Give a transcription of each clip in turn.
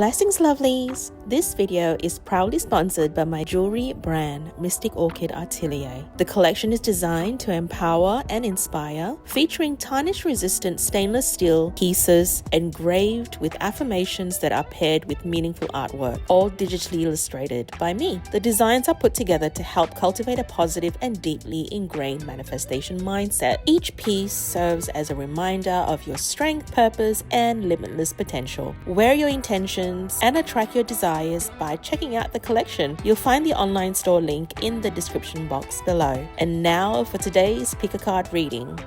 Blessings lovelies! This video is proudly sponsored by my jewelry brand Mystic Orchid Atelier. The collection is designed to empower and inspire, featuring tarnish resistant stainless steel pieces engraved with affirmations that are paired with meaningful artwork, all digitally illustrated by me. The designs are put together to help cultivate a positive and deeply ingrained manifestation mindset. Each piece serves as a reminder of your strength, purpose, and limitless potential. Wear your intentions and attract your desires by checking out the collection. You'll find the online store link in the description box below. And now for today's pick a card reading.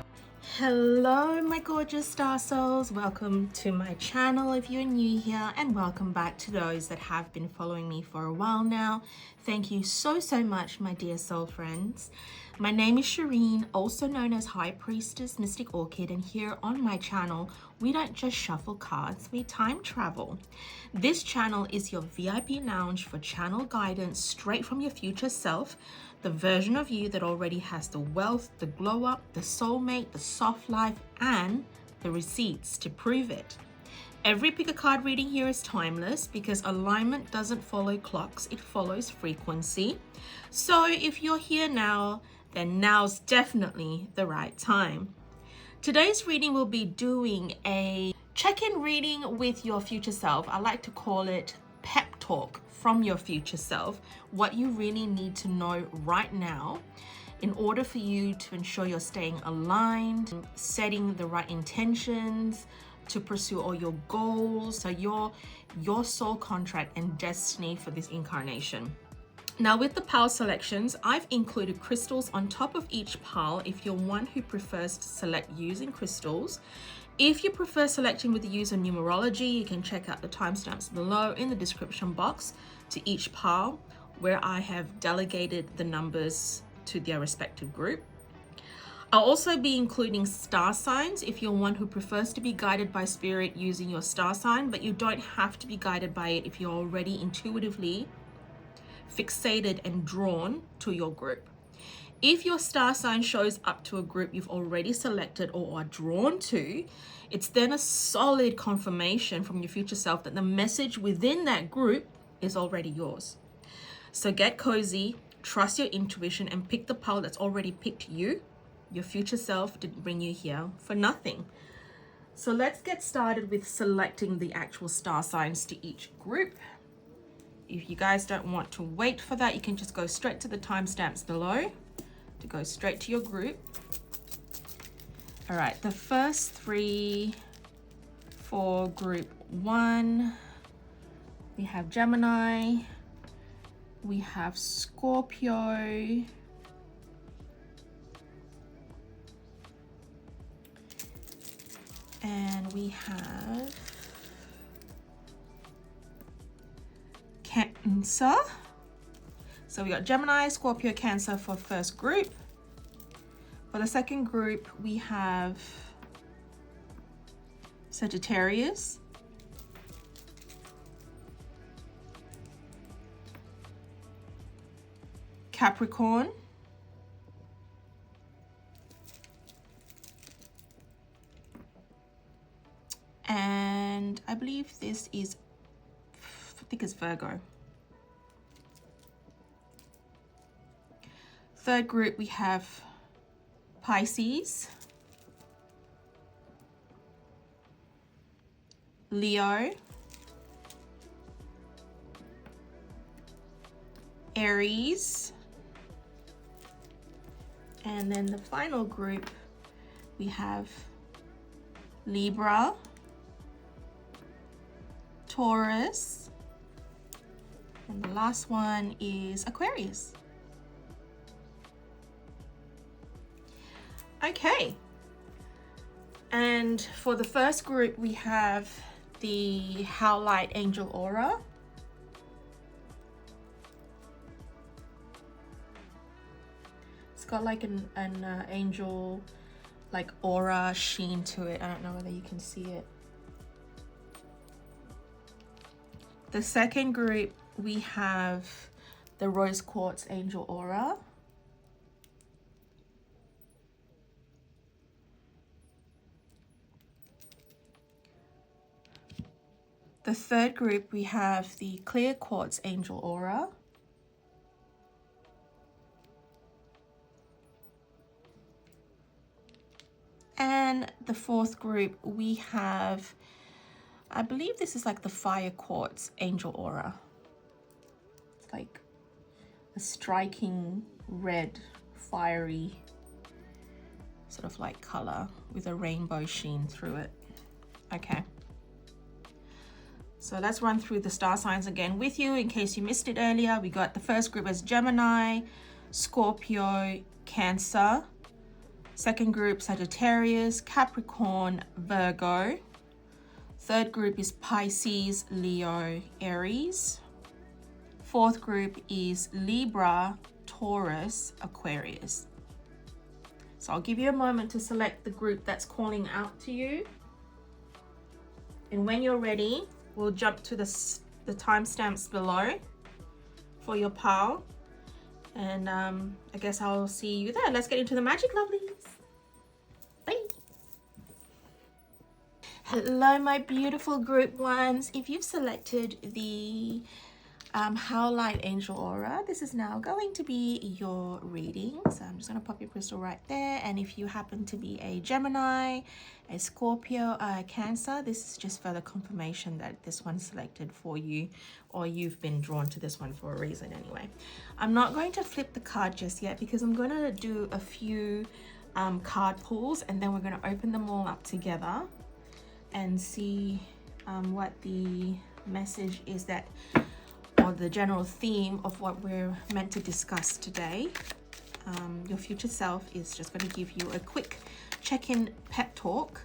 Hello my gorgeous star souls, welcome to my channel if you're new here, and welcome back to those that have been following me for a while now. Thank you so much, my dear soul friends. My name is Shireen, also known as High Priestess Mystic Orchid, and here on my channel we don't just shuffle cards, we time travel. This channel is your VIP lounge for channel guidance straight from your future self, the version of you that already has the wealth, the glow up, the soulmate, the soft life, and the receipts to prove it. Every pick a card reading here is timeless because alignment doesn't follow clocks, it follows frequency. So if you're here now, then now's definitely the right time. Today's reading will be doing a check-in reading with your future self. I like to call it pep talk from your future self, what you really need to know right now in order for you to ensure you're staying aligned, setting the right intentions to pursue all your goals, so your soul contract and destiny for this incarnation. Now with the pile selections, I've included crystals on top of each pile if you're one who prefers to select using crystals. If you prefer selecting with the use of numerology, you can check out the timestamps below in the description box to each pile where I have delegated the numbers to their respective group. I'll also be including star signs if you're one who prefers to be guided by spirit using your star sign, but you don't have to be guided by it if you're already intuitively fixated and drawn to your group. If your star sign shows up to a group you've already selected or are drawn to, it's then a solid confirmation from your future self that the message within that group is already yours. So get cozy, trust your intuition, and pick the pile that's already picked you. Your future self didn't bring you here for nothing. So let's get started with selecting the actual star signs to each group. If you guys don't want to wait for that, you can just go straight to the timestamps below to go straight to your group. All right, the first three for group 1, we have Gemini, we have Scorpio, and we have Cancer. So we got Gemini, Scorpio, Cancer for first group. For the second group, we have Sagittarius, Capricorn, and I believe this is, I think it's Virgo. Third group, we have Pisces, Leo, Aries, and then the final group, we have Libra, Taurus, and the last one is Aquarius. Okay, and for the first group, we have the Howlite Angel Aura. It's got like an angel, like aura sheen to it. I don't know whether you can see it. The second group, we have the Rose Quartz Angel Aura. The third group, we have the clear quartz angel aura. And the fourth group, we have, I believe this is like the fire quartz angel aura. It's like a striking red, fiery sort of like color with a rainbow sheen through it. Okay. So let's run through the star signs again with you in case you missed it earlier. We got the first group as Gemini, Scorpio, Cancer. Second group, Sagittarius, Capricorn, Virgo. Third group is Pisces, Leo, Aries. Fourth group is Libra, Taurus, Aquarius. So I'll give you a moment to select the group that's calling out to you. And when you're ready, we'll jump to the timestamps below for your pile. And I guess I'll see you there. Let's get into the magic, lovelies. Bye. Hello, my beautiful group ones. If you've selected the Howlite Angel Aura, this is now going to be your reading. So I'm just going to pop your crystal right there. And if you happen to be a Gemini, a Scorpio, a Cancer, this is just further confirmation that this one's selected for you, or you've been drawn to this one for a reason anyway. I'm not going to flip the card just yet because I'm going to do a few card pulls, and then we're going to open them all up together and see what the message is that, or the general theme of what we're meant to discuss today. Your future self is just going to give you a quick check-in pep talk.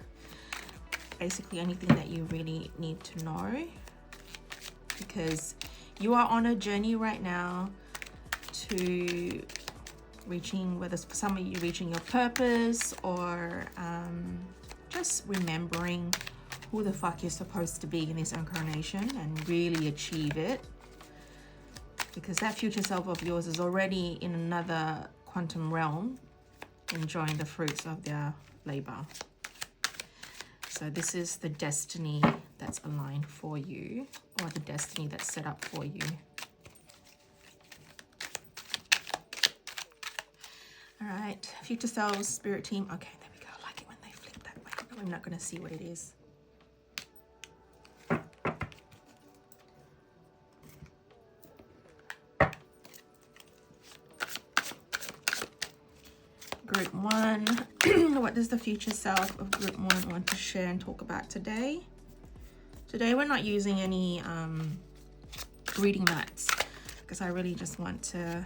Basically anything that you really need to know, because you are on a journey right now to reaching, whether for some of you reaching your purpose, or just remembering who the fuck you're supposed to be in this incarnation and really achieve it. Because that future self of yours is already in another quantum realm, enjoying the fruits of their labor. So this is the destiny that's aligned for you, or the destiny that's set up for you. All right, future selves, spirit team. Okay, there we go. I like it when they flip that way. I'm not going to see what it is. Group 1, what does the future self of group 1 want to share and talk about today? Today we're not using any reading mats, because I really just want to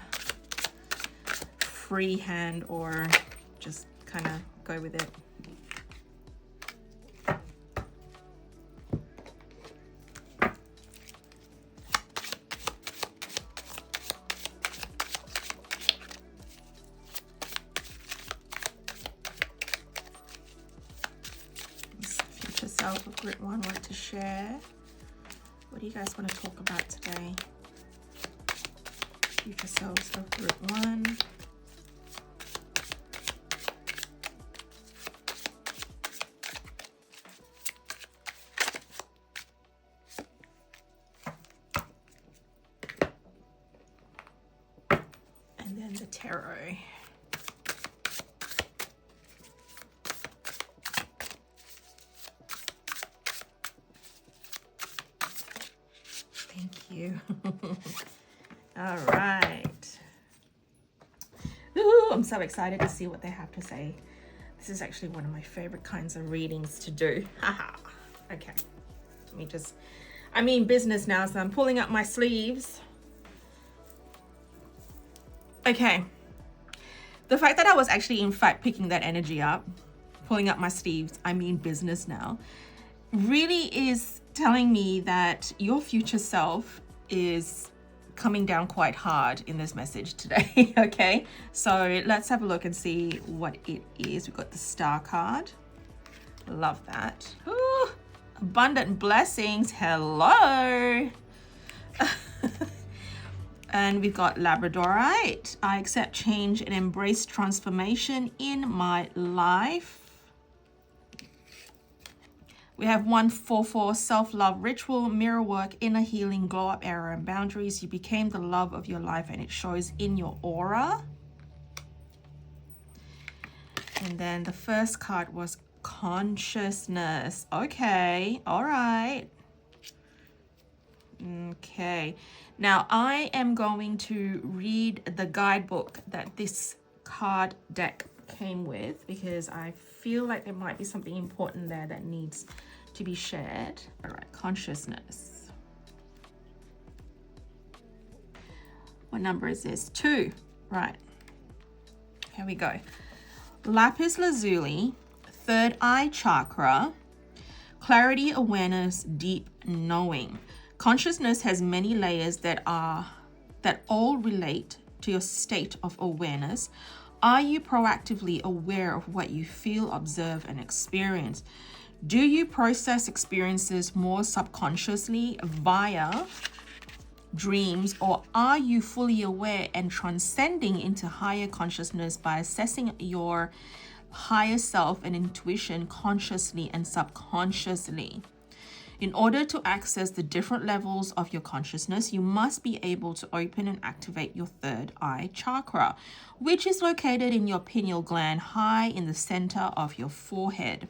freehand or just kind of go with it. Self of group 1 want to share. What do you guys want to talk about today? Future selves of group 1. And then the tarot. You. All right. Ooh, I'm so excited to see what they have to say. This is actually one of my favorite kinds of readings to do. Haha. Okay. Let me just, I'm in business now, so I'm pulling up my sleeves. Okay. The fact that I was actually in fact picking that energy up, pulling up my sleeves, I mean business now, really is telling me that your future self is coming down quite hard in this message today. Okay, so let's have a look and see what it is. We've got the Star card. Love that. Ooh, abundant blessings. Hello. And we've got Labradorite. I accept change and embrace transformation in my life. We have 144, self-love ritual, mirror work, inner healing, glow up era and boundaries. You became the love of your life and it shows in your aura. And then the first card was consciousness. Okay, all right. Okay, now I am going to read the guidebook that this card deck came with because I feel like there might be something important there that needs to be shared. All right, consciousness. What number is this? 2. Right, here we go. Lapis lazuli, third eye chakra, clarity, awareness, deep knowing. Consciousness has many layers that all relate to your state of awareness. Are you proactively aware of what you feel, observe, and experience? Do you process experiences more subconsciously via dreams, or are you fully aware and transcending into higher consciousness by assessing your higher self and intuition consciously and subconsciously? In order to access the different levels of your consciousness, you must be able to open and activate your third eye chakra, which is located in your pineal gland high in the center of your forehead.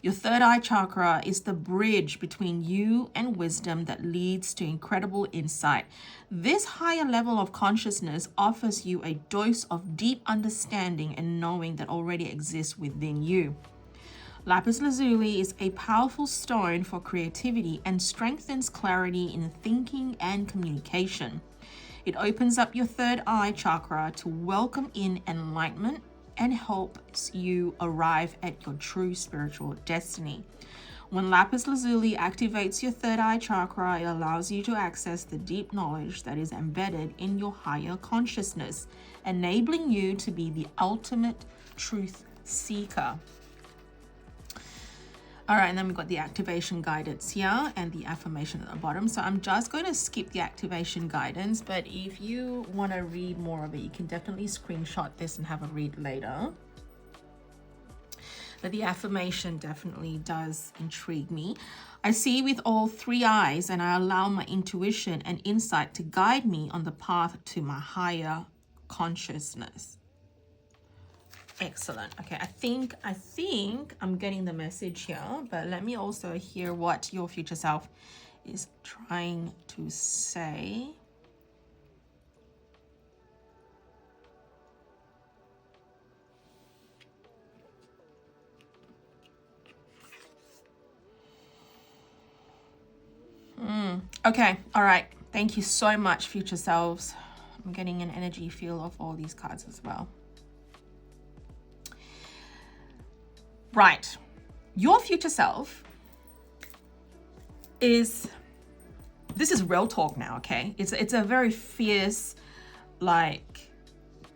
Your third eye chakra is the bridge between you and wisdom that leads to incredible insight. This higher level of consciousness offers you a dose of deep understanding and knowing that already exists within you. Lapis lazuli is a powerful stone for creativity and strengthens clarity in thinking and communication. It opens up your third eye chakra to welcome in enlightenment and helps you arrive at your true spiritual destiny. When lapis lazuli activates your third eye chakra, it allows you to access the deep knowledge that is embedded in your higher consciousness, enabling you to be the ultimate truth seeker. All right, and then we've got the activation guidance here and the affirmation at the bottom. So I'm just going to skip the activation guidance, but if you want to read more of it, you can definitely screenshot this and have a read later. But the affirmation definitely does intrigue me. I see with all 3 eyes, and I allow my intuition and insight to guide me on the path to my higher consciousness. Excellent. Okay, I think I'm getting the message here, but let me also hear what your future self is trying to say. Okay, all right. Thank you so much, future selves. I'm getting an energy feel of all these cards as well. Right, your future self this is real talk now, okay? It's a very fierce, like,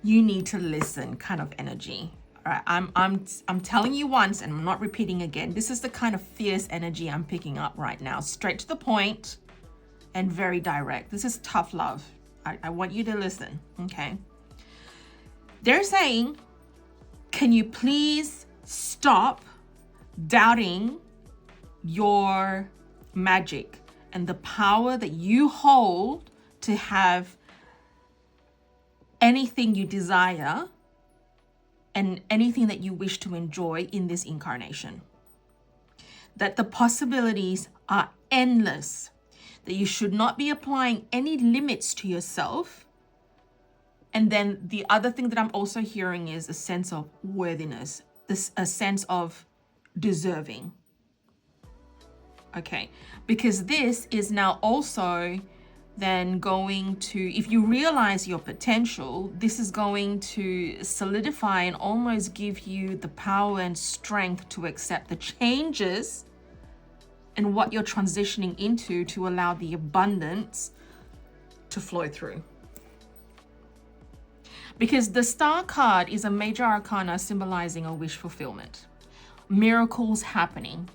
you need to listen kind of energy. All right, I'm telling you once and I'm not repeating again. This is the kind of fierce energy I'm picking up right now. Straight to the point and very direct. This is tough love. I want you to listen, okay? They're saying, can you please stop doubting your magic and the power that you hold to have anything you desire and anything that you wish to enjoy in this incarnation. That the possibilities are endless, that you should not be applying any limits to yourself. And then the other thing that I'm also hearing is a sense of worthiness, a sense of deserving. Okay, because this is now also then going to, if you realize your potential, this is going to solidify and almost give you the power and strength to accept the changes and what you're transitioning into to allow the abundance to flow through. Because the Star card is a major arcana symbolizing a wish fulfillment. Miracles happening.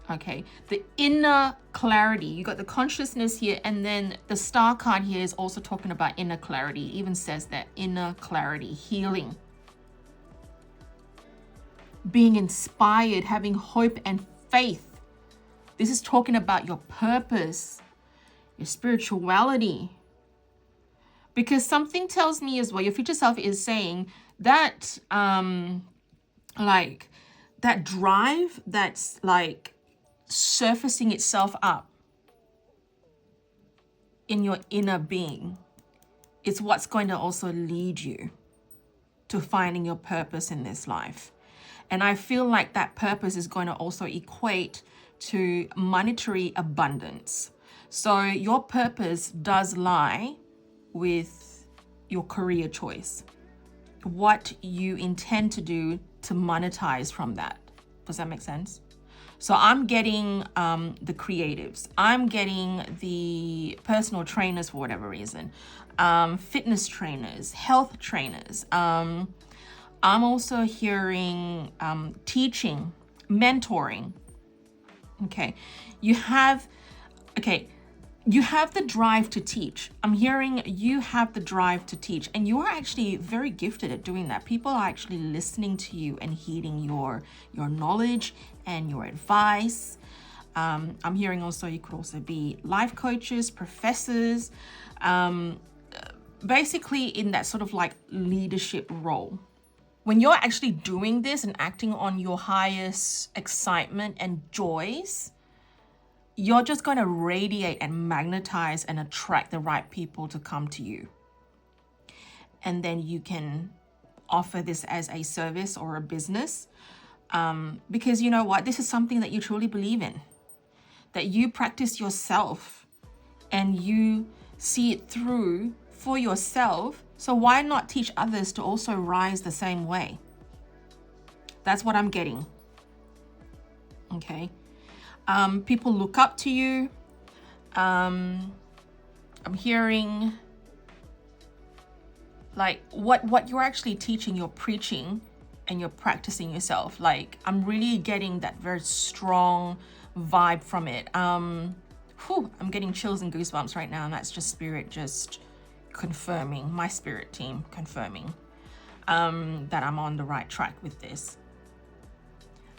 Okay, the inner clarity. You got the consciousness here, and then the Star card here is also talking about inner clarity. It even says that inner clarity, healing. Being inspired, having hope and faith This is talking about your purpose, your spirituality. Because something tells me as well, your future self is saying that, like, that drive that's like surfacing itself up in your inner being, it's what's going to also lead you to finding your purpose in this life. And I feel like that purpose is going to also equate to monetary abundance. So your purpose does lie with your career choice, what you intend to do to monetize from that. Does that make sense? So I'm getting the creatives. I'm getting the personal trainers for whatever reason, fitness trainers, health trainers. I'm also hearing teaching, mentoring. Okay, you have the drive to teach. I'm hearing you have the drive to teach, and you are actually very gifted at doing that. People are actually listening to you and heeding your knowledge and your advice. I'm hearing also you could also be life coaches, professors, basically in that sort of like leadership role. When you're actually doing this and acting on your highest excitement and joys, you're just going to radiate and magnetize and attract the right people to come to you. And then you can offer this as a service or a business, because you know what? This is something that you truly believe in, that you practice yourself and you see it through for yourself. So why not teach others to also rise the same way? That's what I'm getting. Okay. People look up to you. I'm hearing like what you're actually teaching, you're preaching and you're practicing yourself. Like I'm really getting that very strong vibe from it. I'm getting chills and goosebumps right now, and that's just spirit just confirming, my spirit team confirming that I'm on the right track with this.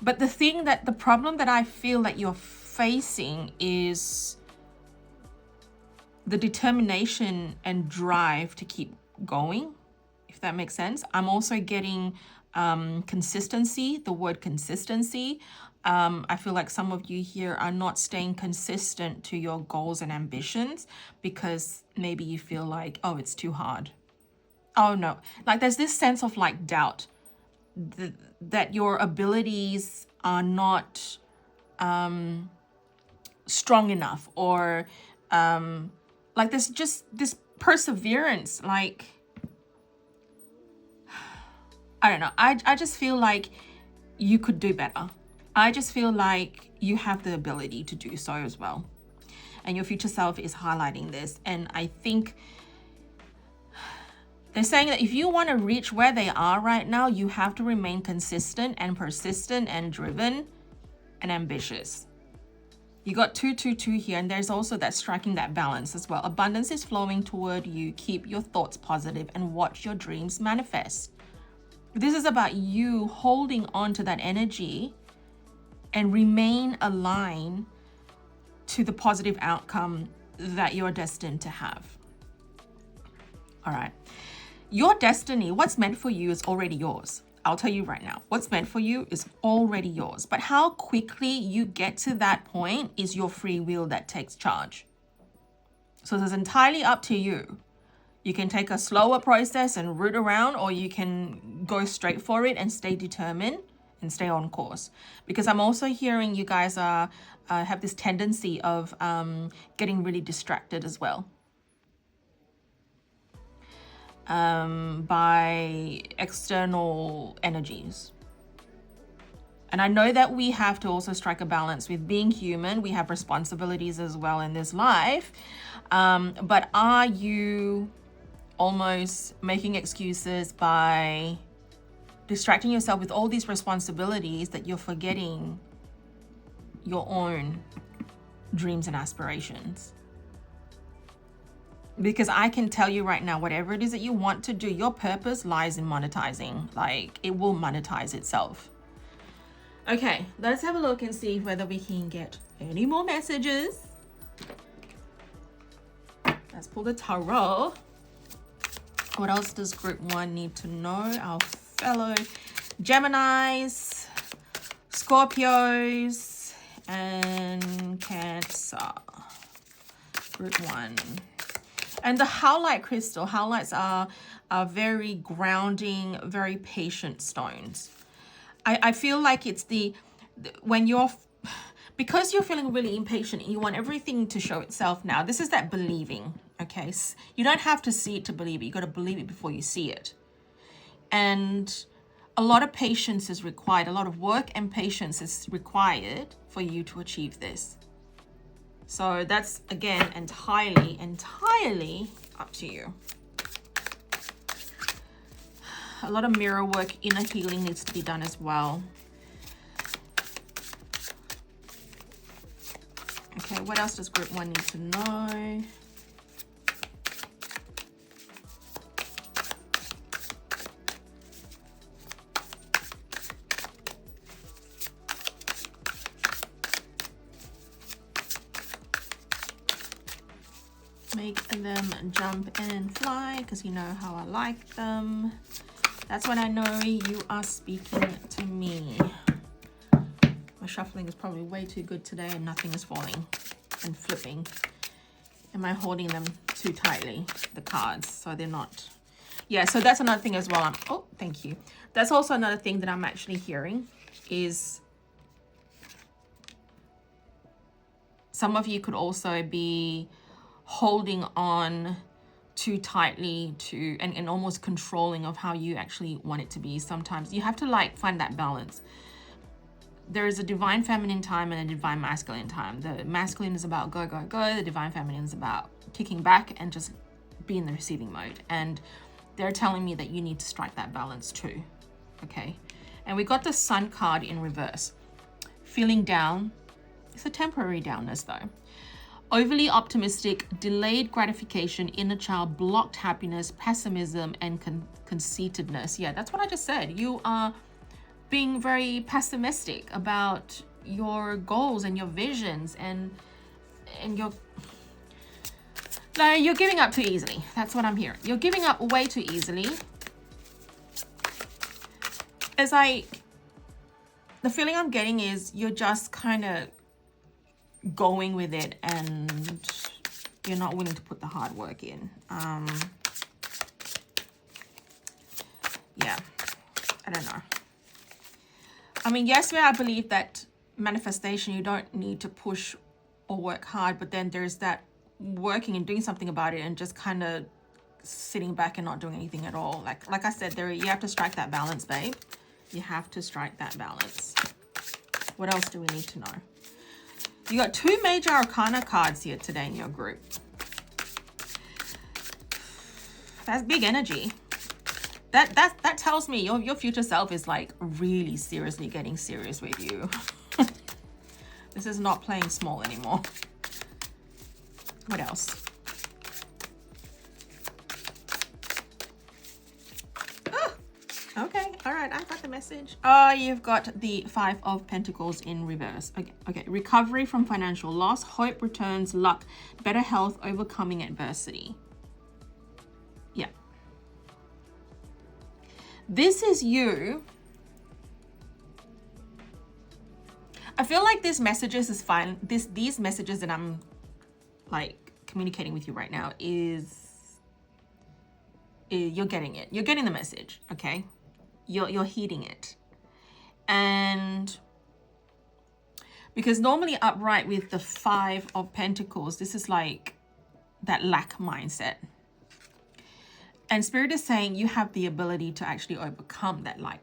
But the problem that I feel that you're facing is the determination and drive to keep going, if that makes sense. I'm also getting consistency, the word consistency. I feel like some of you here are not staying consistent to your goals and ambitions because maybe you feel like, oh, it's too hard. Oh no, like there's this sense of like doubt that your abilities are not strong enough, or like there's just this perseverance, like I don't know, I just feel like you could do better. I just feel like you have the ability to do so as well, and your future self is highlighting this. And I think they're saying that if you want to reach where they are right now, you have to remain consistent and persistent and driven and ambitious. You got 222 here, and there's also that striking that balance as well. Abundance is flowing toward you. Keep your thoughts positive and watch your dreams manifest. This is about you holding on to that energy and remain aligned to the positive outcome that you're destined to have. All right. Your destiny, what's meant for you is already yours. I'll tell you right now, what's meant for you is already yours. But how quickly you get to that point is your free will that takes charge. So it's entirely up to you. You can take a slower process and root around, or you can go straight for it and stay determined and stay on course. Because I'm also hearing you guys have this tendency of getting really distracted as well. By external energies. And I know that we have to also strike a balance with being human. We have responsibilities as well in this life. But are you almost making excuses by distracting yourself with all these responsibilities that you're forgetting your own dreams and aspirations? Because I can tell you right now, whatever it is that you want to do, your purpose lies in monetizing. Like, it will monetize itself. Okay, let's have a look and see whether we can get any more messages. Let's pull the tarot. What else does group 1 need to know? Our fellow Geminis, Scorpios, and Cancer. Group 1. And the howlite crystal. Howlites are very grounding, very patient stones. I feel like it's when you're, because you're feeling really impatient, you want everything to show itself now. This is that believing, okay? You don't have to see it to believe it. You got to believe it before you see it. And a lot of patience is required. A lot of work and patience is required for you to achieve this. So that's, again, entirely up to you. A lot of mirror work, inner healing needs to be done as well. Okay, what else does group 1 need to know? Make them jump and fly, because you know how I like them. That's when I know you are speaking to me. My shuffling is probably way too good today and nothing is falling and flipping. Am I holding them too tightly, the cards, so they're not? Yeah, so that's another thing as well. Oh, thank you. That's also another thing that I'm actually hearing is some of you could also be holding on too tightly to and almost controlling of how you actually want it to be. Sometimes you have to like find that balance. There is a divine feminine time and a divine masculine time. The masculine is about go, go, go. The divine feminine is about kicking back and just be in the receiving mode. And they're telling me that you need to strike that balance too. Okay. And we got the Sun card in reverse. Feeling down. It's a temporary downness though. Overly optimistic, delayed gratification, inner child, blocked happiness, pessimism, and conceitedness. Yeah, that's what I just said. You are being very pessimistic about your goals and your visions and you're giving up too easily. That's what I'm hearing. You're giving up way too easily. It's like, the feeling I'm getting is you're just kind of going with it and you're not willing to put the hard work in. Yeah, I don't know. I mean, yes, I believe that manifestation, you don't need to push or work hard, but then there's that working and doing something about it and just kind of sitting back and not doing anything at all. Like I said, you have to strike that balance, babe. You have to strike that balance. What else do we need to know? You got 2 major arcana cards here today in your group. That's big energy. That tells me your future self is like really seriously getting serious with you. This is not playing small anymore. What else? Okay, all right, I got the message. Oh, you've got the 5 of Pentacles in reverse. Okay. Recovery from financial loss, hope returns, luck, better health, overcoming adversity. Yeah. This is you. I feel like these messages is fine. These messages that I'm like communicating with you right now is you're getting it. You're getting the message, okay? You're heeding it. And because normally upright with the 5 of Pentacles, this is like that lack mindset. And Spirit is saying you have the ability to actually overcome that lack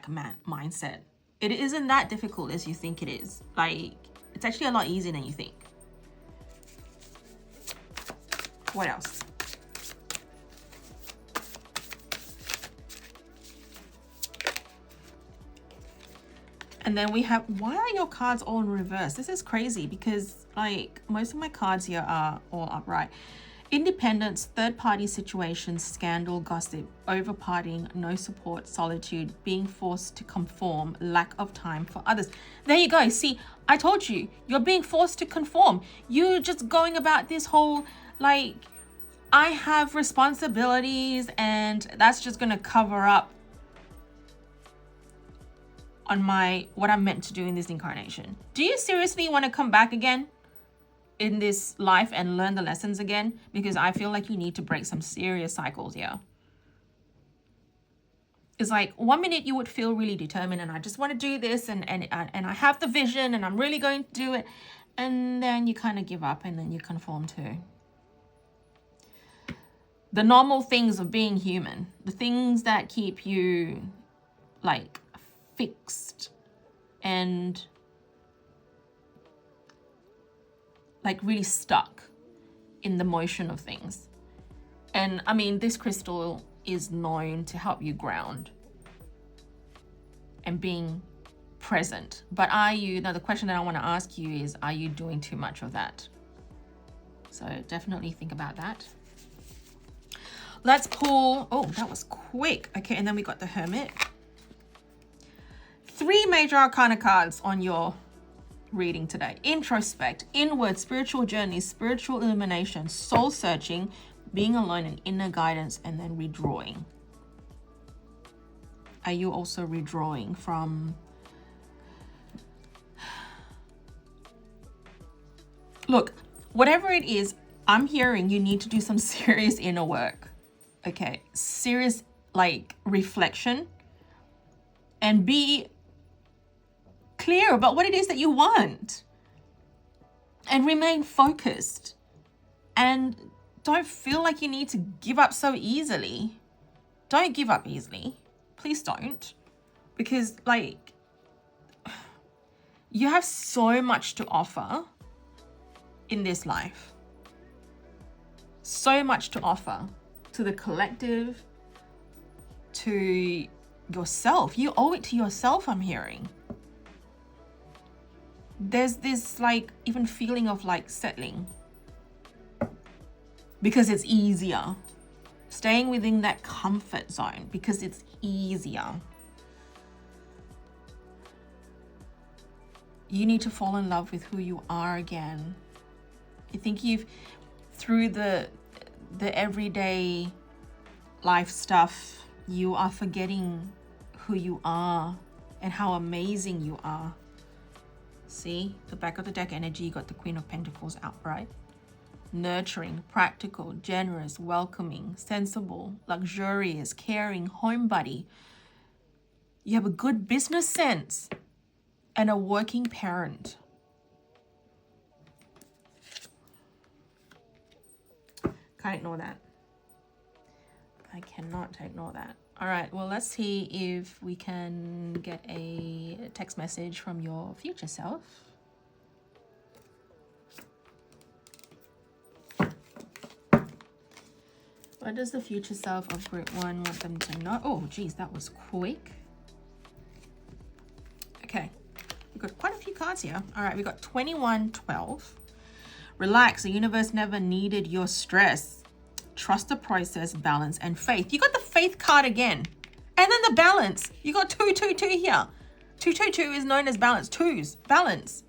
mindset. It isn't that difficult as you think it is. Like, it's actually a lot easier than you think. What else? And then we have, why are your cards all in reverse? This is crazy because like most of my cards here are all upright. Independence, third-party situations, scandal, gossip, over-partying, no support, solitude, being forced to conform, lack of time for others. There you go. See, I told you, you're being forced to conform. You're just going about this whole, like, I have responsibilities and that's just going to cover up on what I'm meant to do in this incarnation. Do you seriously want to come back again in this life and learn the lessons again? Because I feel like you need to break some serious cycles here. It's like 1 minute you would feel really determined and I just want to do this and I have the vision and I'm really going to do it. And then you kind of give up and then you conform to the normal things of being human, the things that keep you like fixed and like really stuck in the motion of things. And I mean, this crystal is known to help you ground and being present. But now the question that I want to ask you is, are you doing too much of that? So definitely think about that. Let's pull, oh, that was quick. Okay, and then we got the Hermit. 3 major arcana cards on your reading today. Introspect, inward, spiritual journey, spiritual illumination, soul searching, being alone and inner guidance, and then redrawing. Are you also redrawing from... Look, whatever it is, I'm hearing you need to do some serious inner work. Okay, serious like reflection and be clear about what it is that you want and remain focused and don't feel like you need to give up so easily. Don't give up easily. Please don't. Because like you have so much to offer in this life. So much to offer to the collective, to yourself. You owe it to yourself, I'm hearing. There's this like even feeling of like settling because it's easier. Staying within that comfort zone because it's easier. You need to fall in love with who you are again. I think through the everyday life stuff, you are forgetting who you are and how amazing you are. See, the back of the deck energy, you got the Queen of Pentacles outright. Nurturing, practical, generous, welcoming, sensible, luxurious, caring, homebody. You have a good business sense and a working parent. Can't ignore that. I cannot ignore that. All right, well, let's see if we can get a text message from your future self. What does the future self of group 1 want them to know? Oh, geez, that was quick. Okay, we've got quite a few cards here. All right, we got 2112. Relax, the universe never needed your stress. Trust the process, balance, and faith. You got the faith card again. And then the balance. You got 222 here. 222 is known as balance. Twos, balance.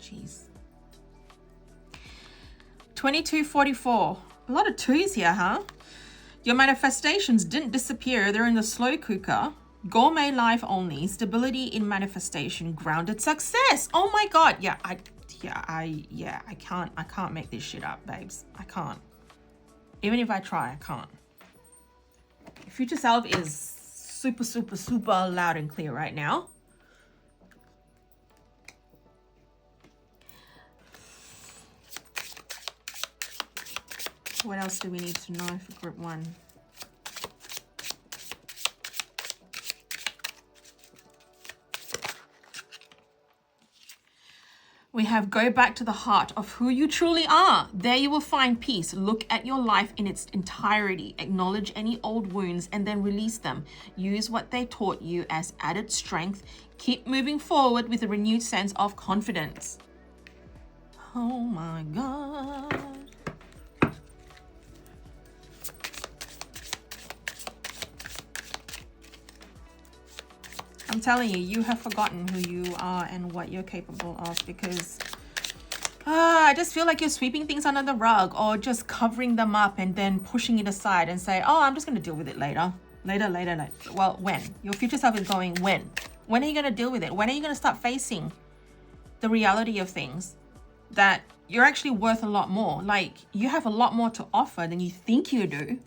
Jeez. 2244. A lot of twos here, huh? Your manifestations didn't disappear. They're in the slow cooker. Gourmet life only. Stability in manifestation. Grounded success. Oh my God. Yeah, I can't make this shit up, babes. I can't. Even if I try, I can't. Your future self is super, super, super loud and clear right now. What else do we need to know for group 1? We have go back to the heart of who you truly are. There you will find peace. Look at your life in its entirety. Acknowledge any old wounds and then release them. Use what they taught you as added strength. Keep moving forward with a renewed sense of confidence. Oh my God. I'm telling you, you have forgotten who you are and what you're capable of, because I just feel like you're sweeping things under the rug or just covering them up and then pushing it aside and say, oh, I'm just going to deal with it later. Later. Well, when? Your future self is going, when? When are you going to deal with it? When are you going to start facing the reality of things, that you're actually worth a lot more? Like, you have a lot more to offer than you think you do.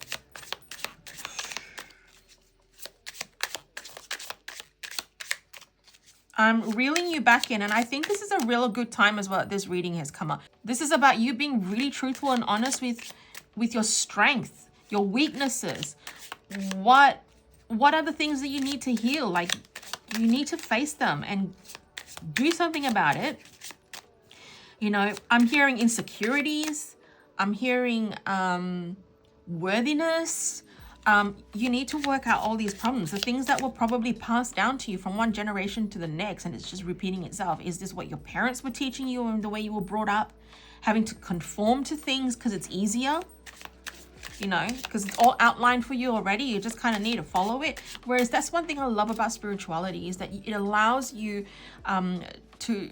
I'm reeling you back in, and I think this is a real good time as well that this reading has come up. This is about you being really truthful and honest with your strength, your weaknesses. What are the things that you need to heal? Like, you need to face them and do something about it. You know, I'm hearing insecurities. I'm hearing worthiness. You need to work out all these problems, the things that were probably passed down to you from one generation to the next, and it's just repeating itself. Is this what your parents were teaching you and the way you were brought up? Having to conform to things because it's easier, you know, because it's all outlined for you already. You just kind of need to follow it. Whereas that's one thing I love about spirituality, is that it allows you to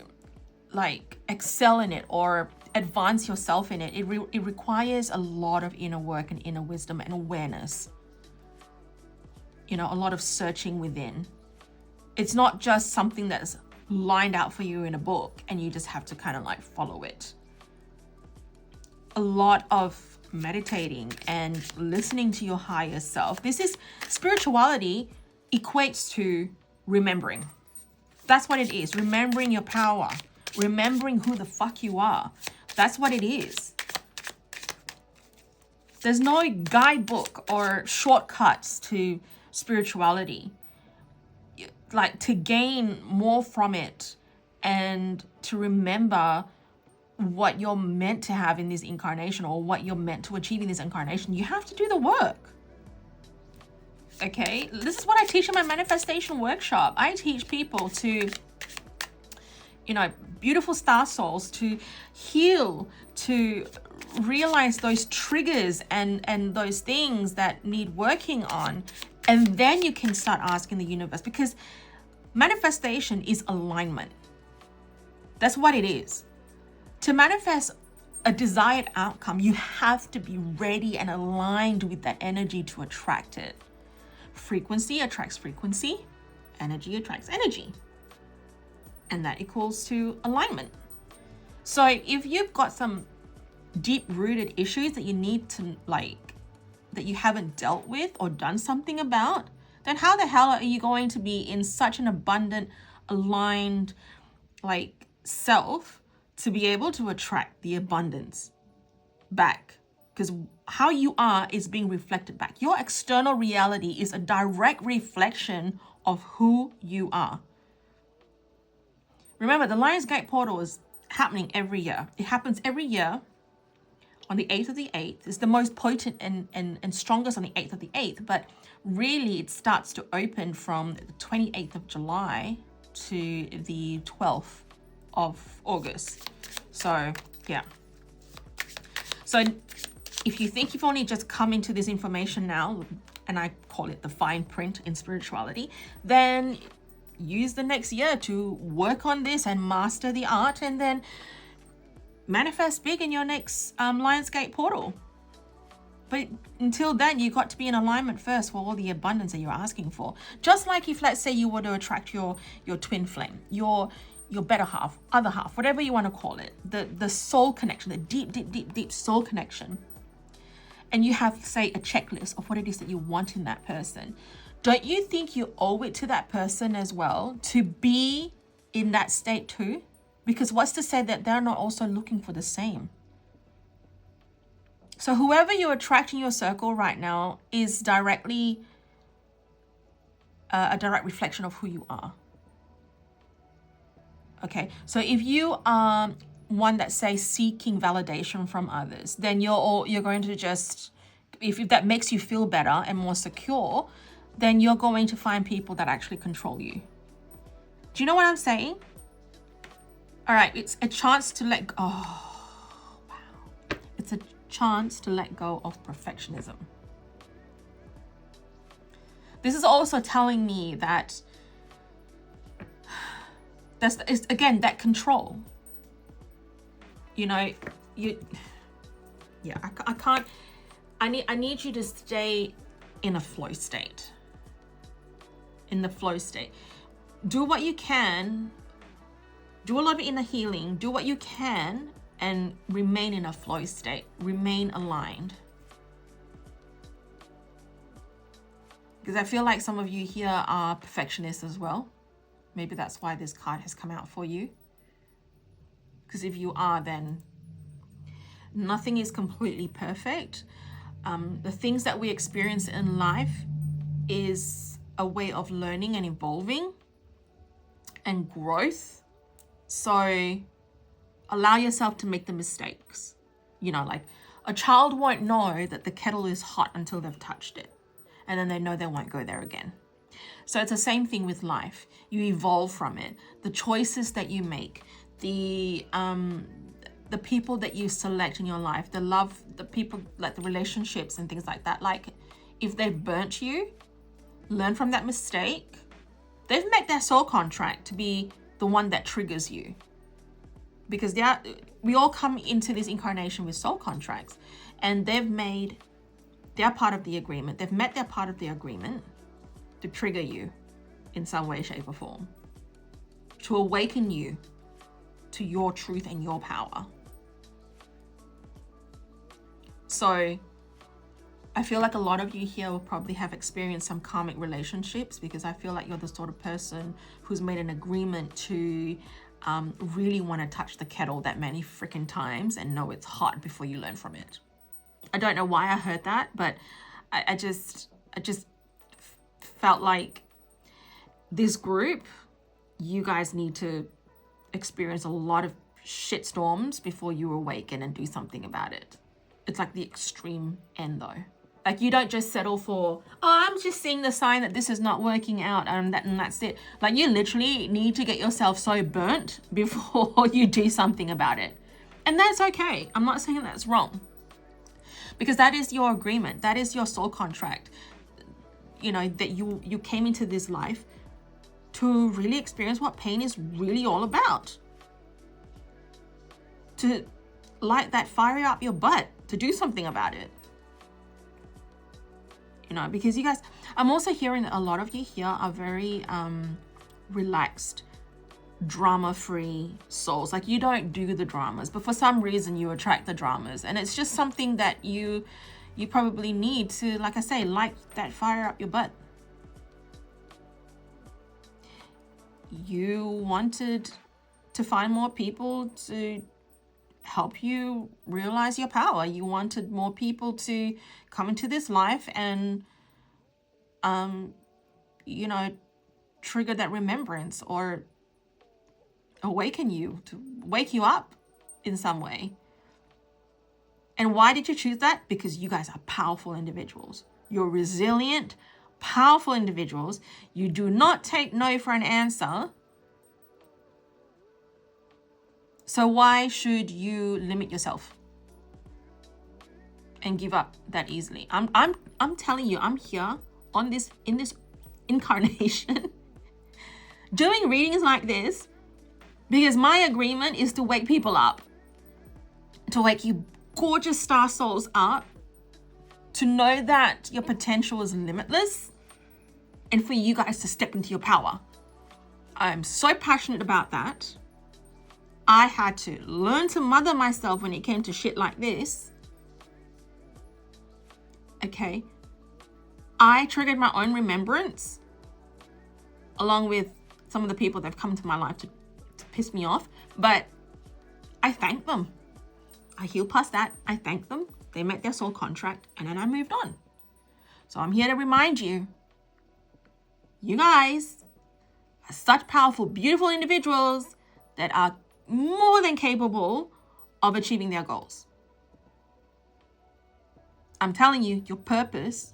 like excel in it or advance yourself in it. It requires a lot of inner work and inner wisdom and awareness. You know, a lot of searching within. It's not just something that's lined out for you in a book and you just have to kind of like follow it. A lot of meditating and listening to your higher self. This is spirituality equates to remembering. That's what it is. Remembering your power. Remembering who the fuck you are. That's what it is. There's no guidebook or shortcuts to spirituality. Like, to gain more from it and to remember what you're meant to have in this incarnation, or what you're meant to achieve in this incarnation, you have to do the work. Okay? This is what I teach in my manifestation workshop. I teach people to, you know, beautiful star souls, to heal, to realize those triggers and those things that need working on. And then you can start asking the universe, because manifestation is alignment. That's what it is. To manifest a desired outcome, you have to be ready and aligned with that energy to attract it. Frequency attracts frequency, energy attracts energy. And that equals to alignment. So if you've got some deep-rooted issues that you need to, like, that you haven't dealt with or done something about, then how the hell are you going to be in such an abundant, aligned, like, self to be able to attract the abundance back? Because how you are is being reflected back. Your external reality is a direct reflection of who you are. Remember, the Lions Gate portal is happening every year. It happens every year on the 8th of the 8th. It's the most potent and strongest on the 8th of the 8th. But really, it starts to open from the 28th of July to the 12th of August. So, yeah. So, if you think you've only just come into this information now, and I call it the fine print in spirituality, then use the next year to work on this and master the art, and then manifest big in your next Lionsgate portal. But until then, you got to be in alignment first for all the abundance that you're asking for. Just like if, let's say, you were to attract your twin flame, your better half, other half, whatever you want to call it, the soul connection, the deep soul connection. And you have, say, a checklist of what it is that you want in that person. Don't you think you owe it to that person as well to be in that state too? Because what's to say that they're not also looking for the same? So whoever you're attracting your circle right now is directly a direct reflection of who you are. Okay, so if you are one that's, say, seeking validation from others, then you're going to just, if that makes you feel better and more secure, then you're going to find people that actually control you. Do you know what I'm saying? All right, it's a chance to let go. Oh, wow. It's a chance to let go of perfectionism. This is also telling me that it's again that control. You know, I can't. I need you to stay in a flow state. In the flow state, do what you can. Do a lot of inner healing. Do what you can, and remain in a flow state. Remain aligned. Because I feel like some of you here are perfectionists as well. Maybe that's why this card has come out for you. Because if you are, then nothing is completely perfect. The things that we experience in life is a way of learning and evolving and growth. So allow yourself to make the mistakes. You know, like a child won't know that the kettle is hot until they've touched it. And then they know they won't go there again. So it's the same thing with life. You evolve from it. The choices that you make, the people that you select in your life, the love, the people, like the relationships and things like that. Like if they've burnt you, learn from that mistake. They've made their soul contract to be the one that triggers you. Because we all come into this incarnation with soul contracts, and they've made their part of the agreement. They've met their part of the agreement to trigger you in some way, shape, or form, to awaken you to your truth and your power. So I feel like a lot of you here will probably have experienced some karmic relationships, because I feel like you're the sort of person who's made an agreement to really want to touch the kettle that many freaking times and know it's hot before you learn from it. I don't know why I heard that, but I just felt like this group, you guys need to experience a lot of shit storms before you awaken and do something about it. It's like the extreme end though. Like you don't just settle for, oh, I'm just seeing the sign that this is not working out and that's it. Like you literally need to get yourself so burnt before you do something about it. And that's okay. I'm not saying that's wrong. Because that is your agreement. That is your soul contract. You know, that you came into this life to really experience what pain is really all about. To light that fire up your butt, to do something about it. You know, because you guys, I'm also hearing that a lot of you here are very relaxed, drama-free souls. Like you don't do the dramas, but for some reason you attract the dramas, and it's just something that you probably need to, like I say, light that fire up your butt. You wanted to find more people to help you realize your power. You wanted more people to come into this life and you know, trigger that remembrance or awaken you, to wake you up in some way. And why did you choose that? Because you guys are powerful individuals. You're resilient, powerful individuals. You do not take no for an answer. So why should you limit yourself and give up that easily? I'm telling you, I'm here in this incarnation doing readings like this because my agreement is to wake people up, to wake you gorgeous star souls up, to know that your potential is limitless, and for you guys to step into your power. I'm so passionate about that. I had to learn to mother myself when it came to shit like this. Okay. I triggered my own remembrance along with some of the people that have come into my life to piss me off, but I thank them. I healed past that. I thanked them. They met their soul contract, and then I moved on. So I'm here to remind you, you guys are such powerful, beautiful individuals that are more than capable of achieving their goals. I'm telling you, your purpose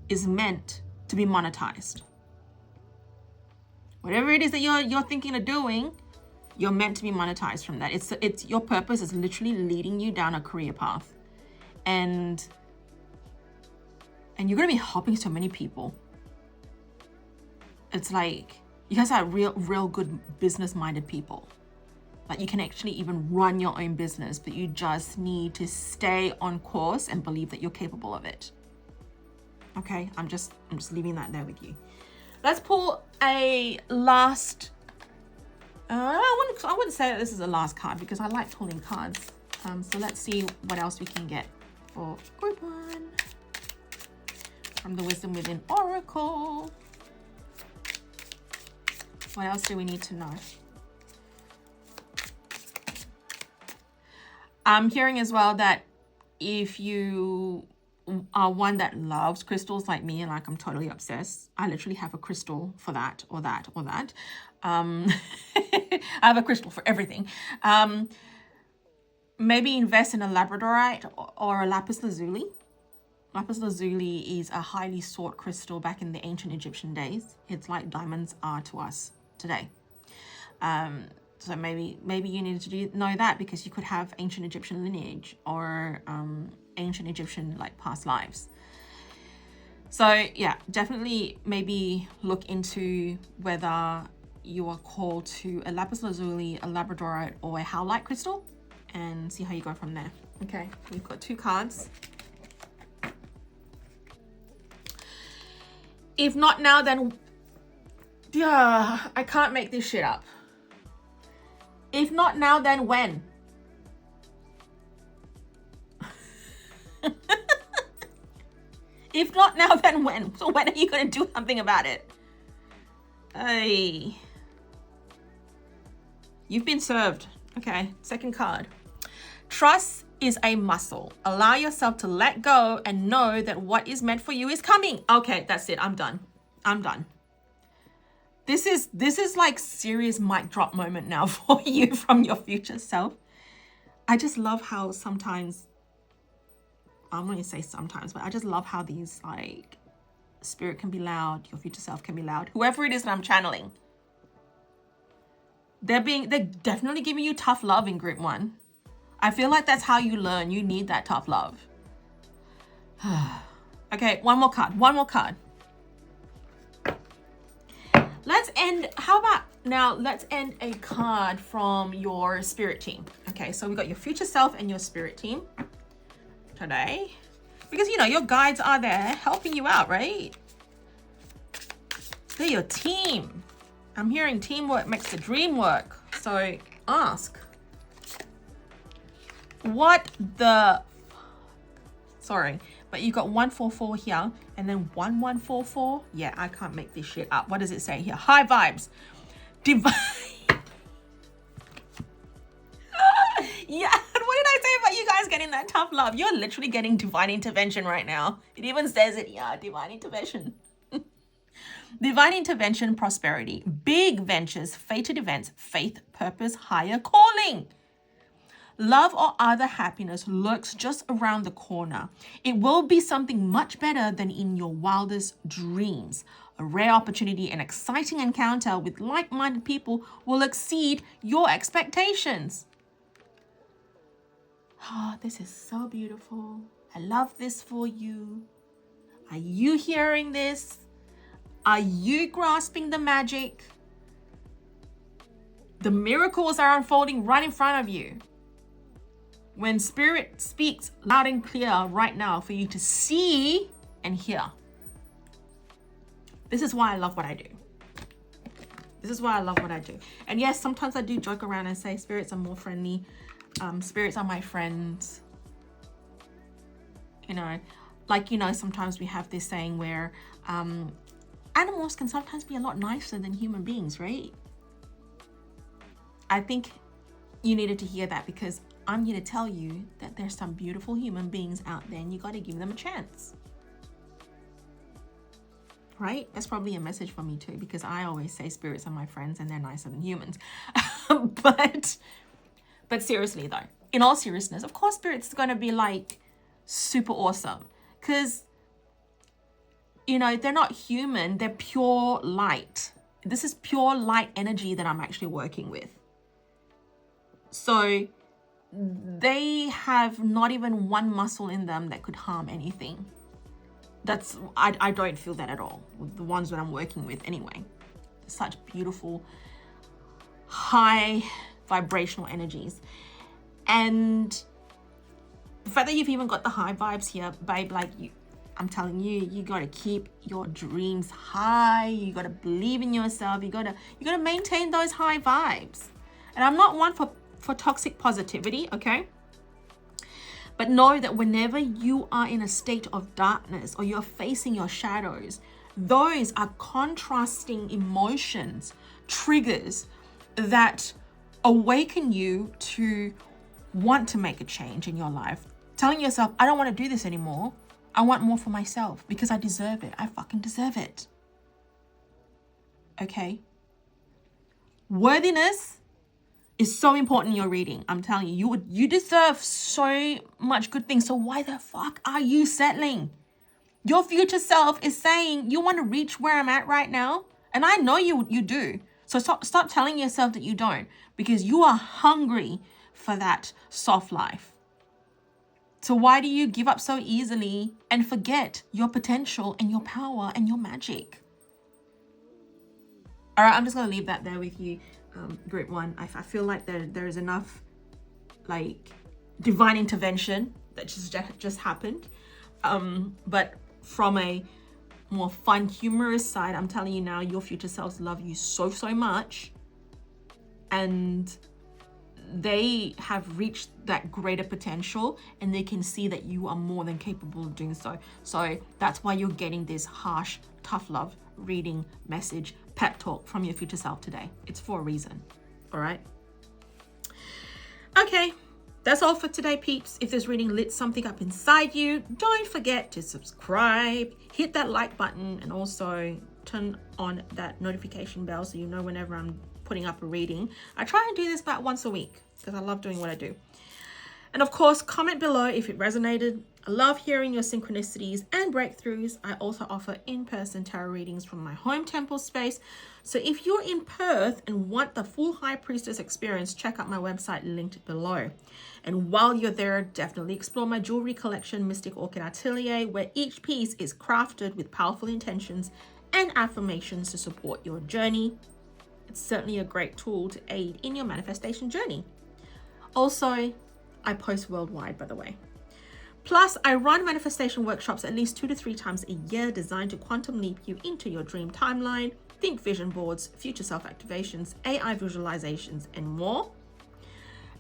is meant to be monetized. Whatever it is that you're thinking of doing, You're meant to be monetized from that. It's your purpose is literally leading you down a career path. And you're going to be helping so many people. It's like, you guys are real good business-minded people. Like, you can actually even run your own business, but you just need to stay on course and believe that you're capable of it. Okay, I'm just leaving that there with you. Let's pull a last, I wouldn't say that this is the last card because I like pulling cards. So let's see what else we can get for group 1 from the Wisdom Within Oracle. What else do we need to know? I'm hearing as well that if you are one that loves crystals like me, and like I'm totally obsessed, I literally have a crystal for that or that or that. I have a crystal for everything. Maybe invest in a labradorite or a lapis lazuli. Lapis lazuli is a highly sought crystal back in the ancient Egyptian days. It's like diamonds are to us today. So maybe you needed to know that because you could have ancient Egyptian lineage or ancient Egyptian like past lives. So yeah, definitely maybe look into whether you are called to a lapis lazuli, a labradorite, or a howlite crystal, and see how you go from there. Okay, we've got 2 cards. If not now, then yeah, I can't make this shit up. If not now, then when? If not now, then when? So when are you going to do something about it? Hey, you've been served. Okay, second card. Trust is a muscle. Allow yourself to let go and know that what is meant for you is coming. Okay, that's it. I'm done. I'm done. This is like serious mic drop moment now for you from your future self. I just love how sometimes, I'm going to say sometimes, but I just love how these like spirit can be loud, your future self can be loud, whoever it is that I'm channeling. They're definitely giving you tough love in group 1. I feel like that's how you learn. You need that tough love. Okay, one more card. Let's end, how about now, let's end a card from your spirit team. Okay, so we got your future self and your spirit team today. Because, you know, your guides are there helping you out, right? They're your team. I'm hearing teamwork makes the dream work. So ask, what the, sorry, but you got 144 here and then 1144. Yeah, I can't make this shit up. What does it say here? High vibes. Divine. Yeah, what did I say about you guys getting that tough love? You're literally getting divine intervention right now. It even says it, yeah, divine intervention. Divine intervention, prosperity, big ventures, fated events, faith, purpose, higher calling. Love or other happiness lurks just around the corner. It will be something much better than in your wildest dreams. A rare opportunity and exciting encounter with like-minded people will exceed your expectations. Oh, this is so beautiful. I love this for you. Are you hearing this? Are you grasping the magic? The miracles are unfolding right in front of you. When spirit speaks loud and clear right now for you to see and hear. This is why I love what I do. This is why I love what I do. And yes, sometimes I do joke around and say spirits are more friendly. Spirits are my friends. You know, like, you know, sometimes we have this saying where animals can sometimes be a lot nicer than human beings, right? I think you needed to hear that because I'm here to tell you that there's some beautiful human beings out there and you got to give them a chance. Right? That's probably a message for me too, because I always say spirits are my friends and they're nicer than humans. But seriously though, in all seriousness, of course spirits are going to be like super awesome because, you know, they're not human, they're pure light. This is pure light energy that I'm actually working with. So they have not even one muscle in them that could harm anything. I don't feel that at all with the ones that I'm working with anyway. Such beautiful, high vibrational energies. And the fact that you've even got the high vibes here, babe, like I'm telling you, you gotta keep your dreams high. You gotta believe in yourself. You gotta maintain those high vibes. And I'm not one for toxic positivity, okay? But know that whenever you are in a state of darkness or you're facing your shadows, those are contrasting emotions, triggers that awaken you to want to make a change in your life. Telling yourself, I don't want to do this anymore. I want more for myself because I deserve it. I fucking deserve it. Okay? Worthiness is so important in your reading. I'm telling you, you deserve so much good things. So why the fuck are you settling? Your future self is saying, you want to reach where I'm at right now? And I know you do. So stop telling yourself that you don't, because you are hungry for that soft life. So why do you give up so easily and forget your potential and your power and your magic? All right, I'm just going to leave that there with you. Group 1, I feel like there is enough like divine intervention that just happened, but from a more fun, humorous side, I'm telling you now, your future selves love you so much, and they have reached that greater potential, and they can see that you are more than capable of doing so. So that's why you're getting this harsh, tough love reading message, pep talk from your future self today. It's for a reason. All right. Okay. That's all for today, peeps. If this reading lit something up inside you, don't forget to subscribe, hit that like button, and also turn on that notification bell so you know whenever I'm putting up a reading. I try and do this about once a week because I love doing what I do. And of course, comment below if it resonated. I love hearing your synchronicities and breakthroughs. I also offer in-person tarot readings from my home temple space. So if you're in Perth and want the full High Priestess experience, check out my website linked below. And while you're there, definitely explore my jewelry collection, Mystic Orchid Atelier, where each piece is crafted with powerful intentions and affirmations to support your journey. It's certainly a great tool to aid in your manifestation journey. Also, I post worldwide, by the way. Plus, I run manifestation workshops at least 2 to 3 times a year designed to quantum leap you into your dream timeline, think vision boards, future self-activations, AI visualizations, and more.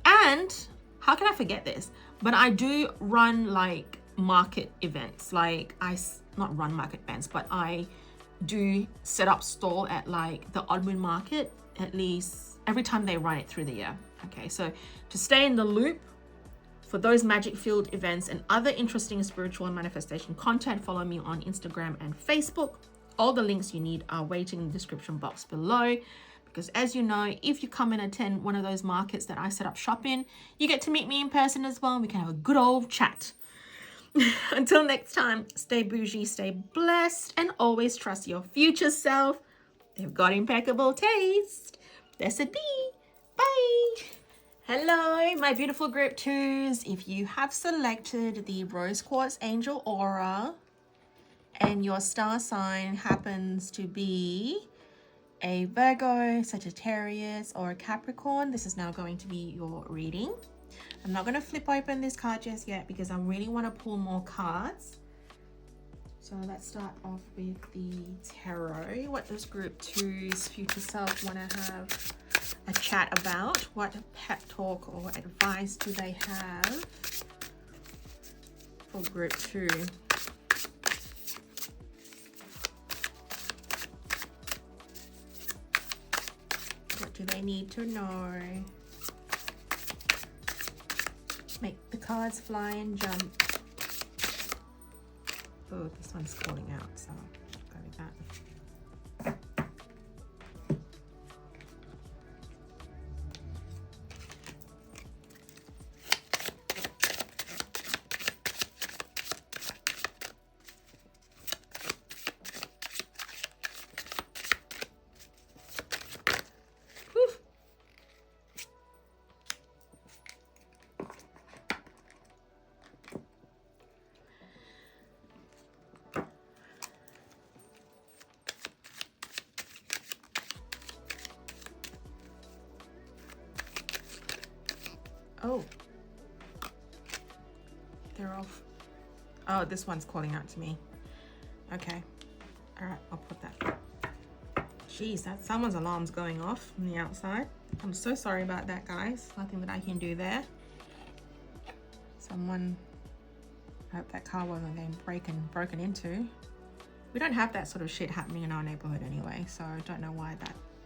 And how can I forget this? But I do run like market events. Like not run market events, but I do set up stall at like the Oddwood Market at least every time they run it through the year. Okay, so to stay in the loop for those magic-filled events and other interesting spiritual and manifestation content, follow me on Instagram and Facebook. All the links you need are waiting in the description box below. Because as you know, if you come and attend one of those markets that I set up shop in, you get to meet me in person as well. And we can have a good old chat. Until next time, stay bougie, stay blessed, and always trust your future self. They've got impeccable taste. That's a D. Bye. Hello, my beautiful group 2s. If you have selected the Rose Quartz Angel Aura and your star sign happens to be a Virgo, Sagittarius, or a Capricorn, this is now going to be your reading. I'm not going to flip open this card just yet because I really want to pull more cards. So let's start off with the tarot. What does group 2's future self want to have a chat about? What pep talk or advice do they have for group 2? What do they need to know? Make the cards fly and jump. Oh, this one's calling out, so go with that. Oh, they're off. Oh, this one's calling out to me. Okay. All right, I'll put that. Jeez, that someone's alarm's going off on the outside. I'm so sorry about that, guys. Nothing that I can do there. Someone, I hope that car wasn't getting broken into. We don't have that sort of shit happening in our neighborhood anyway, so I don't know why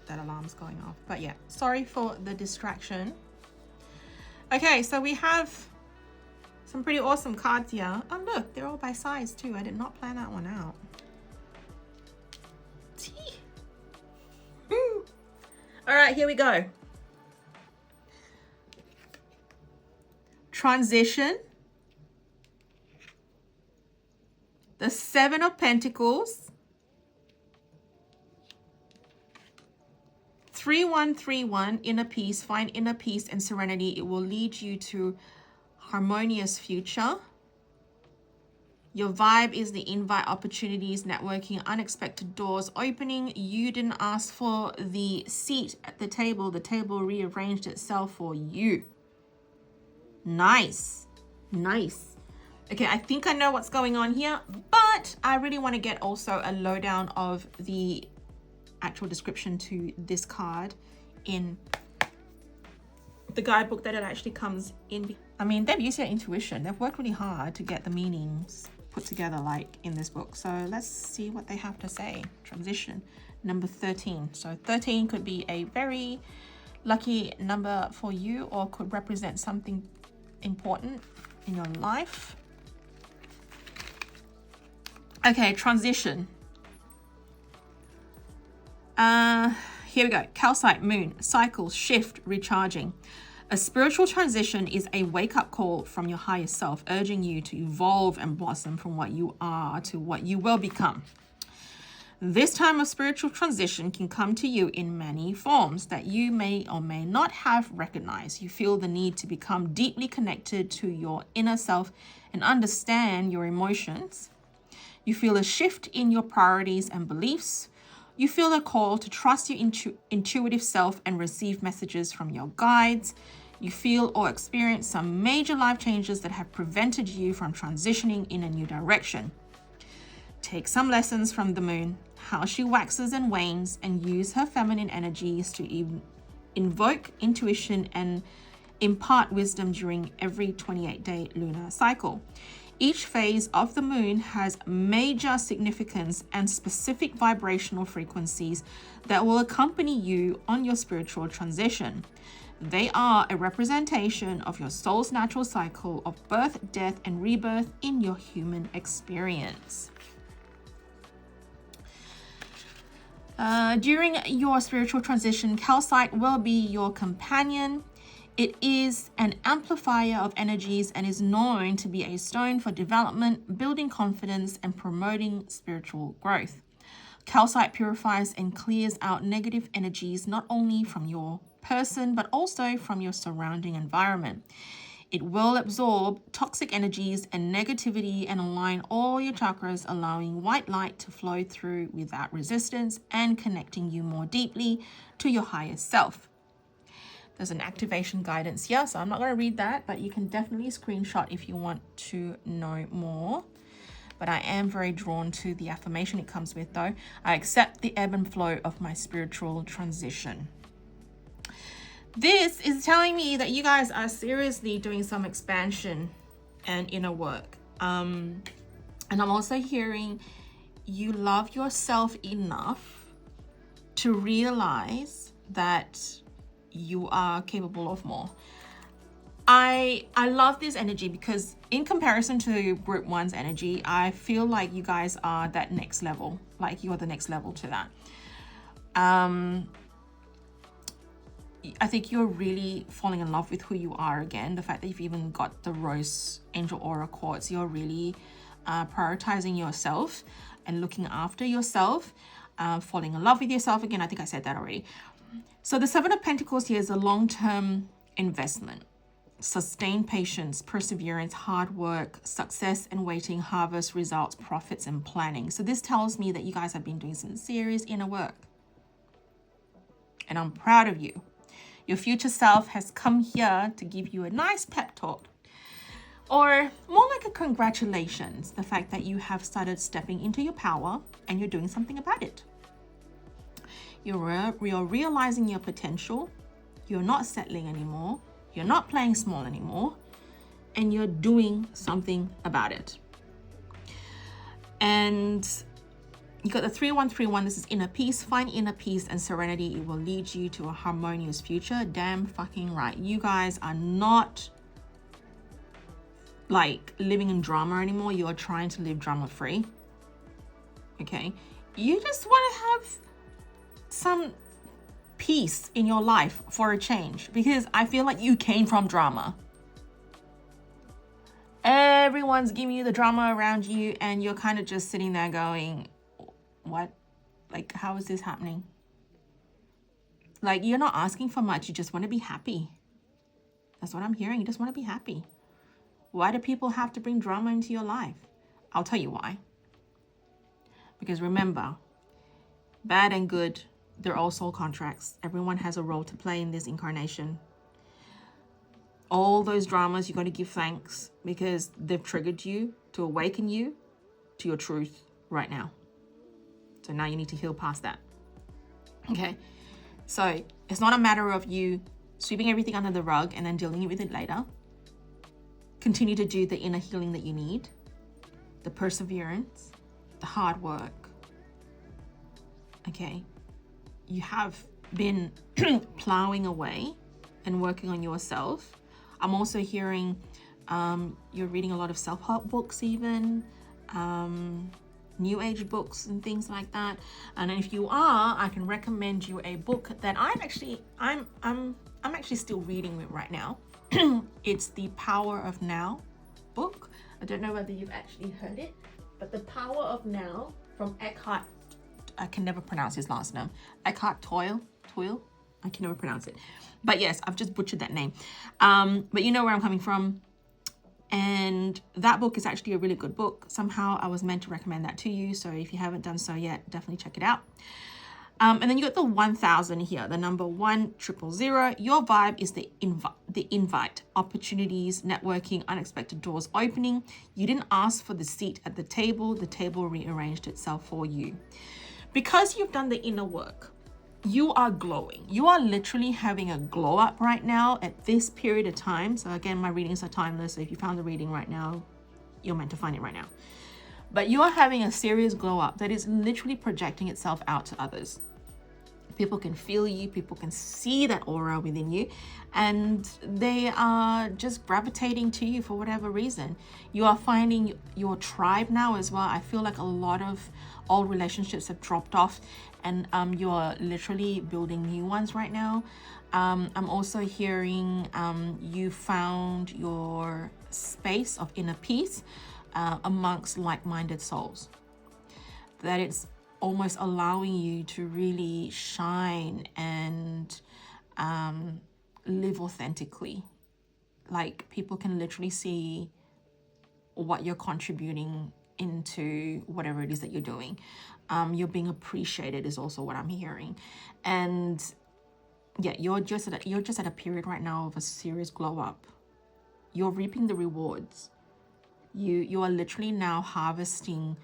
that alarm's going off. But yeah, sorry for the distraction. Okay, so we have some pretty awesome cards here. Oh look, they're all by size too. I did not plan that one out. All right, here we go. Transition. The Seven of Pentacles. 3131, inner peace. Find inner peace and serenity. It will lead you to harmonious future. Your vibe is the invite, opportunities, networking, unexpected doors opening. You didn't ask for the seat at the table. The table rearranged itself for you. Nice. Nice. Okay, I think I know what's going on here, but I really want to get also a lowdown of the actual description to this card in the guidebook that it actually comes in. I mean, they've used their intuition. They've worked really hard to get the meanings put together like in this book. So let's see what they have to say. Transition, number 13. So 13 could be a very lucky number for you, or could represent something important in your life. Okay, transition. Here we go. Calcite, moon, cycle, shift, recharging. A spiritual transition is a wake-up call from your higher self, urging you to evolve and blossom from what you are to what you will become. This time of spiritual transition can come to you in many forms that you may or may not have recognized. You feel the need to become deeply connected to your inner self and understand your emotions. You feel a shift in your priorities and beliefs. You feel a call to trust your intuitive self and receive messages from your guides. You feel or experience some major life changes that have prevented you from transitioning in a new direction. Take some lessons from the moon, how she waxes and wanes, and use her feminine energies to invoke intuition and impart wisdom during every 28-day lunar cycle. Each phase of the moon has major significance and specific vibrational frequencies that will accompany you on your spiritual transition. They are a representation of your soul's natural cycle of birth, death, and rebirth in your human experience. During your spiritual transition, calcite will be your companion. It is an amplifier of energies and is known to be a stone for development, building confidence, and promoting spiritual growth. Calcite purifies and clears out negative energies not only from your person, but also from your surrounding environment. It will absorb toxic energies and negativity and align all your chakras, allowing white light to flow through without resistance and connecting you more deeply to your higher self. There's an activation guidance here, so I'm not going to read that, but you can definitely screenshot if you want to know more. But I am very drawn to the affirmation it comes with, though. I accept the ebb and flow of my spiritual transition. This is telling me that you guys are seriously doing some expansion and inner work. And I'm also hearing you love yourself enough to realize that you are capable of more. I love this energy because in comparison to group 1's energy, I feel like you guys are that next level, like you are the next level to that. I think you're really falling in love with who you are again. The fact that you've even got the Rose Angel Aura Quartz, you're really prioritizing yourself and looking after yourself, falling in love with yourself again. I think I said that already. So the Seven of Pentacles here is a long-term investment. Sustained patience, perseverance, hard work, success and waiting, harvest, results, profits, and planning. So this tells me that you guys have been doing some serious inner work. And I'm proud of you. Your future self has come here to give you a nice pep talk. Or more like a congratulations, the fact that you have started stepping into your power and you're doing something about it. You're realizing your potential. You're not settling anymore. You're not playing small anymore. And you're doing something about it. And you got the 3131. This is inner peace. Find inner peace and serenity. It will lead you to a harmonious future. Damn fucking right. You guys are not like living in drama anymore. You are trying to live drama free. Okay. You just want to have some peace in your life for a change, because I feel like you came from drama. Everyone's giving you the drama around you and you're kind of just sitting there going, what? Like, how is this happening? Like, you're not asking for much. You just want to be happy. That's what I'm hearing. You just want to be happy. Why do people have to bring drama into your life? I'll tell you why. Because remember, bad and good, they're all soul contracts. Everyone has a role to play in this incarnation. All those dramas, you got to give thanks because they've triggered you to awaken you to your truth right now. So now you need to heal past that. Okay. So it's not a matter of you sweeping everything under the rug and then dealing with it later. Continue to do the inner healing that you need, the perseverance, the hard work. Okay. You have been plowing away and working on yourself. I'm also hearing you're reading a lot of self-help books, even new age books and things like that. And if you are, I can recommend you a book that I'm actually still reading it right now. It's the Power of Now book. I don't know whether you've actually heard it, but the Power of Now from Eckhart. I can never pronounce his last name. Eckhart Tolle. I can never pronounce it. But yes, I've just butchered that name. But you know where I'm coming from. And that book is actually a really good book. Somehow I was meant to recommend that to you. So if you haven't done so yet, definitely check it out. And then you got the 1000 here, the number 1,000,000. Your vibe is the invite, opportunities, networking, unexpected doors opening. You didn't ask for the seat at the table rearranged itself for you. Because you've done the inner work, you are glowing. You are literally having a glow up right now at this period of time. So again, my readings are timeless. So if you found the reading right now, you're meant to find it right now. But you are having a serious glow up that is literally projecting itself out to others. People can feel you, people can see that aura within you, and they are just gravitating to you for whatever reason. You are finding your tribe now as well. I feel like a lot of old relationships have dropped off, and you're literally building new ones right now. I'm also hearing you found your space of inner peace amongst like-minded souls. That it's almost allowing you to really shine and live authentically. Like, people can literally see what you're contributing into whatever it is that you're doing. You're being appreciated is also what I'm hearing. And yeah, you're just at a period right now of a serious glow up. You're reaping the rewards. You are literally now harvesting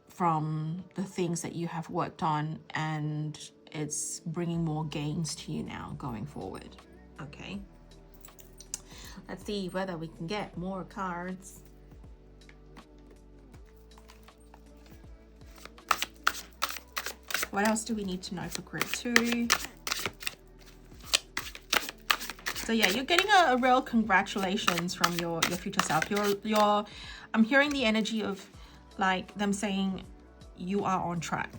from the things that you have worked on, and it's bringing more gains to you now going forward. Okay, let's see whether we can get more cards. What else do we need to know for group 2? So yeah, you're getting a real congratulations from your future self. I'm hearing the energy of like them saying you are on track.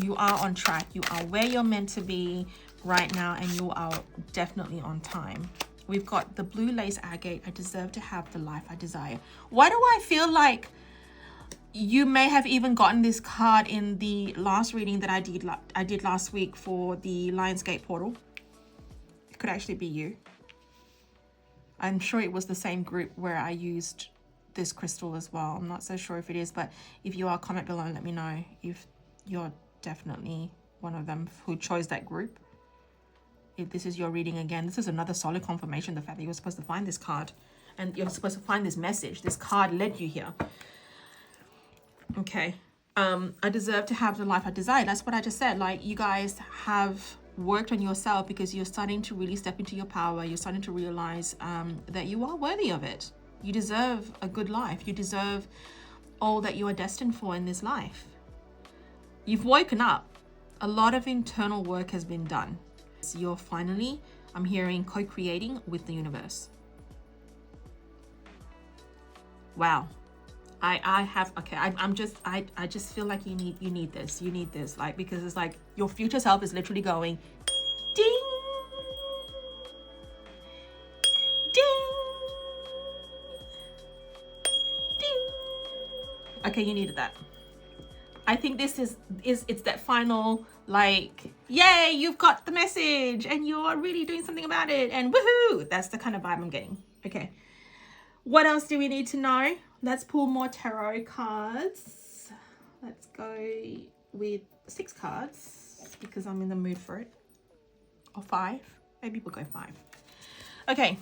You are on track. You are where you're meant to be right now, and you are definitely on time. We've got the blue lace agate. I deserve to have the life I desire. Why do I feel like you may have even gotten this card in the last reading that I did last week for the Lionsgate portal? It could actually be you. I'm sure it was the same group where I used this crystal as well. I'm not so sure if it is, but if you are, comment below and let me know if you're definitely one of them who chose that group. if this is your reading again, this is another solid confirmation, the fact that you're supposed to find this card and you're supposed to find this message. This card led you here. Okay. I deserve to have the life I desire. That's what I just said. Like, you guys have worked on yourself because you're starting to really step into your power. You're starting to realize that you are worthy of it. You deserve a good life. You deserve all that you are destined for in this life. You've woken up. A lot of internal work has been done. So you're finally, I'm hearing, co-creating with the universe. Wow. I just feel like you need this, like, because it's like your future self is literally going ding, ding, ding. Okay, you needed that. I think this is it's that final, like, yay, you've got the message and you're really doing something about it, and woohoo. That's the kind of vibe I'm getting. Okay, what else do we need to know? Let's pull more tarot cards. Let's go with 6 cards because I'm in the mood for it. Or 5. Maybe we'll go 5. Okay.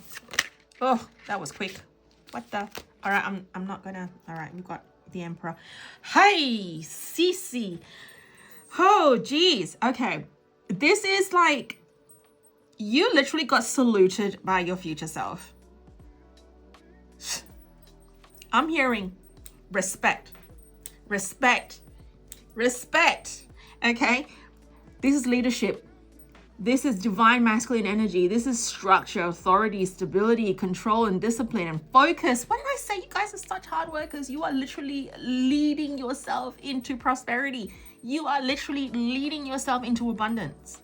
Oh, that was quick. What the? All right, I'm not gonna. All right, we've got the Emperor. Hey, Cece. Oh, geez. Okay. This is like, you literally got saluted by your future self. I'm hearing respect, respect, respect. Okay. This is leadership. This is divine masculine energy. This is structure, authority, stability, control, and discipline, and focus. What did I say? You guys are such hard workers. You are literally leading yourself into prosperity. You are literally leading yourself into abundance.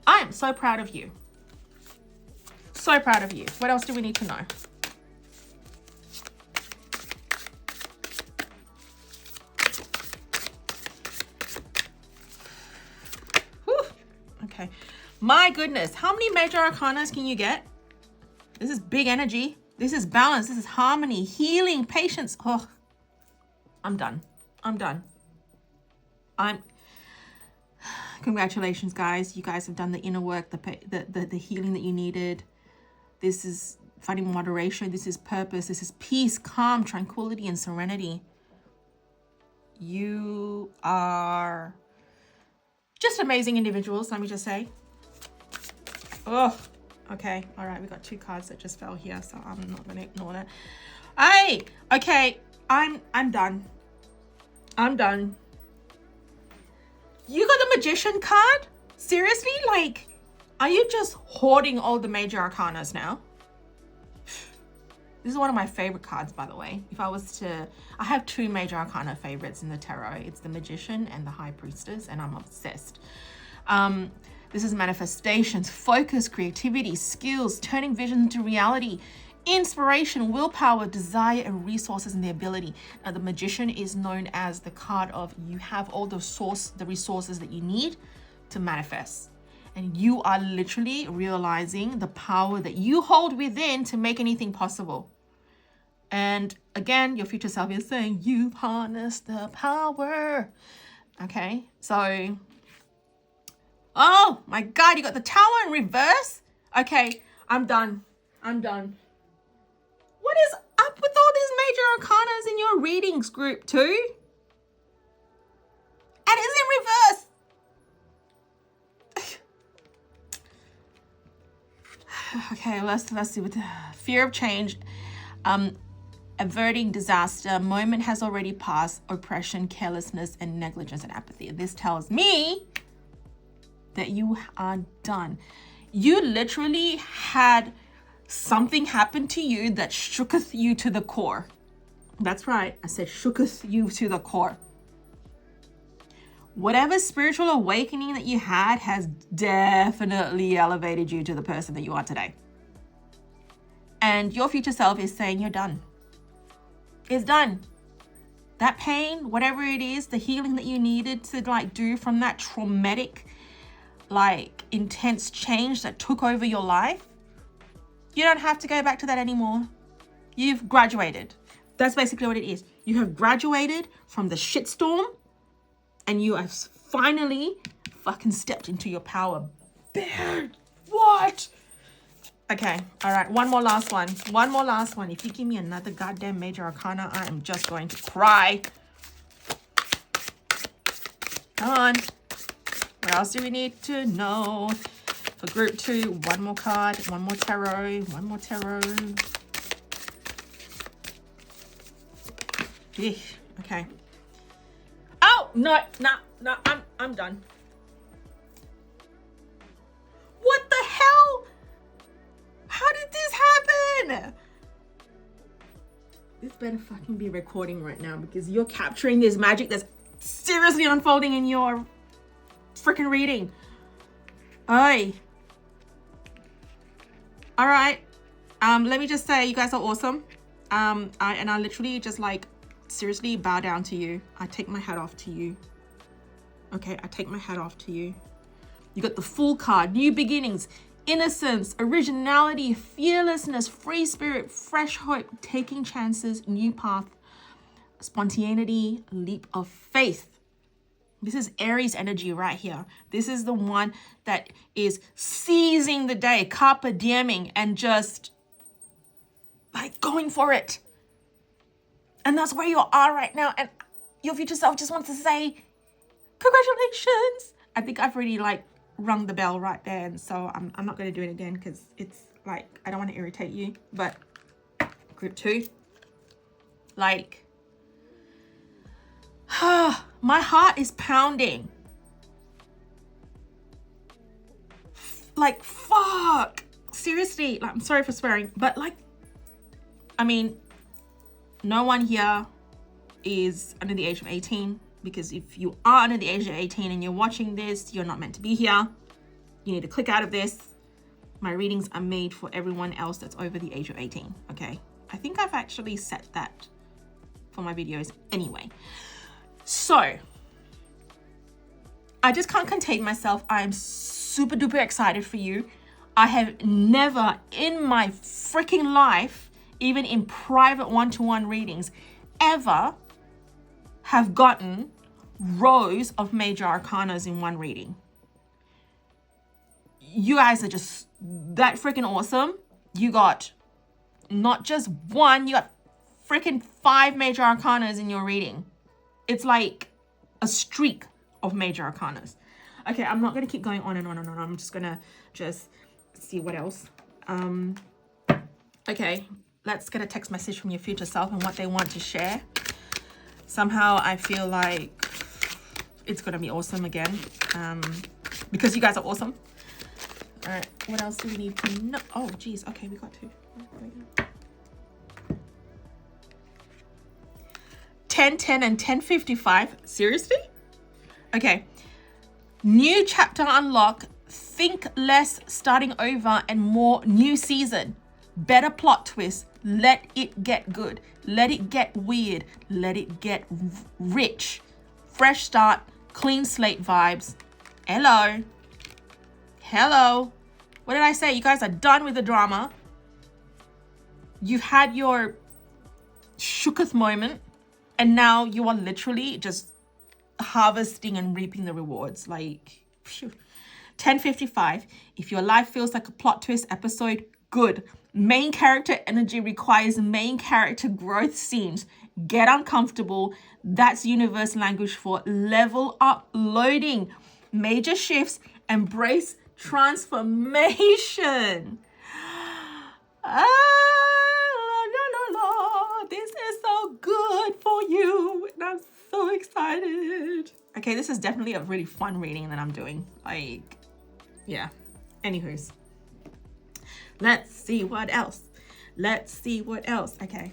I am so proud of you. So proud of you. What else do we need to know? Okay, my goodness, how many major arcanas can you get? This is big energy. This is balance. This is harmony, healing, patience. Oh, I'm done. I'm done. Congratulations, guys. You guys have done the inner work, the healing that you needed. This is finding moderation. This is purpose. This is peace, calm, tranquility, and serenity. You are just amazing individuals, let me just say. Oh, okay. All right, we got 2 cards that just fell here, so I'm not gonna ignore that. Hey, okay, I'm done. I'm done. You got the Magician card? Seriously? Like, are you just hoarding all the major arcanas now? This is one of my favorite cards, by the way. If I was to, I have 2 major arcana favorites in the tarot. It's the Magician and the High Priestess, and I'm obsessed. This is manifestations, focus, creativity, skills, turning vision into reality, inspiration, willpower, desire, and resources, and the ability. Now, the Magician is known as the card of you have all the resources that you need to manifest. And you are literally realizing the power that you hold within to make anything possible. And again, your future self is saying, you've harnessed the power. Okay, so, oh my God, you got the Tower in reverse? Okay, I'm done. I'm done. What is up with all these major arcanas in your readings group too? And it's in reverse. Okay, let's see with the fear of change, averting disaster, moment has already passed, oppression, carelessness, and negligence and apathy. This tells me that you are done. You literally had something happen to you that shooketh you to the core. That's right, I said shooketh you to the core. Whatever spiritual awakening that you had has definitely elevated you to the person that you are today. And your future self is saying you're done. It's done. That pain, whatever it is, the healing that you needed to do from that traumatic, intense change that took over your life, you don't have to go back to that anymore. You've graduated. That's basically what it is. You have graduated from the shitstorm, and you have finally fucking stepped into your power. What? Okay, all right, one more last one. One more last one. If you give me another goddamn major arcana, I am just going to cry. Come on. What else do we need to know? For group 2, one more card, one more tarot, one more tarot. Yeah, okay. Oh, no, I'm done. What the hell? How did this happen? This better fucking be recording right now because you're capturing this magic that's seriously unfolding in your freaking reading. Aye. All right. Let me just say you guys are awesome. I literally just like seriously bow down to you. I take my hat off to you. Okay, I take my hat off to you. You got the Fool card, new beginnings, innocence, originality, fearlessness, free spirit, fresh hope, taking chances, new path, spontaneity, leap of faith. This is Aries energy right here. This is the one that is seizing the day, carpe dieming, and just like going for it. And that's where you are right now. And your future self just wants to say, congratulations. I think I've already like rung the bell right there. And so I'm not going to do it again because it's like, I don't want to irritate you. But group 2, like, my heart is pounding. Like, fuck. Seriously, like, I'm sorry for swearing, but like, I mean, no one here is under the age of 18 because if you are under the age of 18 and you're watching this, you're not meant to be here. You need to click out of this. My readings are made for everyone else that's over the age of 18, okay? I think I've actually set that for my videos anyway. So, I just can't contain myself. I am super duper excited for you. I have never in my freaking life, even in private one-to-one readings, ever have gotten rows of major arcanas in one reading. You guys are just that freaking awesome. You got not just one, you got freaking 5 major arcanas in your reading. It's like a streak of major arcanas. Okay, I'm not going to keep going on and on and on. I'm just going to see what else. Okay, let's get a text message from your future self and what they want to share. Somehow I feel like it's going to be awesome again because you guys are awesome. All right, what else do we need to know? Oh, geez. Okay, we got 2. 10:10 and 10:55. Seriously? Okay. New chapter unlock. Think less, starting over, and more. New season. Better plot twist. Let it get good. Let it get weird. Let it get rich. Fresh start. Clean slate vibes. Hello. Hello. What did I say? You guys are done with the drama. You've had your shooketh moment. And now you are literally just harvesting and reaping the rewards. Like, phew. 10:55. If your life feels like a plot twist episode, good. Main character energy requires main character growth scenes. Get uncomfortable. That's universe language for level up loading. Major shifts. Embrace transformation. This is so good for you. And I'm so excited. Okay, this is definitely a really fun reading that I'm doing. Like, yeah. Anywho's. Let's see what else. Let's see what else. Okay.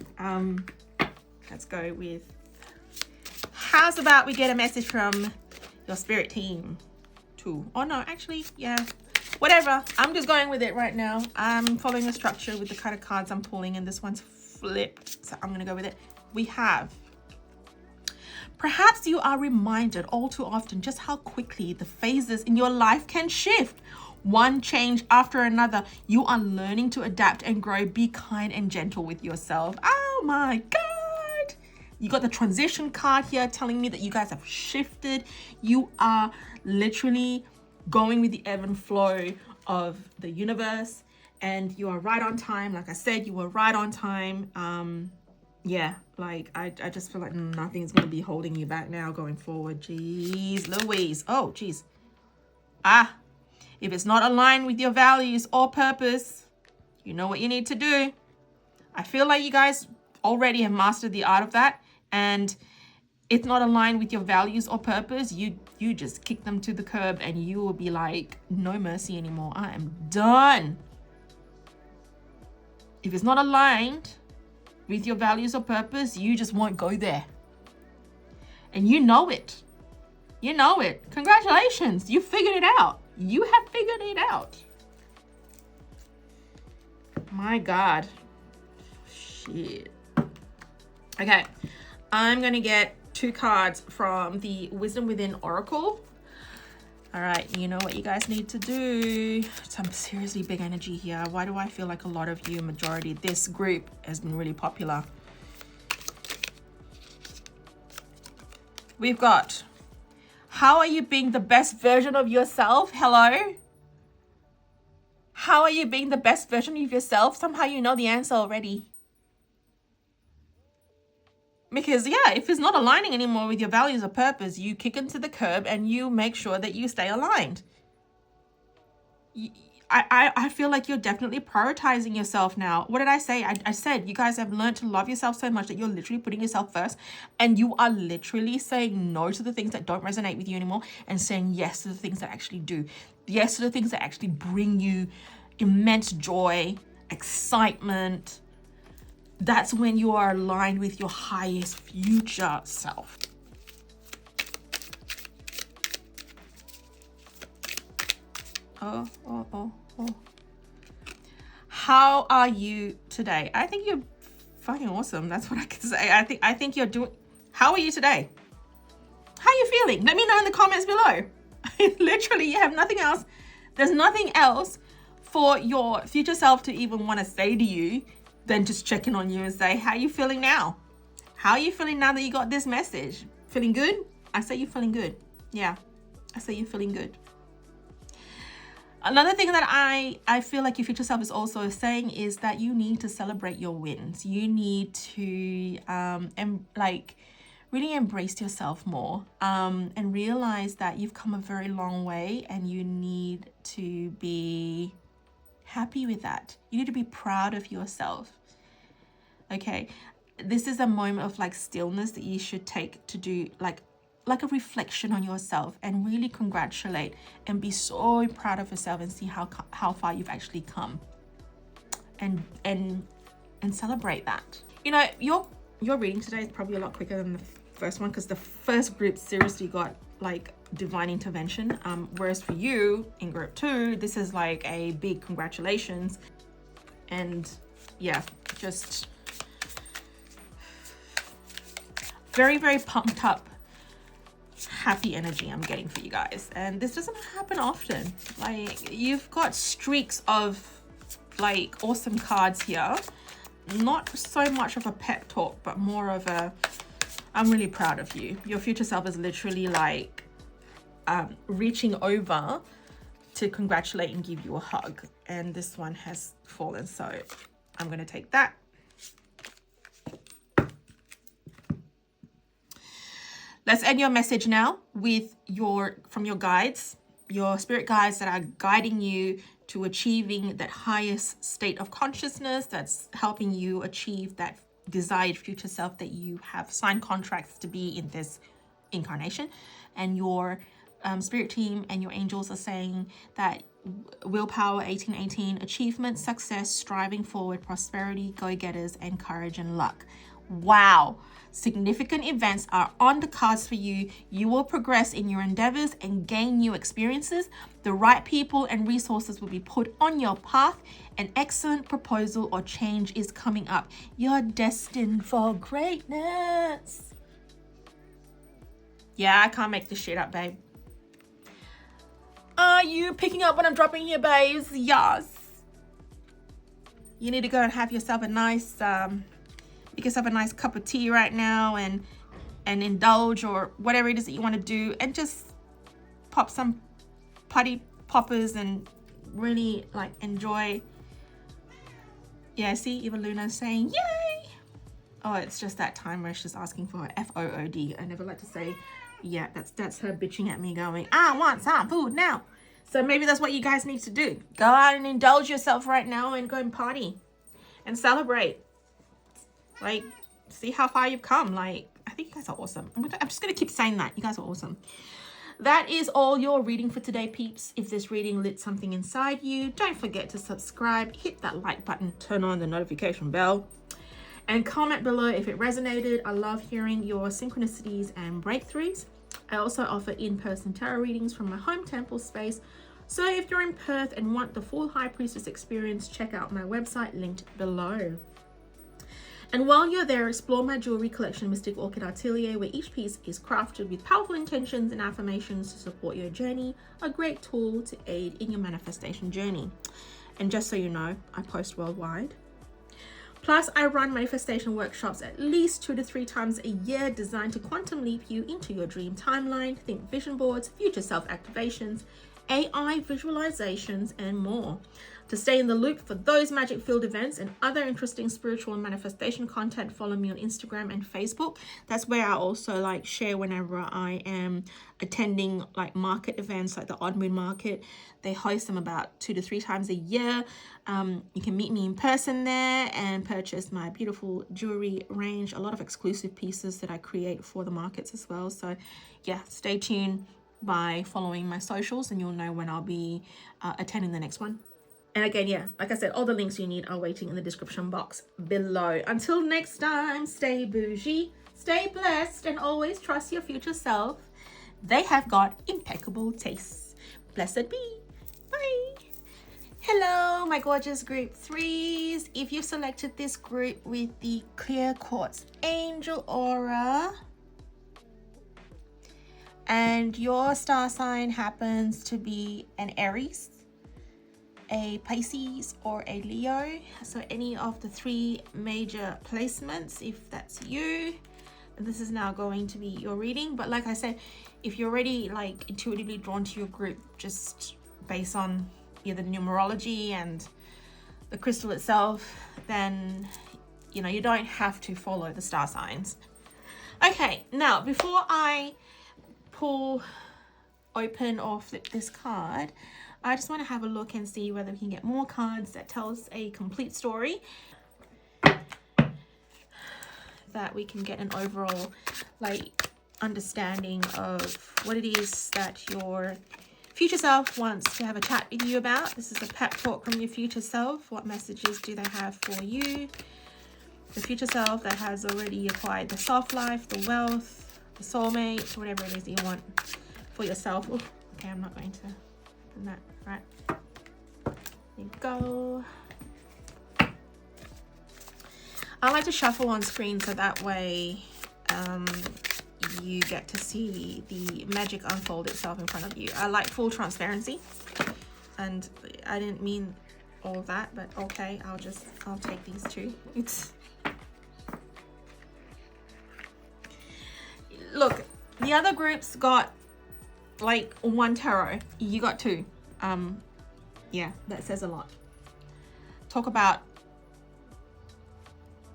Let's go with, how's about we get a message from your spirit team too? Oh no, actually, yeah. Whatever. I'm just going with it right now. I'm following a structure with the kind of cards I'm pulling, and this one's flipped, so I'm gonna go with it. We have, perhaps you are reminded all too often just how quickly the phases in your life can shift. One change after another. You are learning to adapt and grow. Be kind and gentle with yourself. Oh my God. You got the transition card here telling me that you guys have shifted. You are literally going with the ebb and flow of the universe, and you are right on time. Like I said, you were right on time. Yeah, like I just feel like nothing's going to be holding you back now going forward. Jeez Louise. Oh, jeez. If it's not aligned with your values or purpose, you know what you need to do. I feel like you guys already have mastered the art of that, and it's not aligned with your values or purpose, you just kick them to the curb and you will be like, no mercy anymore. I am done. If it's not aligned with your values or purpose, you just won't go there. And you know it. You know it. Congratulations. You figured it out. You have figured it out. My God. Shit. Okay. I'm going to get 2 cards from the Wisdom Within Oracle. All right, you know what you guys need to do. Some seriously big energy here. Why do I feel like a lot of you, majority, this group has been really popular? We've got, how are you being the best version of yourself? Hello? How are you being the best version of yourself? Somehow you know the answer already. Because yeah, if it's not aligning anymore with your values or purpose, you kick it to the curb and you make sure that you stay aligned. I feel like you're definitely prioritizing yourself now. What did I say? I said you guys have learned to love yourself so much that you're literally putting yourself first, and you are literally saying no to the things that don't resonate with you anymore and saying yes to the things that actually do. Yes to the things that actually bring you immense joy, excitement. That's when you are aligned with your highest future self. Oh. How are you today? I think you're fucking awesome. That's what I can say. I think you're doing. How are you today? How are you feeling? Let me know in the comments below. Literally, you have nothing else. There's nothing else for your future self to even want to say to you than just check in on you and say, how are you feeling now? How are you feeling now that you got this message? Feeling good? I say you're feeling good. Yeah, I say you're feeling good. Another thing that I feel like your future self is also saying is that you need to celebrate your wins. You need to really embrace yourself more, and realize that you've come a very long way, and you need to be happy with that. You need to be proud of yourself. Okay, this is a moment of like stillness that you should take to do like a reflection on yourself and really congratulate and be so proud of yourself and see how far you've actually come, and celebrate that. You know, your reading today is probably a lot quicker than the first one, because the first group seriously got like divine intervention, whereas for you in group 2, this is like a big congratulations. And yeah, just very, very pumped up, happy energy I'm getting for you guys. And this doesn't happen often. Like, you've got streaks of like awesome cards here. Not so much of a pep talk, but more of a, I'm really proud of you. Your future self is literally like reaching over to congratulate and give you a hug. And this one has fallen, so I'm going to take that. Let's end your message now with from your guides, your spirit guides that are guiding you to achieving that highest state of consciousness that's helping you achieve that desired future self that you have signed contracts to be in this incarnation. And your spirit team and your angels are saying that willpower 1818, achievement, success, striving forward, prosperity, go-getters, and courage and luck. Wow. Significant events are on the cards for you. You will progress in your endeavors and gain new experiences. The right people and resources will be put on your path. An excellent proposal or change is coming up. You're destined for greatness. Yeah, I can't make this shit up, babe. Are you picking up what I'm dropping here, babes? Yes. You need to go and have yourself a nice make yourself a nice cup of tea right now and indulge, or whatever it is that you want to do, and just pop some putty poppers and really like enjoy. Yeah, see, even Luna's saying yay. Oh, it's just that time where she's asking for her FOOD. I never like to say, yeah, that's her bitching at me going, I want some food now. So maybe that's what you guys need to do. Go out and indulge yourself right now and go and party and celebrate. Like, see how far you've come. Like, I think you guys are awesome. I'm just gonna keep saying that. You guys are awesome. That is all your reading for today, peeps. If this reading lit something inside you, don't forget to subscribe, hit that like button, turn on the notification bell, and comment below if it resonated. I love hearing your synchronicities and breakthroughs. I also offer in-person tarot readings from my home temple space. So if you're in Perth and want the full High Priestess experience, check out my website linked below. And while you're there, explore my jewelry collection, Mystic Orchid Atelier, where each piece is crafted with powerful intentions and affirmations to support your journey, a great tool to aid in your manifestation journey. And just so you know, I post worldwide. Plus, I run manifestation workshops at least 2 to 3 times a year designed to quantum leap you into your dream timeline, think vision boards, future self activations, AI visualizations, and more. To stay in the loop for those magic filled events and other interesting spiritual and manifestation content, follow me on Instagram and Facebook. That's where I also like share whenever I am attending like market events like the Odd Moon Market. They host them about 2 to 3 times a year. You can meet me in person there and purchase my beautiful jewelry range, a lot of exclusive pieces that I create for the markets as well. So yeah, stay tuned by following my socials and you'll know when I'll be attending the next one. And again, yeah, like I said, all the links you need are waiting in the description box below. Until next time, stay bougie, stay blessed, and always trust your future self. They have got impeccable tastes. Blessed be. Bye. Hello, my gorgeous group 3s. If you selected this group with the clear quartz angel aura and your star sign happens to be an Aries, a Pisces, or a Leo, so any of the 3 major placements, if that's you, this is now going to be your reading. But like I said, if you're already like intuitively drawn to your group just based on either numerology and the crystal itself, then you know you don't have to follow the star signs. Okay, now before I pull open or flip this card, I just want to have a look and see whether we can get more cards that tell us a complete story, that we can get an overall like understanding of what it is that your future self wants to have a chat with you about. This is a pep talk from your future self. What messages do they have for you? The future self that has already acquired the soft life, the wealth, the soulmate, whatever it is that you want for yourself. Ooh, okay, I'm not going to open that. Right, there you go. I like to shuffle on screen so that way you get to see the magic unfold itself in front of you. I like full transparency, and I didn't mean all of that, but okay, I'll take these 2. Look, the other groups got like 1 tarot, you got 2. Yeah, that says a lot. Talk about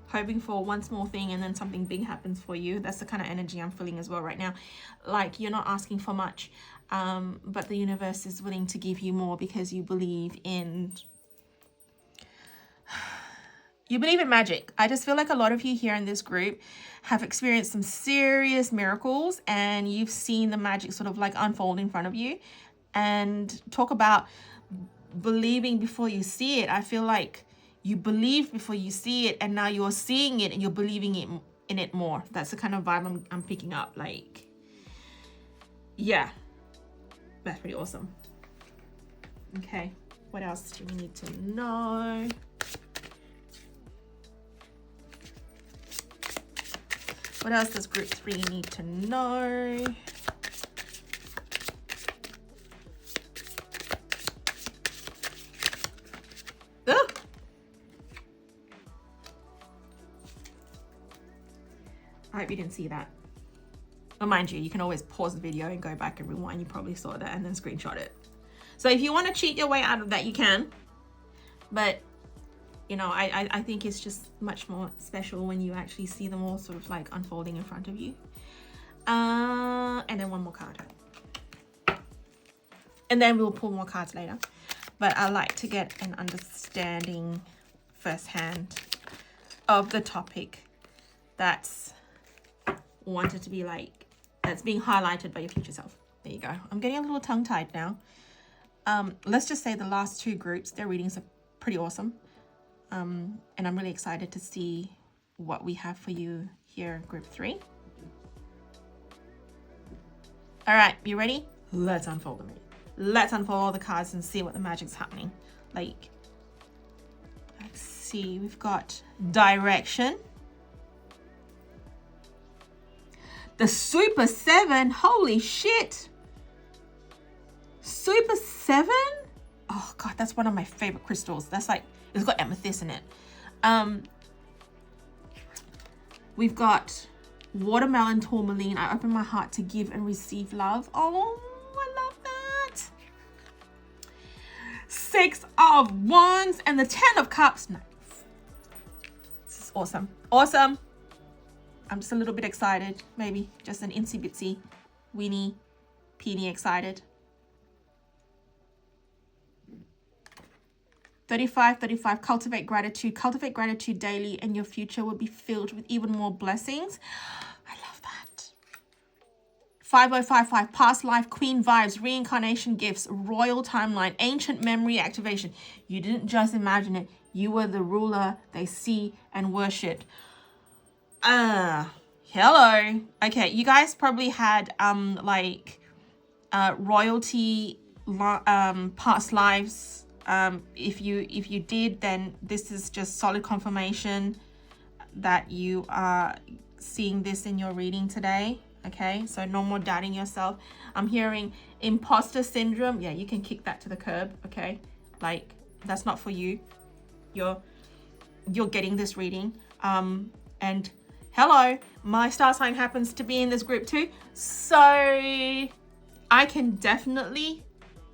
hoping for one small thing and then something big happens for you. That's the kind of energy I'm feeling as well right now. Like you're not asking for much, but the universe is willing to give you more because you believe in magic. I just feel like a lot of you here in this group have experienced some serious miracles and you've seen the magic sort of like unfold in front of you. And talk about believing before you see it. I feel like you believed before you see it and now you're seeing it and you're believing in it more. That's the kind of vibe I'm picking up. Like, yeah, that's pretty awesome. Okay, what else do we need to know? What else does group 3 need to know? I hope you didn't see that. Well, mind you, you can always pause the video and go back and rewind. You probably saw that and then screenshot it. So if you want to cheat your way out of that, you can. But, you know, I think it's just much more special when you actually see them all sort of like unfolding in front of you. And then one more card. And then we'll pull more cards later. But I like to get an understanding firsthand of the topic that's wanted to be like, that's being highlighted by your future self. There you go. I'm getting a little tongue-tied now. Let's just say the last two groups, their readings are pretty awesome. And I'm really excited to see what we have for you here, group 3. All right, you ready? Let's unfold them. Let's unfold all the cards and see what the magic's happening. Like, let's see, we've got direction. The Super 7, holy shit. Super 7? Oh God, that's one of my favorite crystals. That's like, it's got amethyst in it. We've got watermelon tourmaline. I open my heart to give and receive love. Oh, I love that. 6 of Wands and the 10 of Cups. Nice. This is awesome. Awesome. I'm just a little bit excited. Maybe just an itsy bitsy weeny peeny excited. 35, cultivate gratitude daily, and your future will be filled with even more blessings. I love that. 5055, past life, queen vibes, reincarnation gifts, royal timeline, ancient memory activation. You didn't just imagine it. You were the ruler they see and worship. Hello. Okay, you guys probably had royalty past lives. If you did, then this is just solid confirmation that you are seeing this in your reading today. Okay, so no more doubting yourself. I'm hearing imposter syndrome. Yeah, you can kick that to the curb. Okay, like that's not for you. You're getting this reading. And hello, my star sign happens to be in this group too, so I can definitely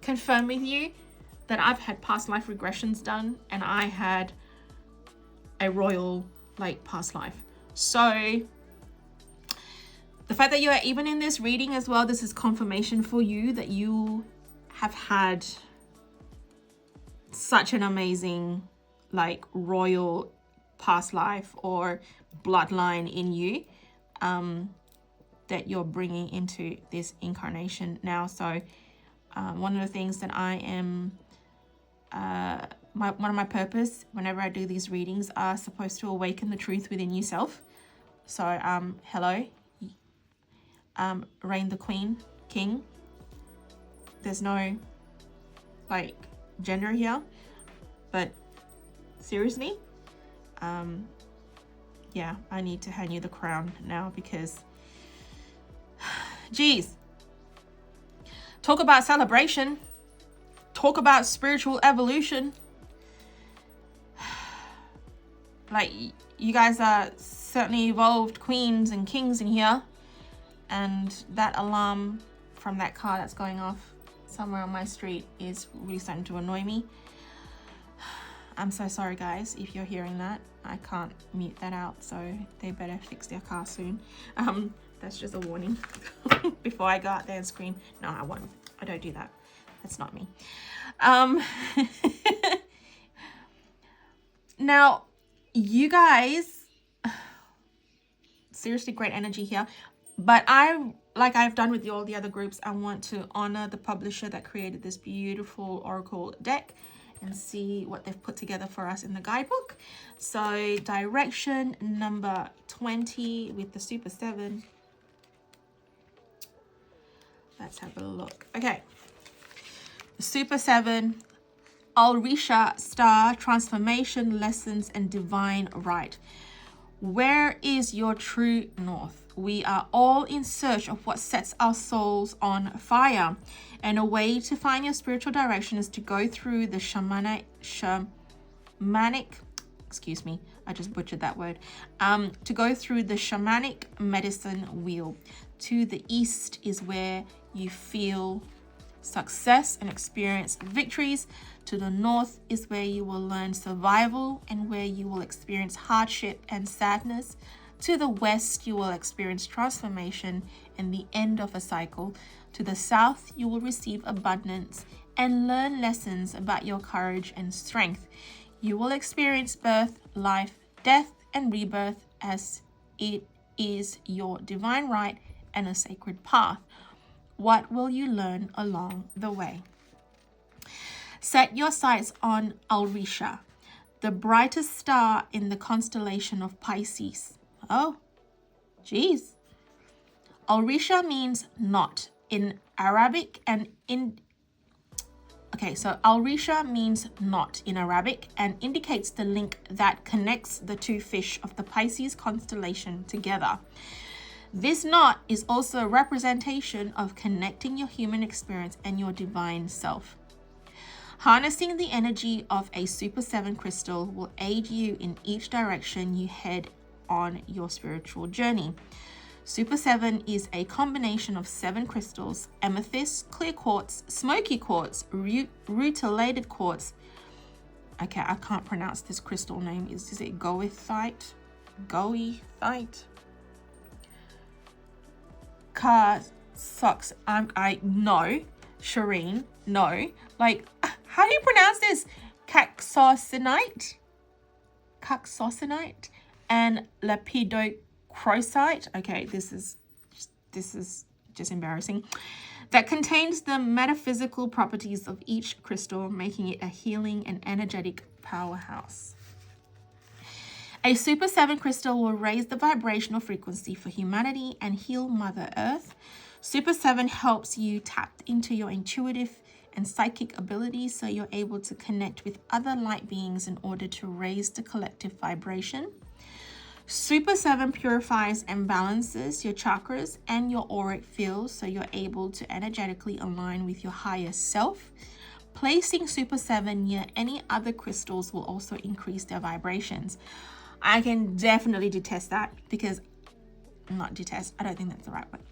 confirm with you that I've had past life regressions done, and I had a royal past life. So the fact that you are even in this reading as well, this is confirmation for you that you have had such an amazing royal past life or bloodline in you that you're bringing into this incarnation now. So one of the things that I am one of my purpose whenever I do these readings are supposed to awaken the truth within yourself. So hello, reign the queen, king. There's no gender here, but seriously, yeah, I need to hand you the crown now, because geez, talk about celebration. Talk about spiritual evolution. You guys are certainly evolved queens and kings in here. And that alarm from that car that's going off somewhere on my street is really starting to annoy me. I'm so sorry, guys, if you're hearing that. I can't mute that out, so they better fix their car soon. That's just a warning before I go out there and scream. No, I won't. I don't do that. That's not me. Now, you guys, seriously great energy here. But like I've done with all the other groups, I want to honor the publisher that created this beautiful oracle deck and see what they've put together for us in the guidebook. So direction number 20 with the Super 7. Let's have a look. Okay. Super 7, Alrisha star, transformation, lessons, and divine right. Where is your true north? We are all in search of what sets our souls on fire. And a way to find your spiritual direction is to go through the shamanic, excuse me, I just butchered that word. To go through the shamanic medicine wheel. To the east is where you feel success and experience victories. To the north is where you will learn survival and where you will experience hardship and sadness. To the west, you will experience transformation and the end of a cycle. To the south, you will receive abundance and learn lessons about your courage and strength. You will experience birth, life, death, and rebirth, as it is your divine right and a sacred path. What will you learn along the way? Set your sights on 𝕖𝐴𝐿, the brightest star in the constellation of Pisces. Oh, geez. 𝕖𝐴𝐿 means not in Arabic and so 𝕖𝐴𝐿 means knot in Arabic and indicates the link that connects the two fish of the Pisces constellation together. This knot is also a representation of connecting your human experience and your divine self. Harnessing the energy of a Super 7 crystal will aid you in each direction you head on your spiritual journey. Super 7 is a combination of 7 crystals: amethyst, clear quartz, smoky quartz, 𝕬𝖆𝖙 quartz. Okay, I can't pronounce this crystal name. Is it 𝕂𝖎𝖙𝖍? 𝕂𝖎𝖙𝖍? Sucks. I no. Shireen, no. Like, how do you pronounce this? 𝕬𝖎𝖙𝖍𝖈 and 𝕬𝖎𝖙𝖑. Okay, this is just embarrassing. That contains the metaphysical properties of each crystal, making it a healing and energetic powerhouse. A Super 7 crystal will raise the vibrational frequency for humanity and heal Mother Earth. Super 7 helps you tap into your intuitive and psychic abilities so you're able to connect with other light beings in order to raise the collective vibration. Super 7 purifies and balances your chakras and your auric field so you're able to energetically align with your higher self. Placing Super 7 near any other crystals will also increase their vibrations. I can definitely detest that because, not detest, I don't think that's the right word.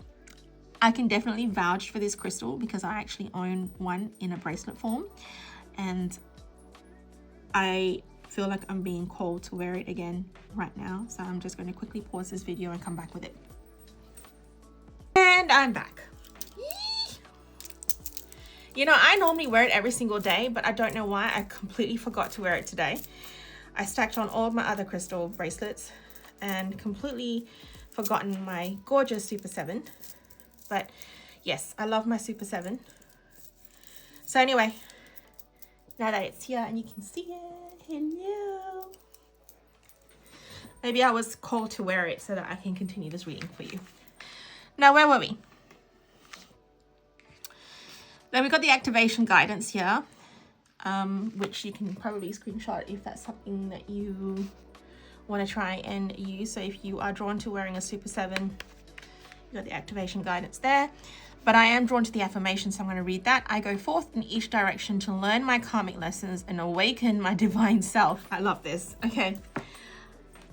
I can definitely vouch for this crystal because I actually own one in a bracelet form, and I feel like I'm being called to wear it again right now. So I'm just going to quickly pause this video and come back with it. And I'm back. You know, I normally wear it every single day, but I don't know why I completely forgot to wear it today. I stacked on all of my other crystal bracelets and completely forgotten my gorgeous Super 7. But yes, I love my Super 7. So anyway, now that it's here and you can see it, hello. Maybe I was called to wear it so that I can continue this reading for you. Now, where were we? Then we got the activation guidance here, which you can probably screenshot if that's something that you want to try and use. So if you are drawn to wearing a Super 7, you got the activation guidance there. But I am drawn to the affirmation, so I'm going to read that. I go forth in each direction to learn my karmic lessons and awaken my divine self. I love this. Okay.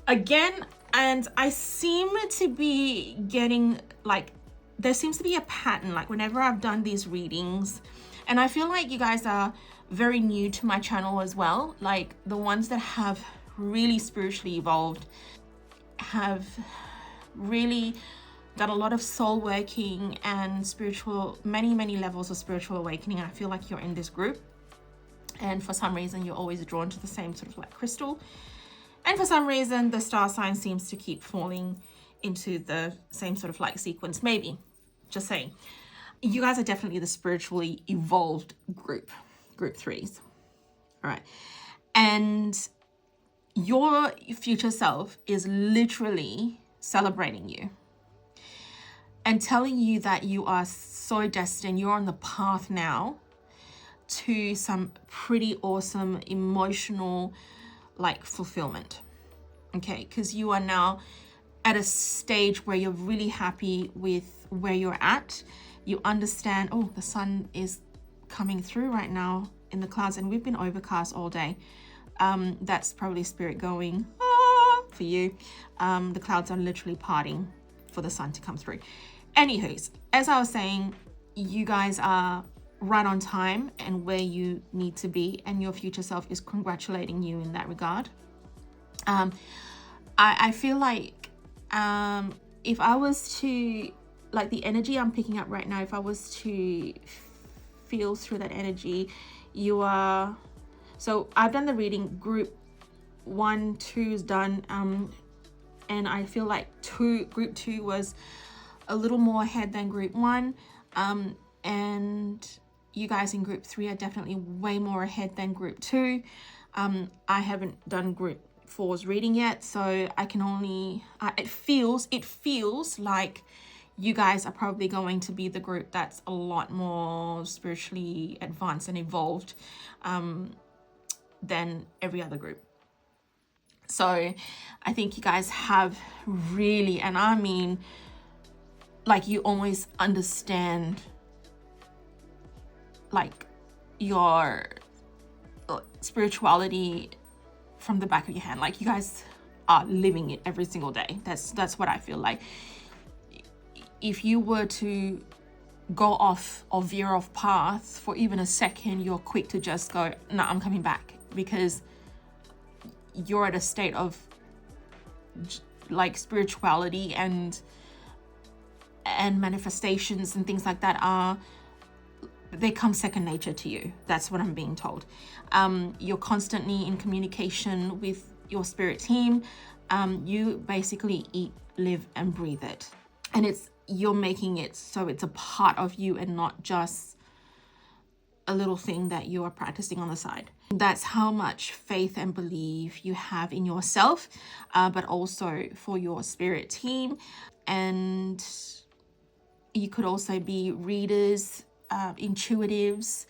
Again, and I seem to be getting, like, there seems to be a pattern, like whenever I've done these readings, and I feel like you guys are very new to my channel as well. Like the ones that have really spiritually evolved, have really done a lot of soul working and spiritual, many levels of spiritual awakening. I feel like you're in this group, and for some reason you're always drawn to the same sort of like crystal, and for some reason the star sign seems to keep falling into the same sort of like sequence. Maybe, just saying, you guys are definitely the spiritually evolved group 3s. All right, and your future self is literally celebrating you and telling you that you are so destined, you're on the path now to some pretty awesome emotional like fulfillment. Okay, because you are now at a stage where you're really happy with where you're at. You understand, oh, the sun is coming through right now in the clouds, and we've been overcast all day. That's probably spirit going, ah, for you. The clouds are literally parting for the sun to come through. Anywho's, as I was saying, you guys are right on time and where you need to be, and your future self is congratulating you in that regard. I feel like if I was to, like, the energy I'm picking up right now, if I was to feel through that energy, you are, so I've done the reading, group 1, 2 is done, and I feel like group 2 was a little more ahead than group 1, and you guys in group 3 are definitely way more ahead than group 2. I haven't done group 4's reading yet, so I can only, it feels like you guys are probably going to be the group that's a lot more spiritually advanced and evolved than every other group. So I think you guys have really, and I mean, like, you always understand, like, your spirituality from the back of your hand. Like, you guys are living it every single day. That's what I feel like. If you were to go off or veer off path for even a second, you're quick to just go, no, I'm coming back, because you're at a state of, like, spirituality and manifestations and things like that they come second nature to you. That's what I'm being told. You're constantly in communication with your spirit team. You basically eat, live, and breathe it. And you're making it so it's a part of you and not just a little thing that you are practicing on the side. That's how much faith and belief you have in yourself, but also for your spirit team. And you could also be readers, intuitives,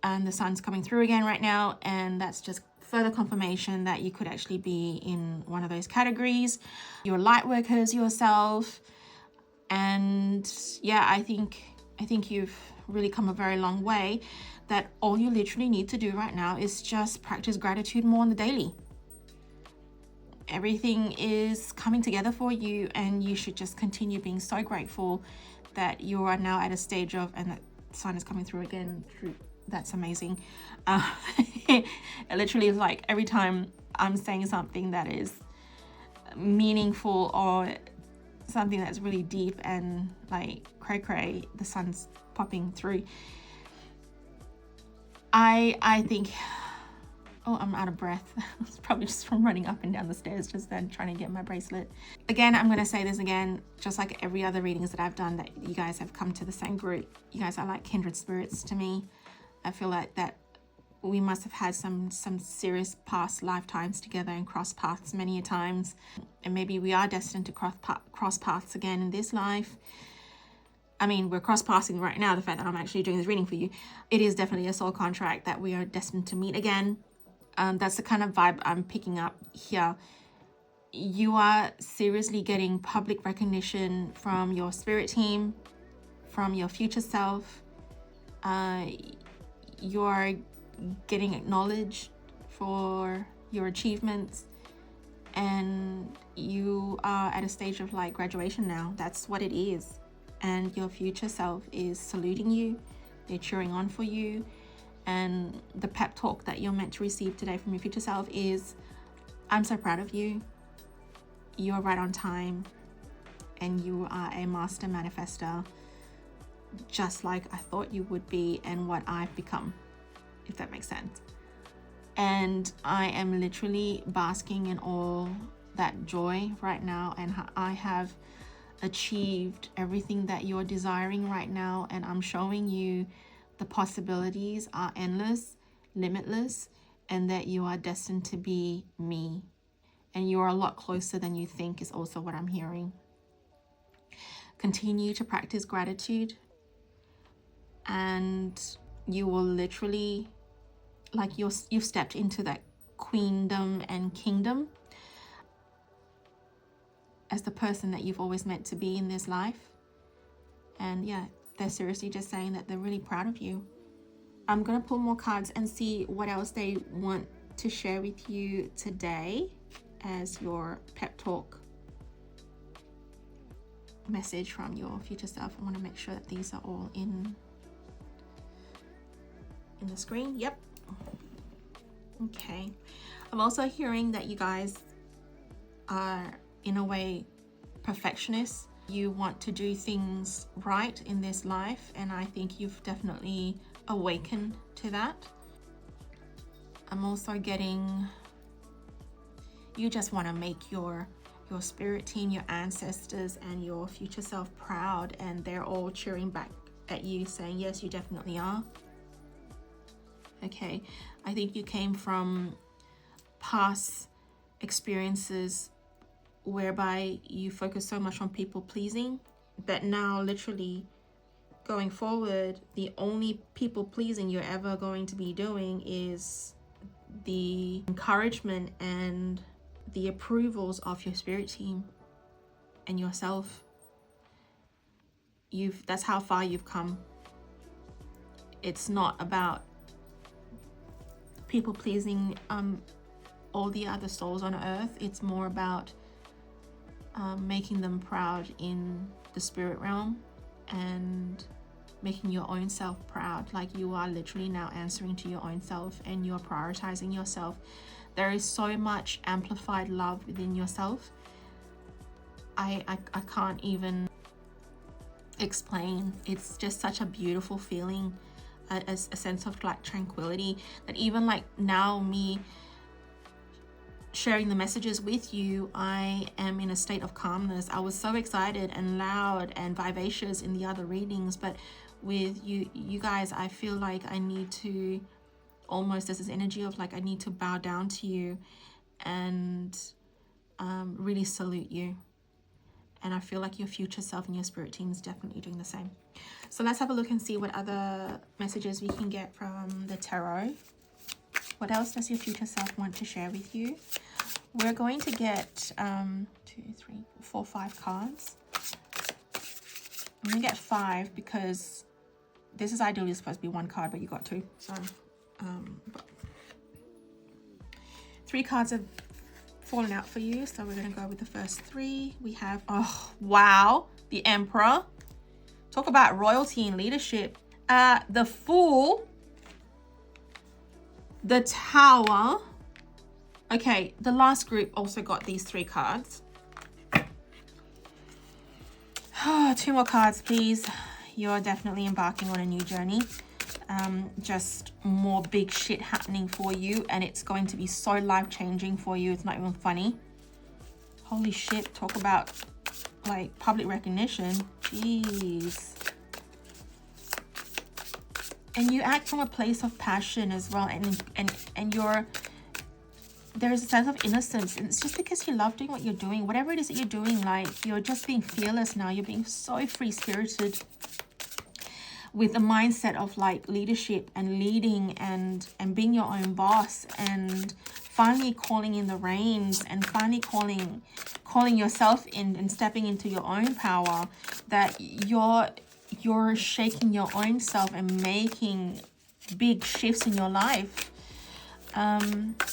and the sun's coming through again right now, and that's just further confirmation that you could actually be in one of those categories. You're light workers yourself, and yeah, I think you've really come a very long way, that all you literally need to do right now is just practice gratitude more on the daily. Everything is coming together for you, and you should just continue being so grateful that you are now at a stage of, and that sun is coming through again. That's amazing. It literally is like every time I'm saying something that is meaningful or something that's really deep and like cray, the sun's popping through. I think, oh, I'm out of breath. It's probably just from running up and down the stairs just then trying to get my bracelet. Again, I'm going to say this again, just like every other readings that I've done, that you guys have come to the same group. You guys are like kindred spirits to me. I feel like that we must have had some serious past lifetimes together and cross paths many a times. And maybe we are destined to cross paths again in this life. I mean, we're cross-passing right now, the fact that I'm actually doing this reading for you. It is definitely a soul contract that we are destined to meet again. That's the kind of vibe I'm picking up here. You are seriously getting public recognition from your spirit team, from your future self. You're getting acknowledged for your achievements, and you are at a stage of like graduation now. That's what it is. And your future self is saluting you. They're cheering on for you. And the pep talk that you're meant to receive today from your future self is, I'm so proud of you. You're right on time. And you are a master manifester, just like I thought you would be and what I've become, if that makes sense. And I am literally basking in all that joy right now, and I have achieved everything that you're desiring right now, and I'm showing you the possibilities are endless, limitless, and that you are destined to be me, and you're a lot closer than you think is also what I'm hearing. Continue to practice gratitude, and you will literally, like, you've stepped into that queendom and kingdom as the person that you've always meant to be in this life. And yeah, they're seriously just saying that they're really proud of you. I'm gonna pull more cards and see what else they want to share with you today as your pep talk message from your future self. I want to make sure that these are all in in the screen. Yep. Okay. I'm also hearing that you guys are, in a way, perfectionists. You want to do things right in this life, and I think you've definitely awakened to that. I'm also getting you just want to make your spirit team, your ancestors, and your future self proud, and they're all cheering back at you, saying, yes, you definitely are. Okay, I think you came from past experiences whereby you focus so much on people pleasing that now literally going forward, the only people pleasing you're ever going to be doing is the encouragement and the approvals of your spirit team and yourself. That's how far you've come. It's not about people pleasing all the other souls on earth. It's more about making them proud in the spirit realm and making your own self proud. Like, you are literally now answering to your own self, and you're prioritizing yourself. There is so much amplified love within yourself. I can't even explain. It's just such a beautiful feeling, a sense of like tranquility, that even like now me sharing the messages with you, I am in a state of calmness. I was so excited and loud and vivacious in the other readings, but with you guys, I feel like I need to almost, there's this energy of like I need to bow down to you and really salute you. And I feel like your future self and your spirit team is definitely doing the same. So let's have a look and see what other messages we can get from the tarot. What else does your future self want to share with you? We're going to get 2, 3, 4, 5 cards. I'm gonna get 5 because this is ideally supposed to be 1 card, but you got 2. So 3 cards have fallen out for you, so we're gonna go with the first 3. We have, oh wow, the Emperor. Talk about royalty and leadership. The Fool, the Tower. Okay, the last group also got these 3 cards. 2 more cards, please. You're definitely embarking on a new journey. Just more big shit happening for you, and it's going to be so life-changing for you. It's not even funny. Holy shit, talk about like public recognition. Jeez. And you act from a place of passion as well, and there's a sense of innocence, and it's just because you love doing what you're doing. Whatever it is that you're doing, like, you're just being fearless now. You're being so free-spirited with a mindset of like leadership and leading and being your own boss, and finally calling in the reins, and finally calling yourself in and stepping into your own power, that you're shaking your own self and making big shifts in your life.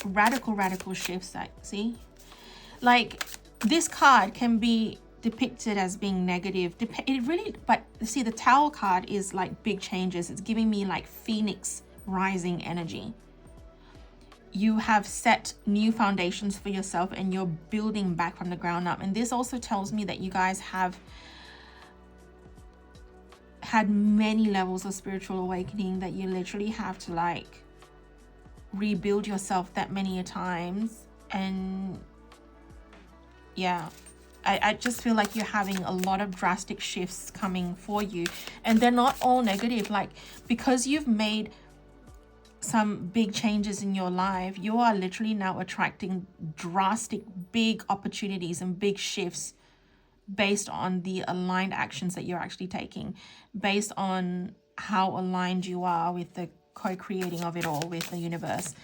Radical shifts. Like, see, like this card can be depicted as being negative. It really, but see, the Tower card is like big changes. It's giving me like Phoenix rising energy. You have set new foundations for yourself, and you're building back from the ground up. And this also tells me that you guys have had many levels of spiritual awakening, that you literally have to like rebuild yourself that many a times. And yeah, I just feel like you're having a lot of drastic shifts coming for you, and they're not all negative. Like, because you've made some big changes in your life, you are literally now attracting drastic big opportunities and big shifts based on the aligned actions that you're actually taking, based on how aligned you are with the co-creating of it all with the universe.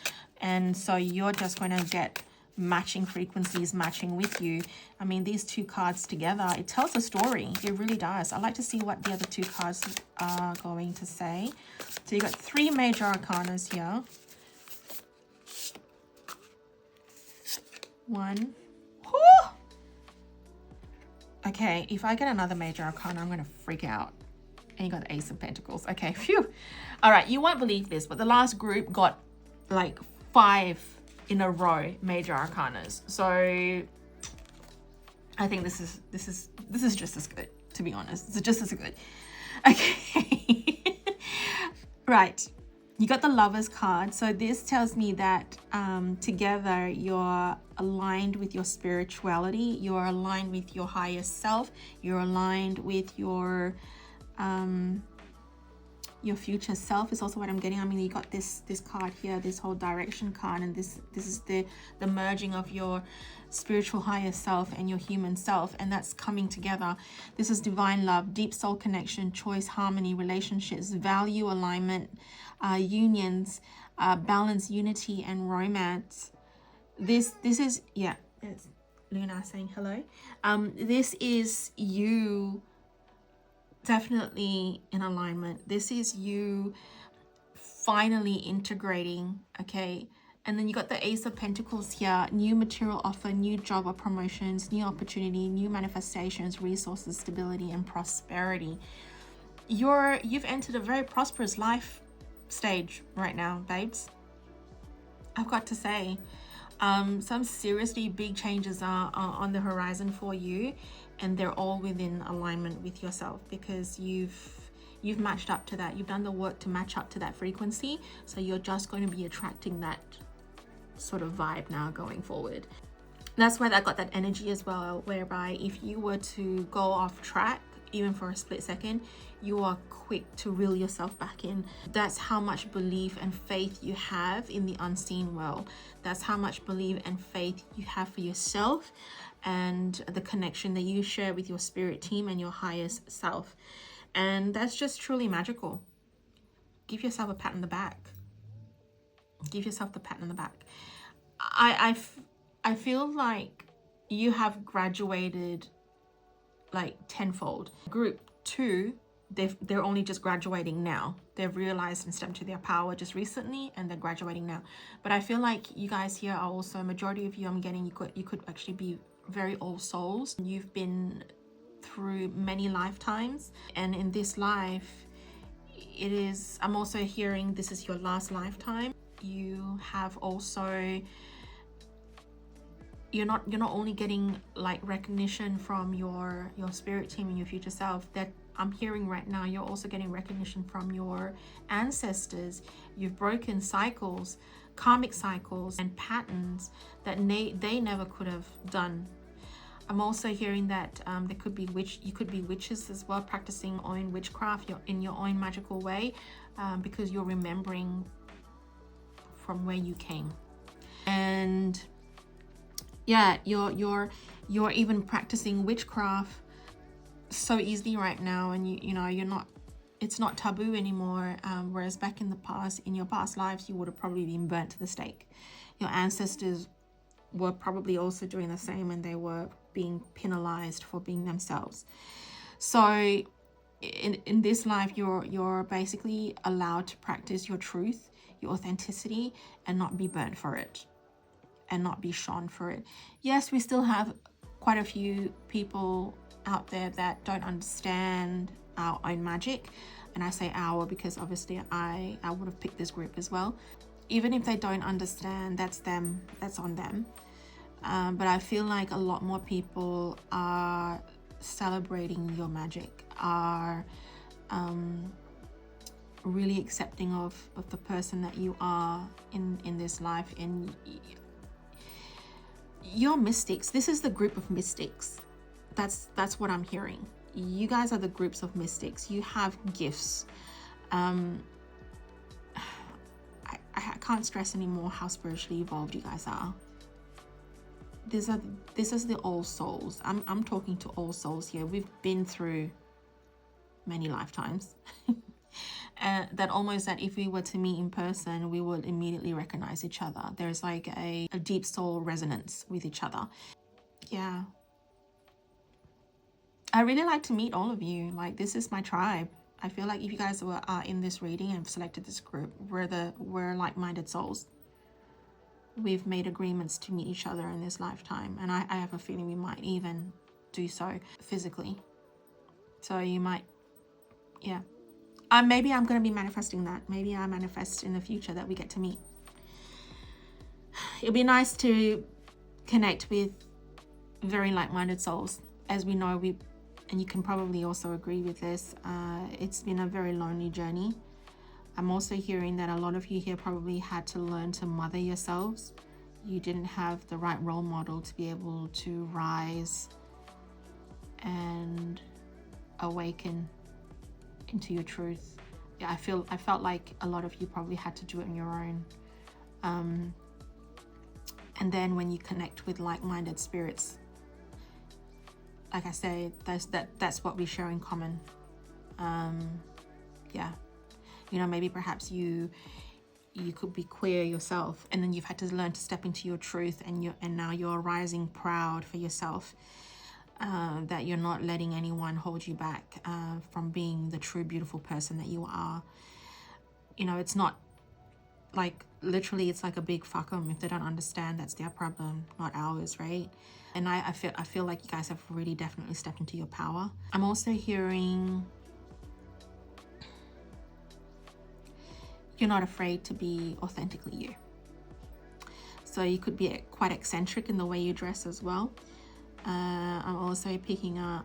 And so you're just going to get matching frequencies matching with you. I mean, these 2 cards together, it tells a story. It really does. I like to see what the other 2 cards are going to say. So you got 3 major arcanas here. 1. Whew! Okay, if I get another major arcana, I'm going to freak out. And you got the Ace of Pentacles. Okay, phew. All right, you won't believe this, but the last group got like 5 in a row major arcanas. So I think this is just as good, to be honest. It's just as good. Okay. Right. You got the Lovers card. So this tells me that together you're aligned with your spirituality, you're aligned with your higher self, you're aligned with your future self is also what I'm getting. I mean, you got this card here, this whole direction card, and this is the merging of your spiritual higher self and your human self, and that's coming together. This is divine love, deep soul connection, choice, harmony, relationships, value alignment, unions, balance, unity, and romance. This is, yeah, it's Luna saying hello. This is you definitely in alignment. This is you finally integrating, okay? And then you got the Ace of Pentacles here, new material offer, new job or promotions, new opportunity, new manifestations, resources, stability, and prosperity. You've entered a very prosperous life stage right now, babes. I've got to say, some seriously big changes are on the horizon for you, and they're all within alignment with yourself because you've matched up to that. You've done the work to match up to that frequency, so you're just going to be attracting that sort of vibe now going forward. That's why I got that energy as well, whereby if you were to go off track even for a split second, you are quick to reel yourself back in. That's how much belief and faith you have in the unseen world. That's how much belief and faith you have for yourself and the connection that you share with your spirit team and your highest self. And that's just truly magical. Give yourself a pat on the back. Give yourself the pat on the back. I feel like you have graduated like tenfold. Group 2, they're only just graduating now. They've realized and stepped to their power just recently, and they're graduating now. But I feel like you guys here are also, majority of you, I'm getting, you could actually be very old souls. You've been through many lifetimes, and in this life, I'm also hearing this is your last lifetime. You have also, you're not only getting like recognition from your spirit team and your future self, that I'm hearing right now, you're also getting recognition from your ancestors. You've broken cycles, karmic cycles and patterns that they never could have done. I'm also hearing that there could be you could be witches as well, practicing own witchcraft in your own magical way, because you're remembering from where you came. And yeah, you're even practicing witchcraft so easily right now, and you know you're not, it's not taboo anymore, whereas back in the past, in your past lives, you would have probably been burnt to the stake. Your ancestors were probably also doing the same, and they were being penalized for being themselves. So in this life, you're basically allowed to practice your truth, your authenticity, and not be burnt for it, and not be shone for it. Yes, we still have quite a few people out there that don't understand our own magic, and I say our because obviously I would have picked this group as well. Even if they don't understand, that's them, that's on them. But I feel like a lot more people are celebrating your magic, are really accepting of the person that you are in this life. And you're mystics. This is the group of mystics. That's what I'm hearing. You guys are the groups of mystics. You have gifts. I can't stress anymore how spiritually evolved you guys are. This is the all souls. I'm talking to all souls here. We've been through many lifetimes. That almost that if we were to meet in person, we would immediately recognize each other. There's like a deep soul resonance with each other. Yeah. I really like to meet all of you. Like, this is my tribe. I feel like if you guys are in this reading and have selected this group, we're like-minded souls. We've made agreements to meet each other in this lifetime, and I have a feeling we might even do so physically. So you might, yeah. maybe I'm going to be manifesting that. Maybe I manifest in the future that we get to meet. It'll be nice to connect with very like-minded souls. As we know, and you can probably also agree with this, it's been a very lonely journey. I'm also hearing that a lot of you here probably had to learn to mother yourselves. You didn't have the right role model to be able to rise and awaken into your truth. Yeah, I felt like a lot of you probably had to do it on your own. And then when you connect with like-minded spirits, like I say, that's what we share in common. Yeah, you know, maybe perhaps you could be queer yourself, and then you've had to learn to step into your truth, and now you're rising proud for yourself, that you're not letting anyone hold you back from being the true beautiful person that you are. You know, it's not like, literally, it's like a big fuck 'em. If they don't understand, that's their problem, not ours, right? And I feel like you guys have really definitely stepped into your power. I'm also hearing you're not afraid to be authentically you. So you could be quite eccentric in the way you dress as well. I'm also picking up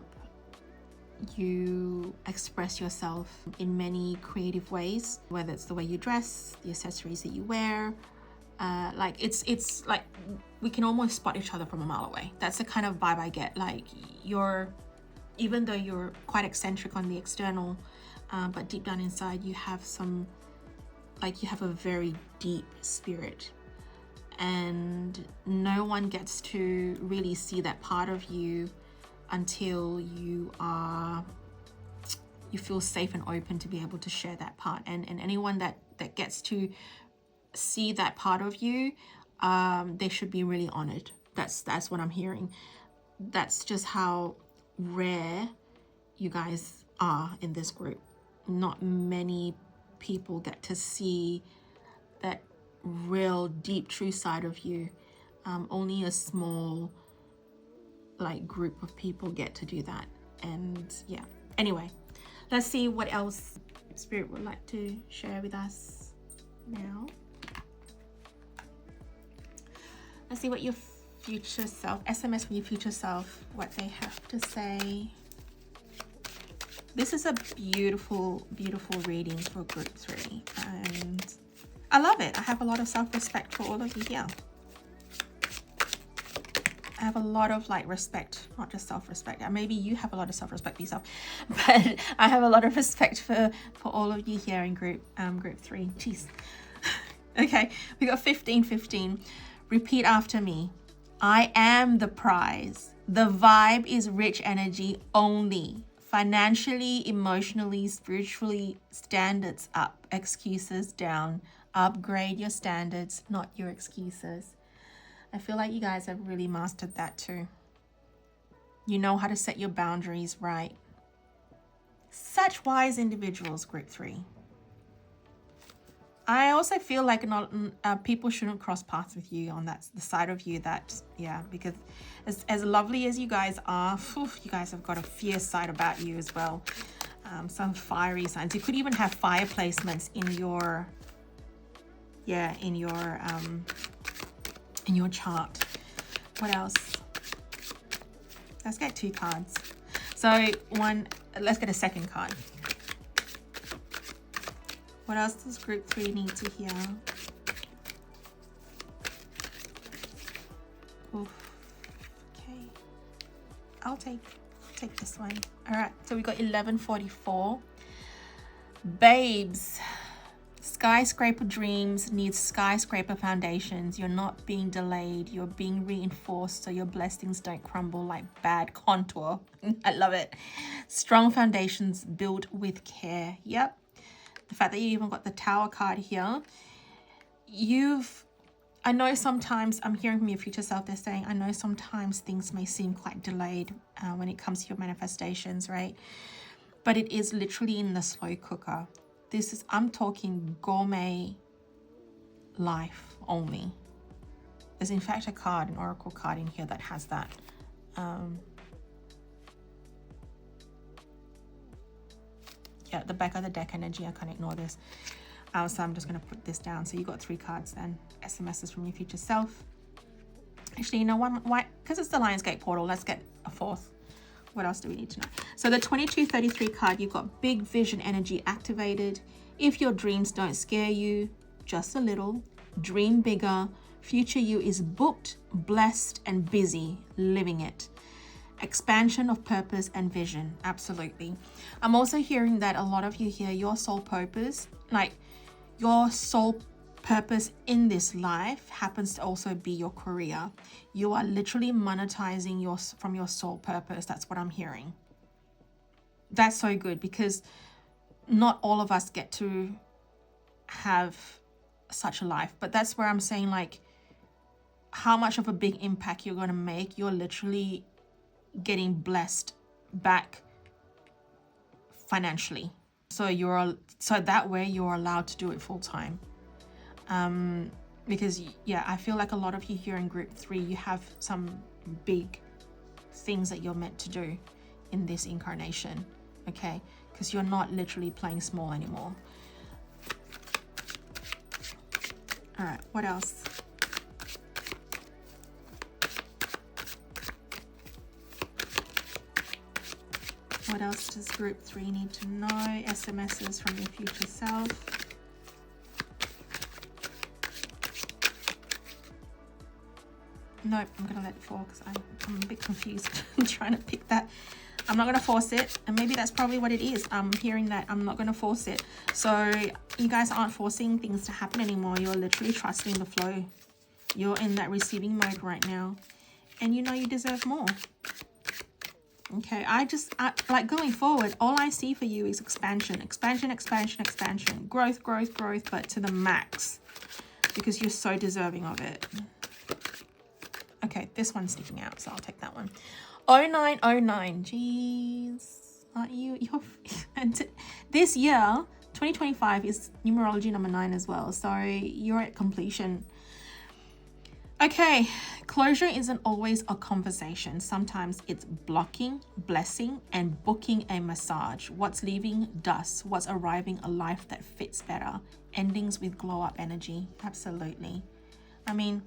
you express yourself in many creative ways, whether it's the way you dress, the accessories that you wear. Like it's like we can almost spot each other from a mile away. That's the kind of vibe I get. Like even though you're quite eccentric on the external, but deep down inside you have you have a very deep spirit, and no one gets to really see that part of you until you feel safe and open to be able to share that part. And anyone that gets to see that part of you, they should be really honored. That's what I'm hearing. That's just how rare you guys are in this group. Not many people get to see that real deep true side of you. Only a small group of people get to do that. And yeah, anyway, let's see what else Spirit would like to share with us now. Let's see what your future self, SMS from your future self, what they have to say. This is a beautiful, beautiful reading for group 3, and I love it. I have a lot of self-respect for all of you here. I have a lot of respect, not just self-respect. Maybe you have a lot of self-respect for yourself, but I have a lot of respect for all of you here in group 3. Jeez. Okay, we got 15. Repeat after me. I am the prize. The vibe is rich energy only. Financially, emotionally, spiritually, standards up, excuses down. Upgrade your standards, not your excuses. I feel like you guys have really mastered that too. You know how to set your boundaries right. Such wise individuals, group 3. I also feel like people shouldn't cross paths with you on the side of you that, yeah, because as lovely as you guys are, you guys have got a fierce side about you as well. Some fiery signs. You could even have fire placements in your chart. What else? Let's get 2 cards. So let's get a second card. What else does group 3 need to hear? Oof. Okay. I'll take this one. All right, so we got 1144. Babes, skyscraper dreams need skyscraper foundations. You're not being delayed. You're being reinforced so your blessings don't crumble like bad contour. I love it. Strong foundations built with care. Yep. The fact that you even got the Tower card here. I know sometimes, I'm hearing from your future self, they're saying, I know sometimes things may seem quite delayed when it comes to your manifestations, right? But it is literally in the slow cooker. I'm talking gourmet life only. There's in fact an oracle card in here that has that. yeah, the back of the deck energy. I can't ignore this. So I'm just going to put this down. So you got 3 cards then. SMSs from your future self. Actually, you know what? Why? Because it's the Lionsgate portal. Let's get a 4th. What else do we need to know? So the 2233 card, you've got big vision energy activated. If your dreams don't scare you, just a little, dream bigger. Future you is booked, blessed, and busy living it. Expansion of purpose and vision. Absolutely. I'm also hearing that a lot of you here, your soul purpose, like your soul purpose in this life happens to also be your career. You are literally monetizing from your soul purpose. That's what I'm hearing. That's so good, because not all of us get to have such a life. But that's where I'm saying, like, how much of a big impact you're going to make. You're literally getting blessed back financially. So that way you're allowed to do it full time. Because yeah, I feel like a lot of you here in group 3, you have some big things that you're meant to do in this incarnation. Okay, because you're not literally playing small anymore. All right, what else? What else does group 3 need to know? SMSs from your future self. Nope, I'm gonna let it fall because I'm a bit confused. I'm trying to pick that. I'm not gonna force it, and maybe that's probably what it is. I'm hearing that I'm not gonna force it. So you guys aren't forcing things to happen anymore. You're literally trusting the flow. You're in that receiving mode right now, and you know you deserve more. Okay, like going forward, all I see for you is expansion, expansion, expansion, expansion, growth, growth, growth, but to the max, because you're so deserving of it. Okay, this one's sticking out, so I'll take that one. 0909, jeez, aren't you're and this year 2025 is numerology number 9 as well, so you're at completion. Okay, closure isn't always a conversation. Sometimes it's blocking, blessing, and booking a massage. What's leaving dust, what's arriving a life that fits better. Endings with glow up energy. Absolutely. I mean,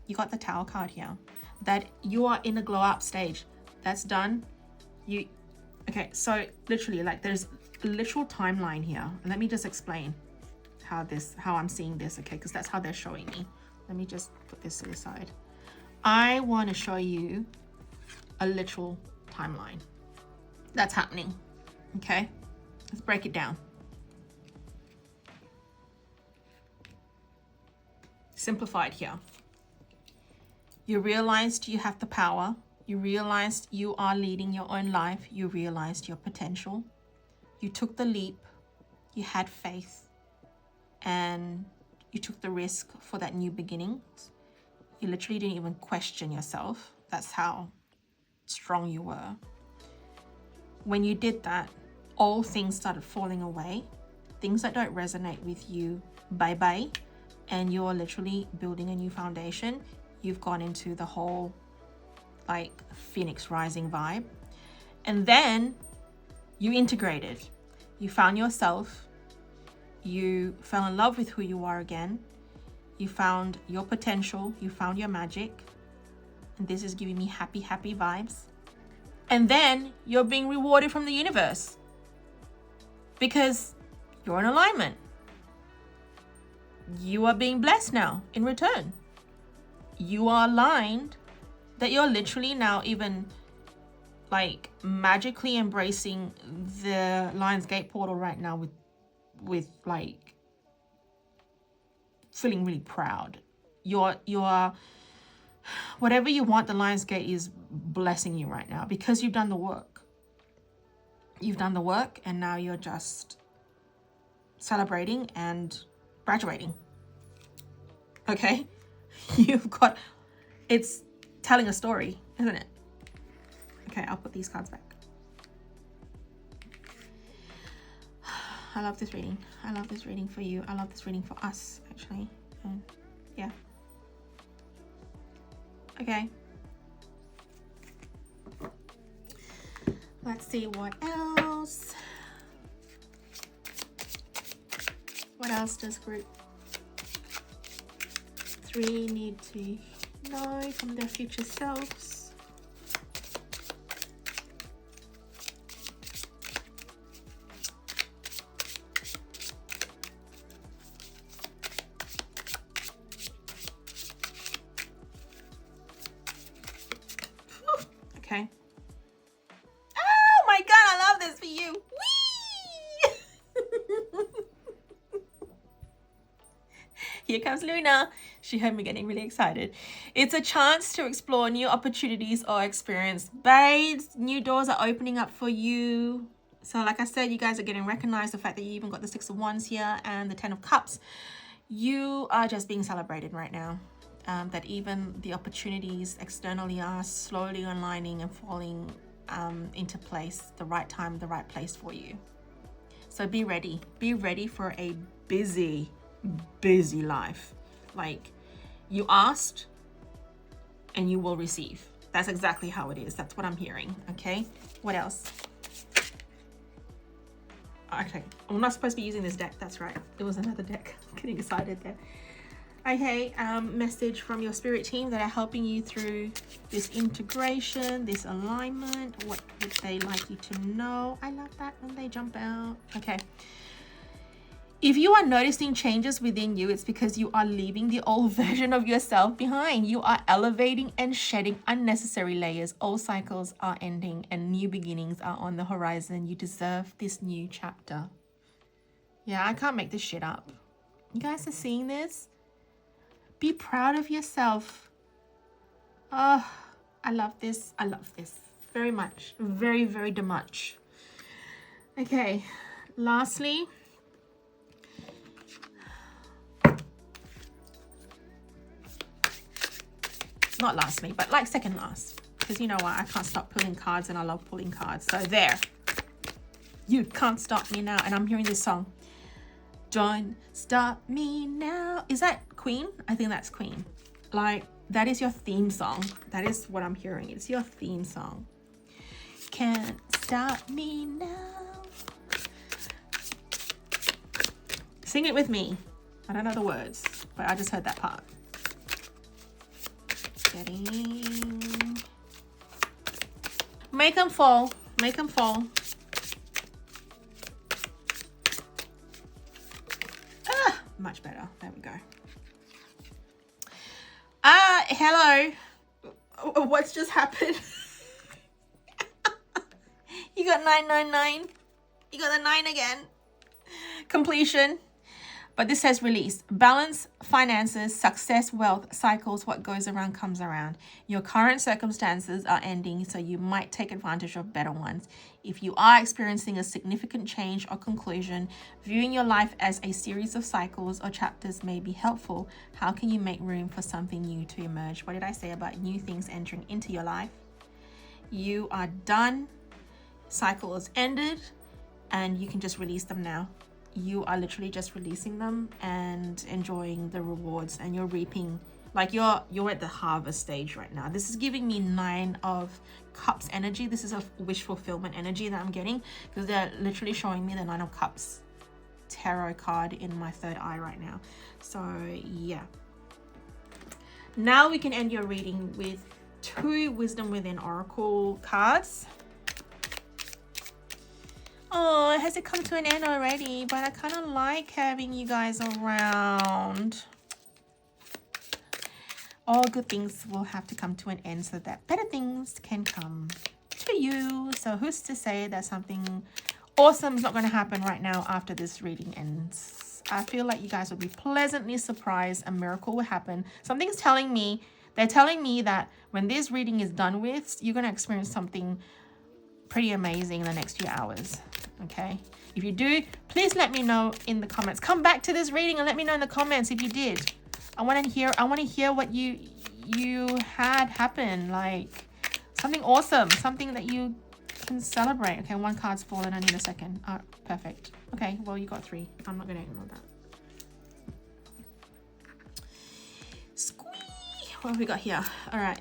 you got the Tower card here. That you are in a glow up stage. That's done. Okay, so literally, like, there's a literal timeline here. And let me just explain how I'm seeing this, okay? Because that's how they're showing me. Let me just put this to the side. I want to show you a literal timeline that's happening, okay? Let's break it down. Simplified here. You realized you have the power. You realized you are leading your own life. You realized your potential. You took the leap. You had faith. And you took the risk for that new beginning. You literally didn't even question yourself. That's how strong you were. When you did that, all things started falling away. Things that don't resonate with you, bye-bye. And you're literally building a new foundation. You've gone into the whole, like, Phoenix Rising vibe. And then you integrated. You found yourself. You fell in love with who you are again. You found your potential. You found your magic. And this is giving me happy, happy vibes. And then you're being rewarded from the universe because you're in alignment. You are being blessed now in return. You are aligned that you're literally now even like magically embracing the Lionsgate portal right now with like feeling really proud. You're whatever you want, the Lionsgate is blessing you right now because you've done the work. You've done the work and now you're just celebrating and graduating. Okay? It's telling a story, isn't it? Okay, I'll put these cards back. I love this reading. I love this reading for you. I love this reading for us, actually. And yeah. Okay. Let's see what else. What else does group 3 need to know from their future selves? Okay. Oh my god, I love this for you. Whee! Here comes Luna. She heard me getting really excited. It's a chance to explore new opportunities or experience. Babes, new doors are opening up for you. So like I said, you guys are getting recognized. The fact that you even got the 6 of Wands here and the 10 of Cups. You are just being celebrated right now. That even the opportunities externally are slowly aligning and falling into place, the right time, the right place for you. So be ready. Be ready for a busy life. Like, you asked and you will receive. That's exactly how it is. That's what I'm hearing. Okay, what else? Okay, I'm not supposed to be using this deck. That's right, it was another deck. I'm getting excited there. Okay, message from your spirit team that are helping you through this integration, this alignment. What would they like you to know? I love that when they jump out. Okay. If you are noticing changes within you, it's because you are leaving the old version of yourself behind. You are elevating and shedding unnecessary layers. Old cycles are ending and new beginnings are on the horizon. You deserve this new chapter. Yeah, I can't make this shit up. You guys are seeing this? Be proud of yourself. Oh, I love this. I love this very much. Very, very much. Okay, lastly, not lastly, but like second last, because you know what? I can't stop pulling cards and I love pulling cards. So there. You can't stop me now. And I'm hearing this song. Don't stop me now. Is that Queen? I think that's Queen. Like, that is your theme song. That is what I'm hearing. It's your theme song. Can't stop me now. Sing it with me. I don't know the words, but I just heard that part. Getting... Make them fall. Make them fall. Much better. There we go. Hello. What's just happened? You got 999. You got the 9 again. Completion. But this says release. Balance, finances, success, wealth, cycles. What goes around comes around. Your current circumstances are ending, so you might take advantage of better ones. If you are experiencing a significant change or conclusion, viewing your life as a series of cycles or chapters may be helpful. How can you make room for something new to emerge? What did I say about new things entering into your life? You are done. Cycle is ended, and you can just release them now. You are literally just releasing them and enjoying the rewards, and you're reaping, like you're at the harvest stage right now. This is giving me 9 of Cups energy. This is a wish fulfillment energy that I'm getting, because they're literally showing me the 9 of Cups tarot card in my third eye right now. So yeah, now we can end your reading with 2 Wisdom Within Oracle cards. Oh, it has come to an end already, but I kind of like having you guys around. All good things will have to come to an end so that better things can come to you. So who's to say that something awesome is not going to happen right now after this reading ends? I feel like you guys will be pleasantly surprised. A miracle will happen. Something's telling me, they're telling me that when this reading is done with, you're going to experience something pretty amazing in the next few hours. Okay, if you do, please let me know in the comments. Come back to this reading and let me know in the comments if you did. I want to hear what you had happen, like something awesome, something that you can celebrate. Okay, 1 card's fallen. I need a second. Perfect. Okay, well, you got 3. I'm not going to ignore that. Squee. What have we got here? All right.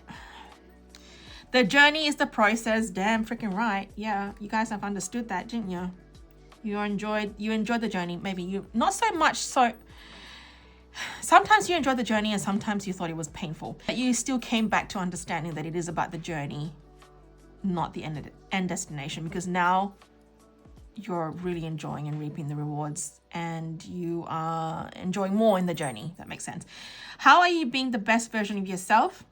The journey is the process. Damn freaking right. Yeah, you guys have understood that, didn't you? You enjoyed the journey. Maybe you not so much so. Sometimes you enjoyed the journey and sometimes you thought it was painful. But you still came back to understanding that it is about the journey, not the end destination, because now you're really enjoying and reaping the rewards, and you are enjoying more in the journey. That makes sense. How are you being the best version of yourself?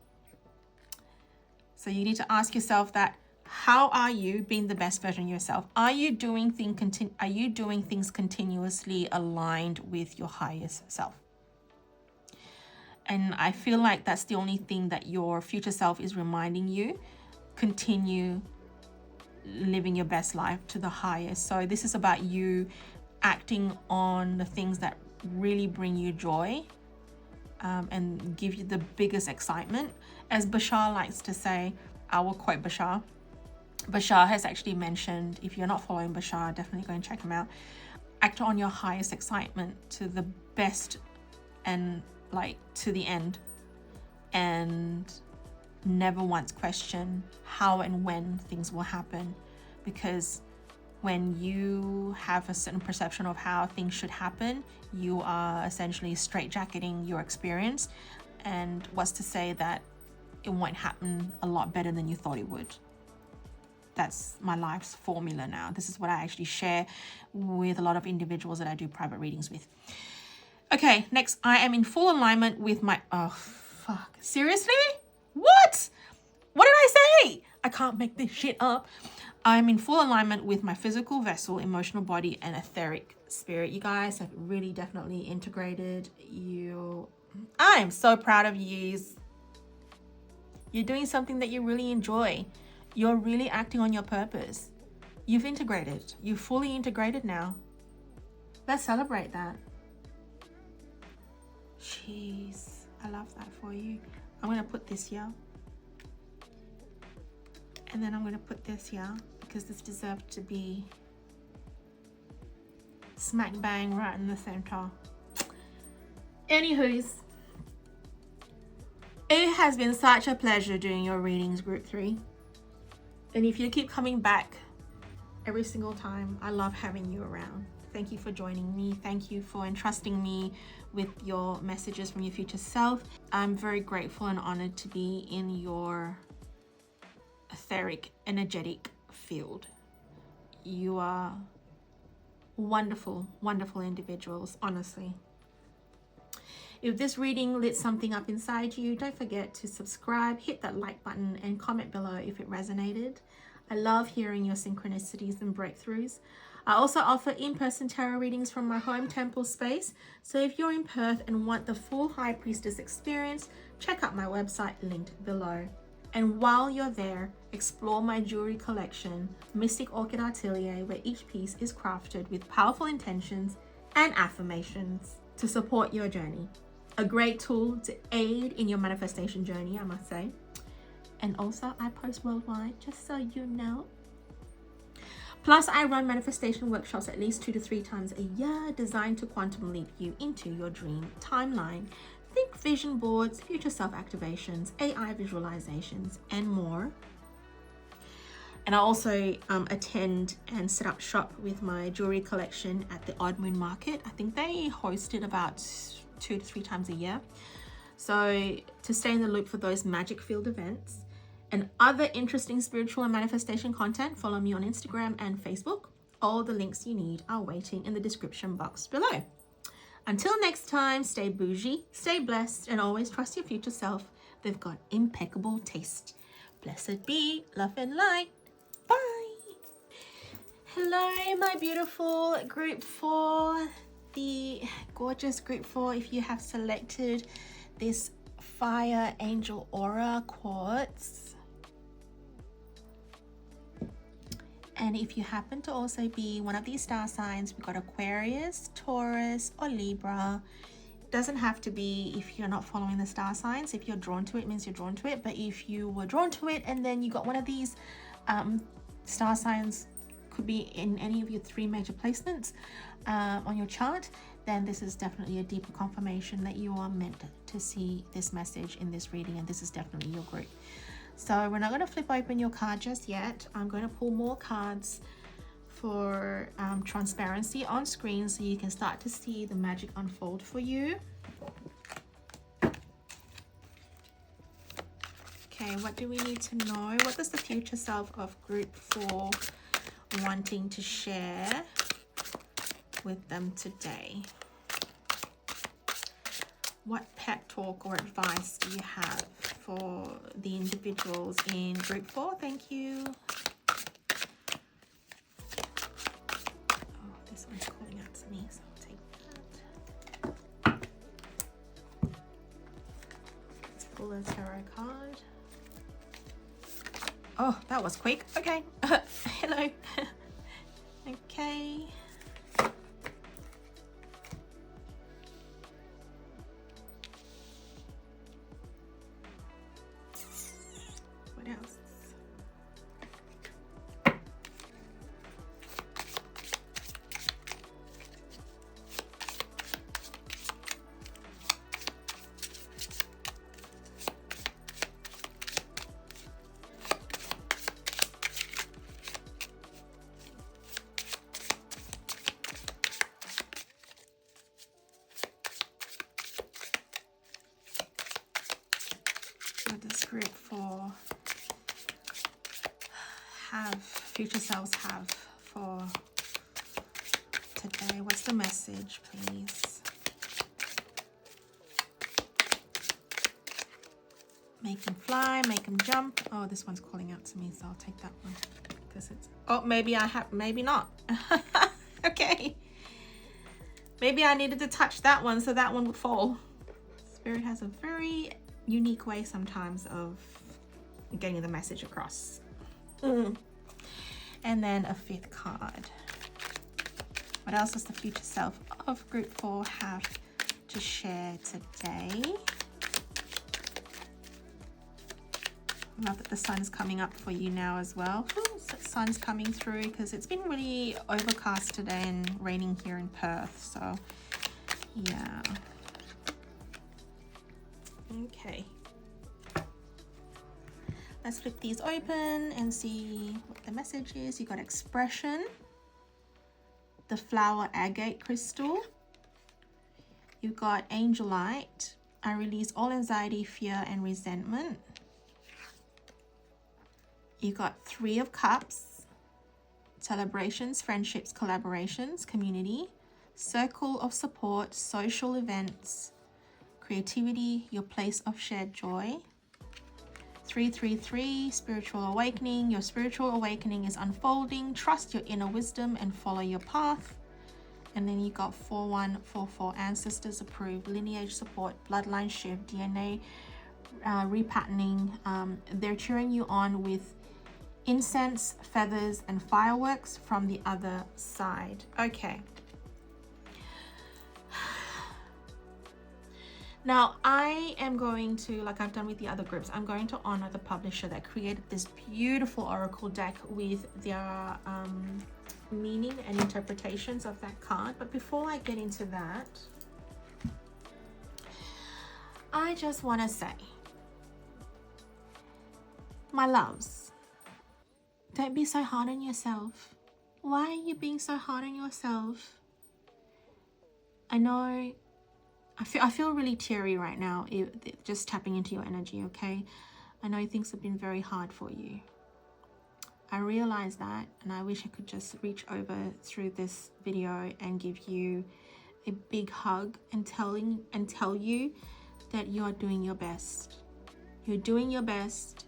So you need to ask yourself that. How are you being the best version of yourself? Are you doing things continuously aligned with your highest self? And I feel like that's the only thing that your future self is reminding you. Continue living your best life to the highest. So this is about you acting on the things that really bring you joy and give you the biggest excitement. As Bashar likes to say, I will quote Bashar. Bashar has actually mentioned, if you're not following Bashar, definitely go and check him out. Act on your highest excitement to the best and like to the end, and never once question how and when things will happen, because when you have a certain perception of how things should happen, you are essentially straitjacketing your experience. And what's to say that it won't happen a lot better than you thought it would? That's my life's formula now. This is what I actually share with a lot of individuals that I do private readings with. Okay, next, I am in full alignment with my, oh, fuck. Seriously? What? What did I say? I can't make this shit up. I'm in full alignment with my physical vessel, emotional body, and etheric spirit. You guys have really definitely integrated. I am so proud of you. You're doing something that you really enjoy. You're really acting on your purpose. You've integrated. You've fully integrated now. Let's celebrate that. Jeez, I love that for you. I'm going to put this here. And then I'm going to put this here, because this deserves to be smack bang right in the center. Anywho's, it has been such a pleasure doing your readings, Group 3. And if you keep coming back every single time, I love having you around. Thank you for joining me. Thank you for entrusting me with your messages from your future self. I'm very grateful and honored to be in your etheric, energetic field. You are wonderful, wonderful individuals, honestly. If this reading lit something up inside you, don't forget to subscribe, hit that like button, and comment below if it resonated. I love hearing your synchronicities and breakthroughs. I also offer in-person tarot readings from my home temple space. So if you're in Perth and want the full High Priestess experience, check out my website linked below. And while you're there, explore my jewelry collection, Mystic Orchid Atelier, where each piece is crafted with powerful intentions and affirmations to support your journey. A great tool to aid in your manifestation journey, I must say. And also, I post worldwide, just so you know. Plus, I run manifestation workshops at least 2 to 3 times a year, designed to quantum leap you into your dream timeline. Think vision boards, future self-activations, AI visualizations, and more. And I also attend and set up shop with my jewelry collection at the Odd Moon Market. I think they host it about 2 to 3 times a year. So to stay in the loop for those magic field events and other interesting spiritual and manifestation content, follow me on Instagram and Facebook. All the links you need are waiting in the description box below. Until next time, stay bougie, stay blessed, and always trust your future self. They've got impeccable taste. Blessed be, love and light. Bye. Hello, my beautiful Group 4, the gorgeous Group 4. If you have selected this Fire Angel Aura Quartz, and if you happen to also be one of these star signs, we've got Aquarius, Taurus, or Libra. It doesn't have to be if you're not following the star signs. If you're drawn to it, it means you're drawn to it. But if you were drawn to it and then you got one of these star signs, could be in any of your 3 major placements on your chart, then this is definitely a deeper confirmation that you are meant to see this message in this reading, and this is definitely your group. So we're not going to flip open your card just yet. I'm going to pull more cards for transparency on screen so you can start to see the magic unfold for you. Okay, what do we need to know? What does the future self of group 4 wanting to share with them today? What pep talk or advice do you have for the individuals in group 4? Thank you. Oh, this one's calling out to me, so I'll take that. Let's pull a tarot card. Oh, that was quick. Okay. Hello. Okay. What else? What does group 4 have, future selves have for today? What's the message, please? Make them fly, make them jump. Oh, this one's calling out to me, so I'll take that one because it's, oh, maybe I have, maybe not. Okay, maybe I needed to touch that one so that one would fall. Spirit has a very unique way sometimes of getting the message across. And then a 5th card. What else does the future self of group 4 have to share today? I love that the sun's coming up for you now as well. Ooh, the sun's coming through because it's been really overcast today and raining here in Perth, so yeah. Okay, let's flip these open and see what the message is. You got expression, the flower agate crystal. You've got angel light. I release all anxiety, fear, and resentment. You got 3 of cups, celebrations, friendships, collaborations, community, circle of support, social events, creativity, your place of shared joy. 333, spiritual awakening. Your spiritual awakening is unfolding. Trust your inner wisdom and follow your path. And then you got 4144, ancestors approved, lineage support, bloodline shift, DNA repatterning. They're cheering you on with incense, feathers, and fireworks from the other side. Okay. Now, I am going to, like I've done with the other groups, I'm going to honor the publisher that created this beautiful oracle deck with their meaning and interpretations of that card. But before I get into that, I just want to say, my loves, don't be so hard on yourself. Why are you being so hard on yourself? I know I feel really teary right now, just tapping into your energy, okay? I know things have been very hard for you. I realize that, and I wish I could just reach over through this video and give you a big hug and tell you that you are doing your best. You're doing your best,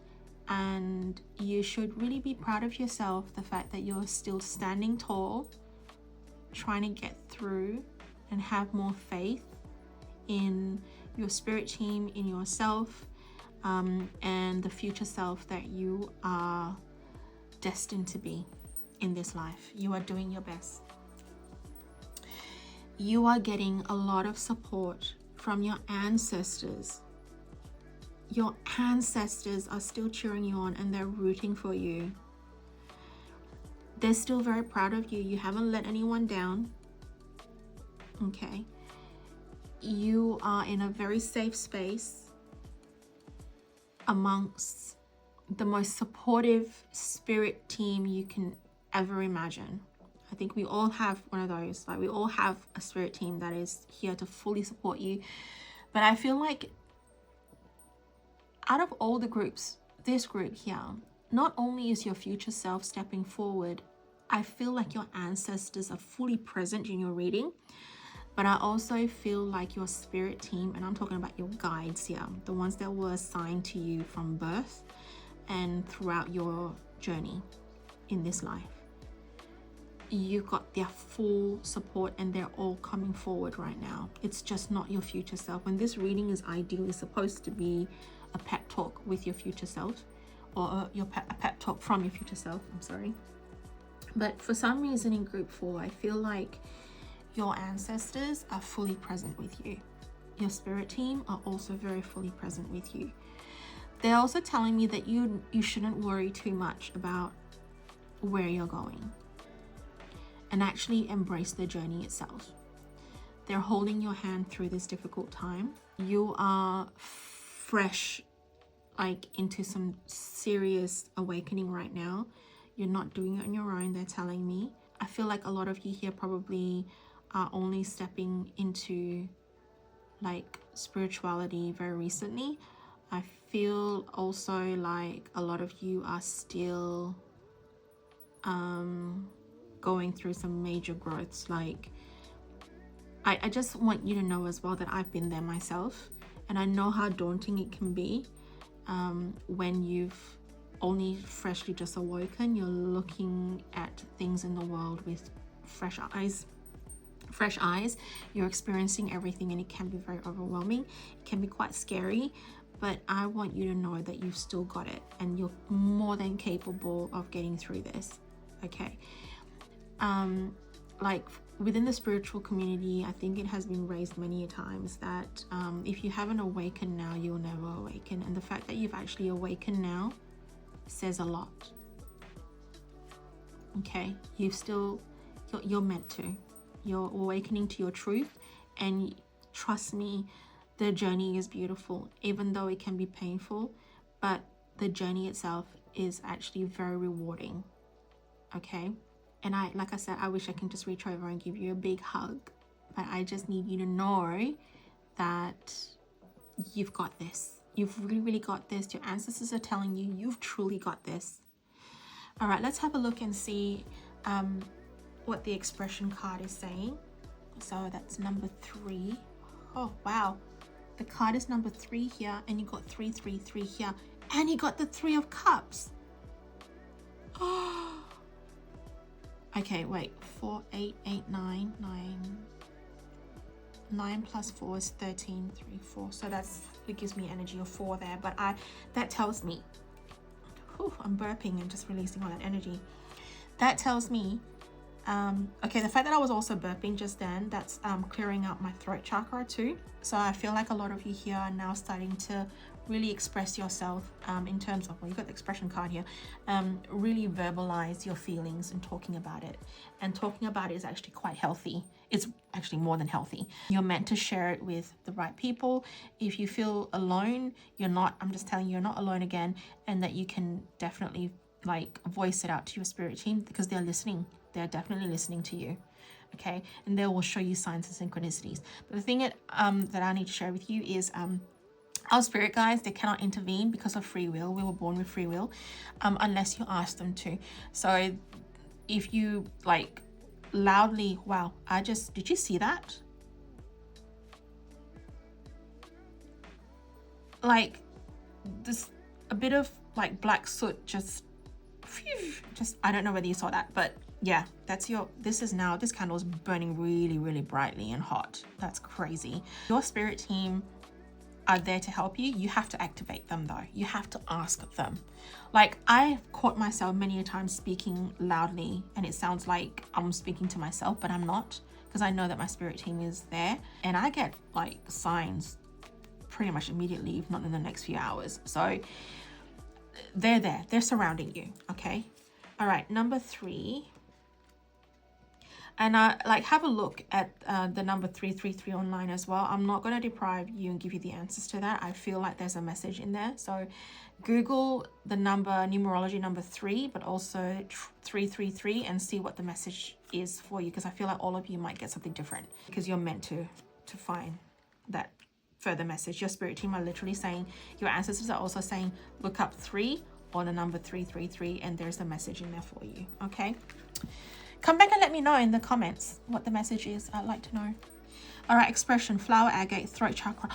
and you should really be proud of yourself, the fact that you're still standing tall, trying to get through and have more faith in your spirit team, in yourself, and the future self that you are destined to be in this life. You are doing your best. You are getting a lot of support from your ancestors. Your ancestors are still cheering you on and they're rooting for you. They're still very proud of you. You haven't let anyone down. Okay. You are in a very safe space amongst the most supportive spirit team you can ever imagine. I think we all have one of those. Like, we all have a spirit team that is here to fully support you. But I feel like out of all the groups, this group here, not only is your future self stepping forward, I feel like your ancestors are fully present in your reading, but I also feel like your spirit team, and I'm talking about your guides here, the ones that were assigned to you from birth and throughout your journey in this life, you've got their full support and they're all coming forward right now. It's just not your future self. When this reading is ideally supposed to be a pep talk with your future self, or a pep talk from your future self, I'm sorry. But for some reason in group 4, I feel like your ancestors are fully present with you. Your spirit team are also very fully present with you. They're also telling me that you shouldn't worry too much about where you're going, and actually embrace the journey itself. They're holding your hand through this difficult time. You are fresh, like, into some serious awakening right now. You're not doing it on your own, they're telling me. I feel like a lot of you here probably are only stepping into like spirituality very recently. I feel also like a lot of you are still going through some major growths. Like, I just want you to know as well that I've been there myself, and I know how daunting it can be when you've only freshly just awoken. You're looking at things in the world with fresh eyes. You're experiencing everything, and it can be very overwhelming. It can be quite scary, but I want you to know that you've still got it, and you're more than capable of getting through this. Okay. Like, within the spiritual community, I think it has been raised many times that if you haven't awakened now, you'll never awaken. And the fact that you've actually awakened now says a lot. Okay, you're meant to. You're awakening to your truth, and trust me, the journey is beautiful, even though it can be painful, but the journey itself is actually very rewarding. Okay. And like I said, I wish I can just reach over and give you a big hug, but I just need you to know that you've got this. You've really, really got this. Your ancestors are telling you you've truly got this. All right, let's have a look and see what the expression card is saying. So that's number 3. Oh, wow. The card is number 3 here, and you got 3, 3, 3 here, and you got the 3 of Cups. Oh. Okay, wait, 4, 8, 8, 9, 9. 9 plus 4 is 13, 3, 4. So it gives me energy of 4 there, but that tells me, I'm burping and just releasing all that energy. That tells me, okay, the fact that I was also burping just then, that's clearing out my throat chakra too. So I feel like a lot of you here are now starting to really express yourself in terms of, well, you got the expression card here, really verbalize your feelings and talking about it. And talking about it is actually quite healthy. It's actually more than healthy. You're meant to share it with the right people. If you feel alone, you're not, I'm just telling you, you're not alone again, and that you can definitely like voice it out to your spirit team, because they're listening. They're definitely listening to you. Okay, and they will show you signs and synchronicities. But the thing that I need to share with you is our spirit guides, they cannot intervene because of free will. We were born with free will, unless you ask them to. So if you like loudly, wow, did you see that? Like this, a bit of like black soot just, I don't know whether you saw that, but yeah, this candle is burning really, really brightly and hot. That's crazy. Your spirit team are there to help you. You have to activate them though. You have to ask them. Like, I've caught myself many a time speaking loudly, and it sounds like I'm speaking to myself, but I'm not, because I know that my spirit team is there, and I get like signs pretty much immediately, if not in the next few hours. So they're there, they're surrounding you. Okay. All right, number 3. And have a look at the number 333 online as well. I'm not going to deprive you and give you the answers to that. I feel like there's a message in there. So Google the number, numerology number 3, but also 333, and see what the message is for you, because I feel like all of you might get something different, because you're meant to find that further message. Your spirit team are literally saying, your ancestors are also saying, look up 3 or the number 333, and there's a message in there for you. Okay, come back and let me know in the comments what the message is. I'd like to know. All right, expression, flower agate, throat chakra.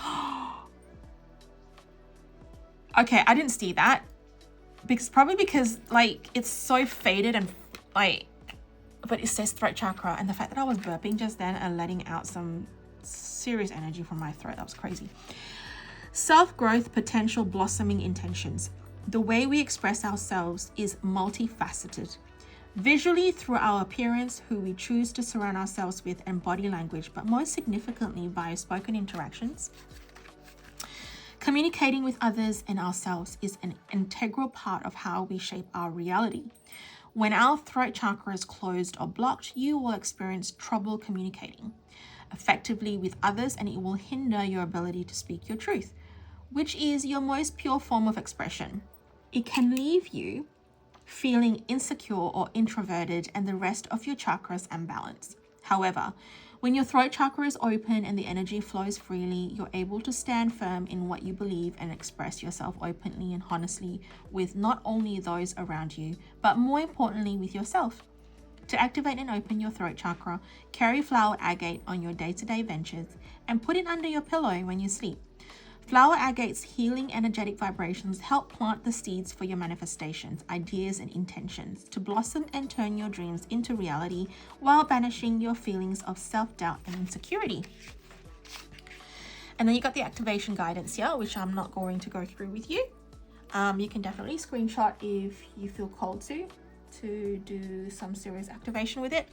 Okay, I didn't see that, because like it's so faded and like, but it says throat chakra, and the fact that I was burping just then and letting out some serious energy from my throat, that was crazy. Self-growth, potential, blossoming intentions. The way we express ourselves is multifaceted. Visually, through our appearance, who we choose to surround ourselves with, and body language, but most significantly via spoken interactions. Communicating with others and ourselves is an integral part of how we shape our reality. When our throat chakra is closed or blocked, you will experience trouble communicating effectively with others, and it will hinder your ability to speak your truth, which is your most pure form of expression. It can leave you feeling insecure or introverted, and the rest of your chakras unbalanced. However, when your throat chakra is open and the energy flows freely, you're able to stand firm in what you believe and express yourself openly and honestly with not only those around you, but more importantly with yourself. To activate and open your throat chakra, carry flower agate on your day-to-day ventures and put it under your pillow when you sleep. Flower agate's healing energetic vibrations help plant the seeds for your manifestations, ideas, and intentions to blossom and turn your dreams into reality while banishing your feelings of self-doubt and insecurity. And then you got the activation guidance here, which I'm not going to go through with you. You can definitely screenshot if you feel called to do some serious activation with it,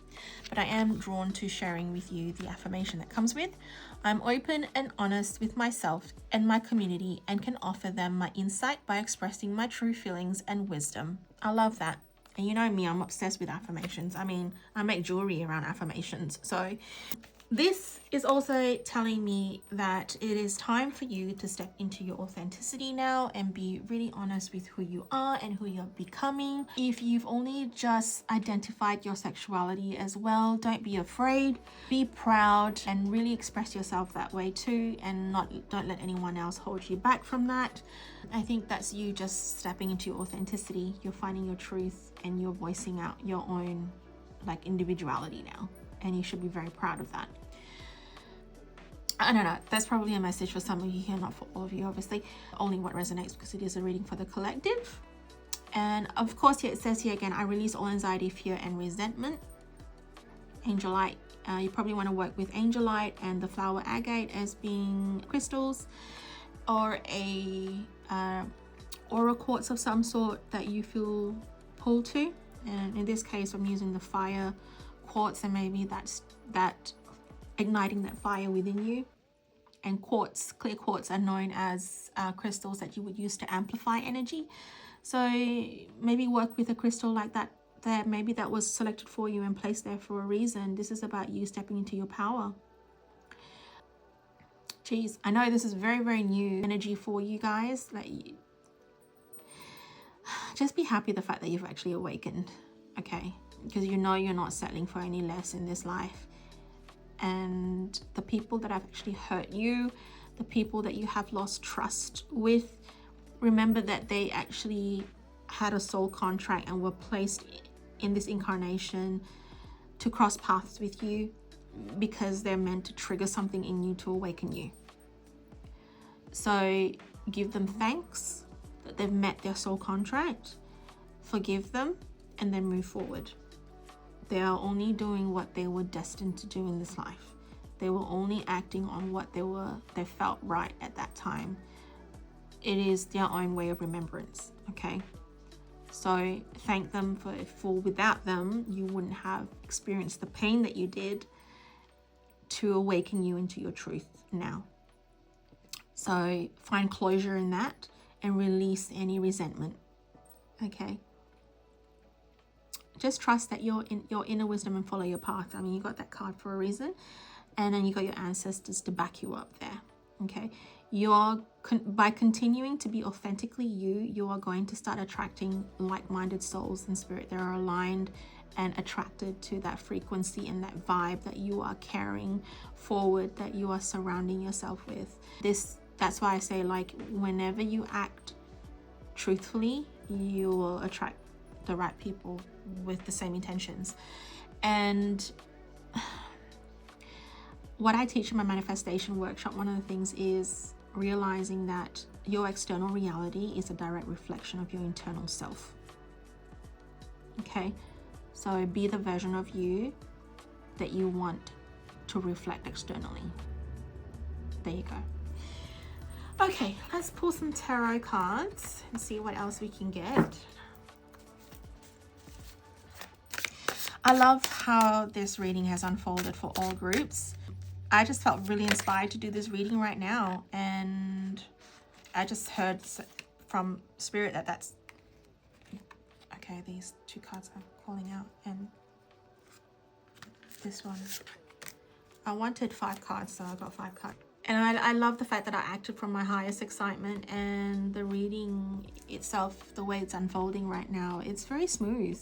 but I am drawn to sharing with you the affirmation that comes with. I'm open and honest with myself and my community, and can offer them my insight by expressing my true feelings and wisdom. I love that. And you know me, I'm obsessed with affirmations. I mean, I make jewelry around affirmations. So this is also telling me that it is time for you to step into your authenticity now and be really honest with who you are and who you're becoming. If you've only just identified your sexuality as well, don't be afraid. Be proud and really express yourself that way too, and don't let anyone else hold you back from that. I think that's you just stepping into your authenticity. You're finding your truth and you're voicing out your own individuality now. And you should be very proud of that. I don't know, that's probably a message for some of you here, not for all of you, obviously. Only what resonates, because it is a reading for the collective. And of course, here it says here again, I release all anxiety, fear, and resentment. Angel light. You probably want to work with angel light and the flower agate as being crystals, or a aura quartz of some sort that you feel pulled to. And in this case, I'm using the fire quartz, and maybe that's that igniting that fire within you. And quartz, clear quartz, are known as crystals that you would use to amplify energy. So maybe work with a crystal like that maybe that was selected for you and placed there for a reason. This is about you stepping into your power. Geez, I know this is very, very new energy for you guys. Just be happy the fact that you've actually awakened, okay? Because you know you're not settling for any less in this life. And the people that have actually hurt you, the people that you have lost trust with, remember that they actually had a soul contract and were placed in this incarnation to cross paths with you, because they're meant to trigger something in you to awaken you. So give them thanks that they've met their soul contract, forgive them, and then move forward. They are only doing what they were destined to do in this life. They were only acting on what they felt right at that time. It is their own way of remembrance, okay? So thank them for without them, you wouldn't have experienced the pain that you did to awaken you into your truth now. So find closure in that and release any resentment, okay? just trust that you're in your inner wisdom and follow your path. I mean, you got that card for a reason, and then you got your ancestors to back you up there. Okay, you are by continuing to be authentically you are going to start attracting like-minded souls in spirit that are aligned and attracted to that frequency and that vibe that you are carrying forward, that you are surrounding yourself with. That's why I say, like, whenever you act truthfully, you will attract the right people with the same intentions. And what I teach in my manifestation workshop, one of the things is realizing that your external reality is a direct reflection of your internal self. Okay, so be the version of you that you want to reflect externally. There you go. Okay, let's pull some tarot cards and see what else we can get. I love how this reading has unfolded for all groups. I just felt really inspired to do this reading right now, and I just heard from spirit that that's okay. These two cards are calling out, and this one, I wanted 5 cards, so I got 5 cards. And I love the fact that I acted from my highest excitement, and the reading itself, the way it's unfolding right now, it's very smooth.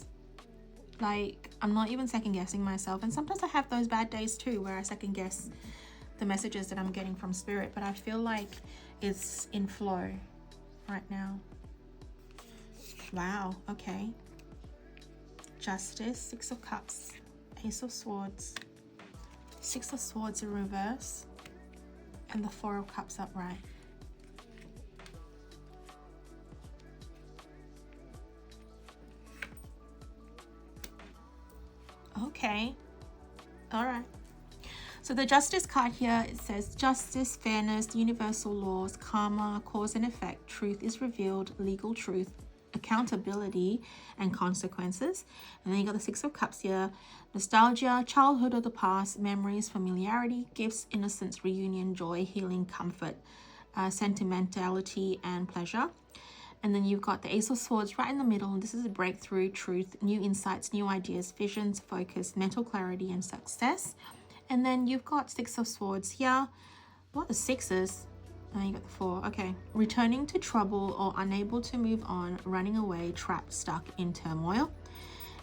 Like, I'm not even second guessing myself. And sometimes I have those bad days too, where I second guess the messages that I'm getting from spirit, but I feel like it's in flow right now. Wow, okay. Justice, 6 of Cups, Ace of Swords, 6 of Swords in reverse, and the 4 of Cups upright. Okay, all right. So the Justice card here, it says justice, fairness, universal laws, karma, cause and effect, truth is revealed, legal truth, accountability and consequences. And then you got the 6 of Cups here, nostalgia, childhood of the past, memories, familiarity, gifts, innocence, reunion, joy, healing, comfort, sentimentality and pleasure. And then you've got the Ace of Swords right in the middle, and this is a breakthrough, truth, new insights, new ideas, visions, focus, mental clarity, and success. And then you've got 6 of Swords here. What, the 6s? And then you got the 4. Okay. Returning to trouble or unable to move on, running away, trapped, stuck in turmoil.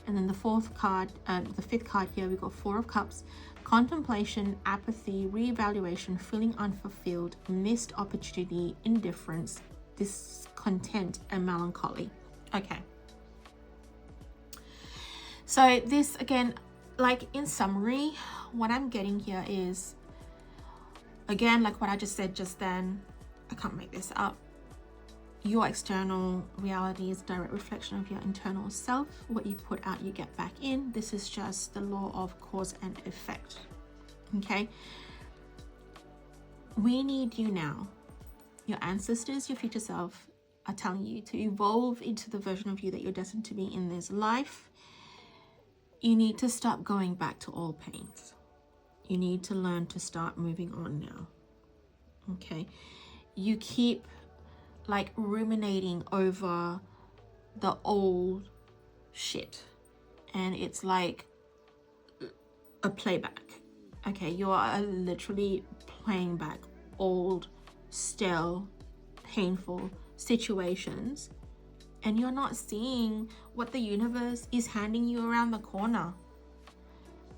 And then the 4th card, the 5th card here, we've got 4 of Cups, contemplation, apathy, reevaluation, feeling unfulfilled, missed opportunity, indifference, discontent and melancholy. Okay, so this again, like in summary, what I'm getting here is, again, like what I just said just then, I can't make this up. Your external reality is a direct reflection of your internal self. What you put out, you get back in. This is just the law of cause and effect. Okay, we need you now. Your ancestors, your future self, are telling you to evolve into the version of you that you're destined to be in this life. You need to stop going back to old pains. You need to learn to start moving on now. Okay, you keep like ruminating over the old shit, and it's like a playback. Okay, you are literally playing back old, stale, painful situations, and you're not seeing what the universe is handing you around the corner.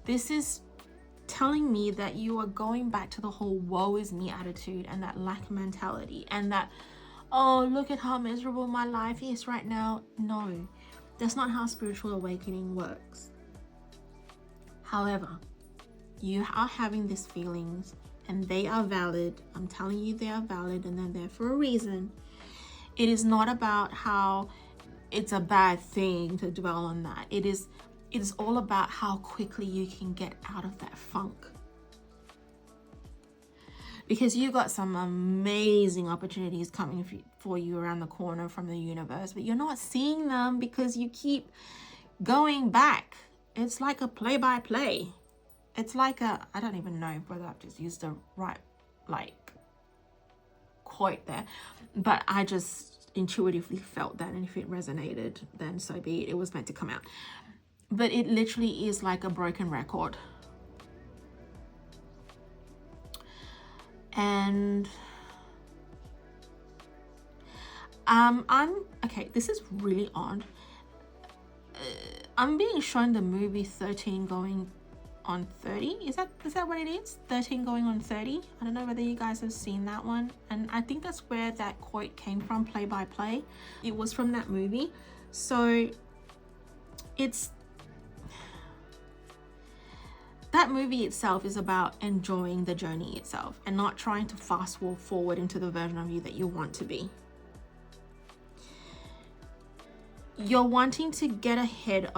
This is telling me that you are going back to the whole woe is me attitude and that lack mentality, and that, oh, look at how miserable my life is right now. No, that's not how spiritual awakening works. However, you are having these feelings, and they are valid. I'm telling you, they are valid, and they're there for a reason. It is not about how it's a bad thing to dwell on that. It is all about how quickly you can get out of that funk. Because you got some amazing opportunities coming for you around the corner from the universe, but you're not seeing them because you keep going back. It's like a play-by-play. It's like a, I don't even know whether I've just used the right, like, quote there, but I just intuitively felt that, and if it resonated, then so be it. It was meant to come out. but it literally is like a broken record. And okay, this is really odd. I'm being shown the movie 13 going on 30. Is that what it is? 13 going on 30. I don't know whether you guys have seen that one. And I think that's where that quote came from, play by play. It was from that movie. So it's, that movie itself is about enjoying the journey itself and not trying to fast forward into the version of you that you want to be. You're wanting to get ahead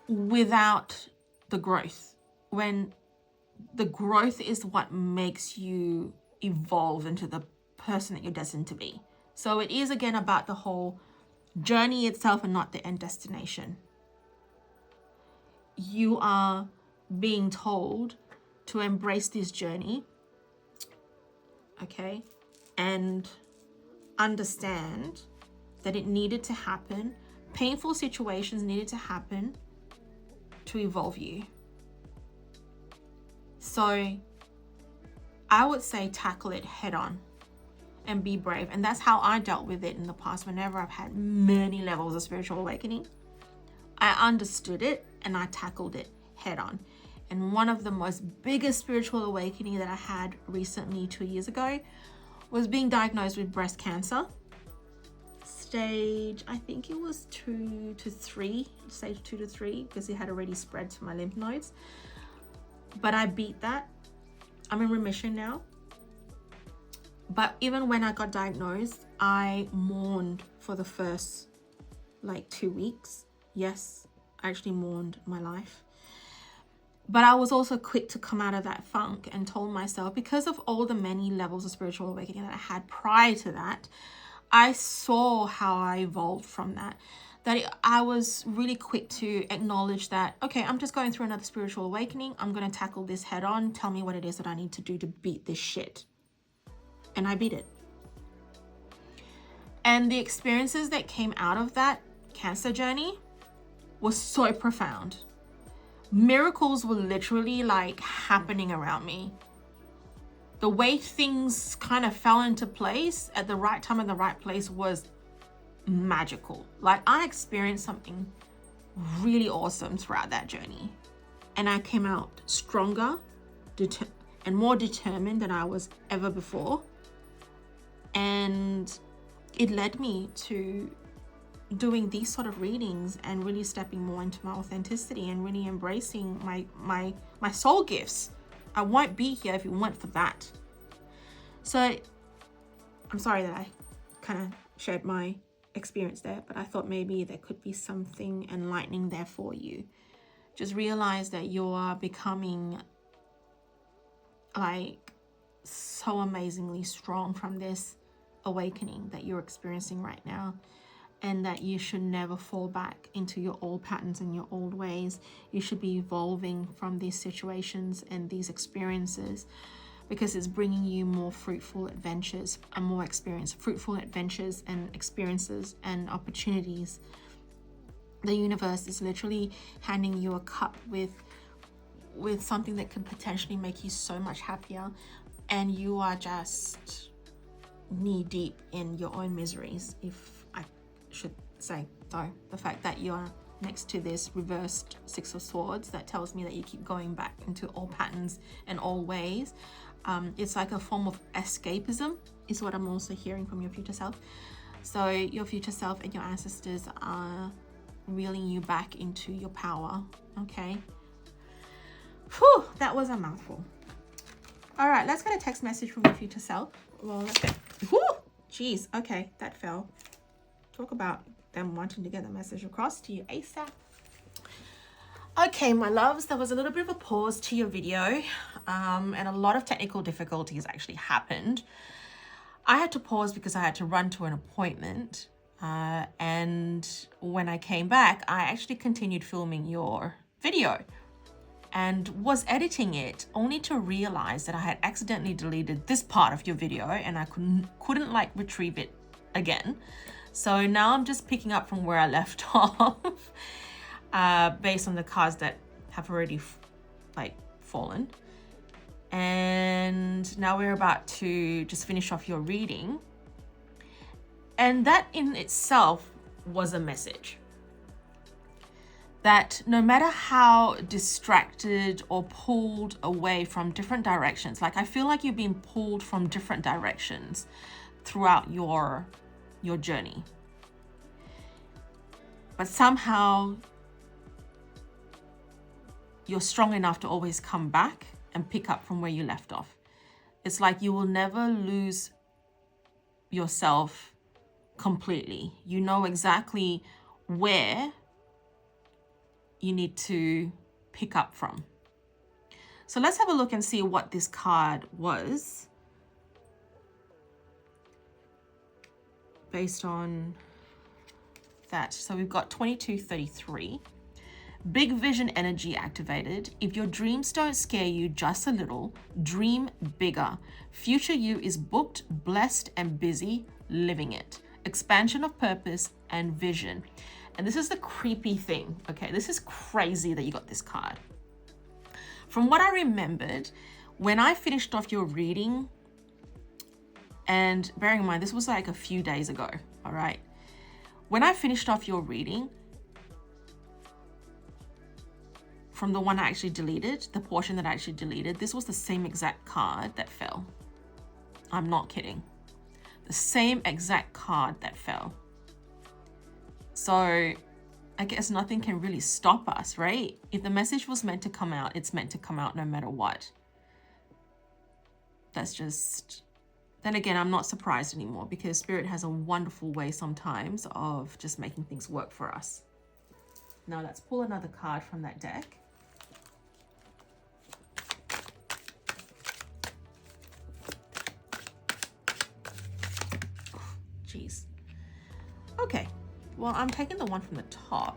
without the growth, when the growth is what makes you evolve into the person that you're destined to be. So it is again about the whole journey itself and not the end destination. You are being told to embrace this journey, okay, and understand that it needed to happen. Painful situations needed to happen to evolve you. So I would say tackle it head on and be brave. And that's how I dealt with it in the past. Whenever I've had many levels of spiritual awakening, I understood it and I tackled it head on. And one of the most biggest spiritual awakening that I had recently, 2 years ago, was being diagnosed with breast cancer. Stage, I think it was 2 to 3, stage 2 to 3, because it had already spread to my lymph nodes. But I beat that. I'm in remission now. But even when I got diagnosed, I mourned for the first 2 weeks. Yes, I actually mourned my life. But I was also quick to come out of that funk and told myself, because of all the many levels of spiritual awakening that I had prior to that, I saw how I evolved from that. I was really quick to acknowledge that, okay, I'm just going through another spiritual awakening. I'm going to tackle this head on. Tell me what it is that I need to do to beat this shit. And I beat it. And the experiences that came out of that cancer journey was so profound. Miracles were literally happening around me. The way things kind of fell into place at the right time and the right place was magical. I experienced something really awesome throughout that journey. And I came out stronger and more determined than I was ever before. And it led me to doing these sort of readings and really stepping more into my authenticity and really embracing my soul gifts. I won't be here if it weren't for that. So I'm sorry that I kind of shared my experience there, but I thought maybe there could be something enlightening there for you. Just realize that you are becoming so amazingly strong from this awakening that you're experiencing right now, and that you should never fall back into your old patterns and your old ways. You should be evolving from these situations and these experiences, because it's bringing you more fruitful adventures and more experience, fruitful adventures and experiences and opportunities. The universe is literally handing you a cup with something that could potentially make you so much happier, and you are just knee deep in your own miseries, if I should say so. The fact that you're next to this reversed 6 of Swords, that tells me that you keep going back into old patterns and old ways. It's like a form of escapism is what I'm also hearing from your future self. So your future self and your ancestors are reeling you back into your power. Okay. Whew, that was a mouthful. All right, let's get a text message from your future self. Well, let's get, whew, geez, okay, that fell. Talk about them wanting to get the message across to you ASAP. Okay, my loves, there was a little bit of a pause to your video, and a lot of technical difficulties actually happened. I had to pause because I had to run to an appointment, and when I came back, I actually continued filming your video and was editing it, only to realize that I had accidentally deleted this part of your video and I couldn't retrieve it again. So now I'm just picking up from where I left off, based on the cards that have already fallen. And now we're about to just finish off your reading. And that in itself was a message. That no matter how distracted or pulled away from different directions, like I feel like you've been pulled from different directions throughout your journey. But somehow you're strong enough to always come back and pick up from where you left off. It's like you will never lose yourself completely. You know exactly where you need to pick up from. So let's have a look and see what this card was based on that. So we've got 2233. Big vision energy activated. If your dreams don't scare you just a little, dream bigger. Future you is booked, blessed, and busy living it. Expansion of purpose and vision. And this is the creepy thing, okay? This is crazy that you got this card. From what I remembered, when I finished off your reading, and bearing in mind, this was like a few days ago, all right? When I finished off your reading, from the one I actually deleted, the portion that I actually deleted, this was the same exact card that fell. I'm not kidding. The same exact card that fell. So I guess nothing can really stop us, right? If the message was meant to come out, it's meant to come out no matter what. That's just, then again, I'm not surprised anymore because Spirit has a wonderful way sometimes of just making things work for us. Now let's pull another card from that deck. Jeez. Okay. Well, I'm taking the one from the top.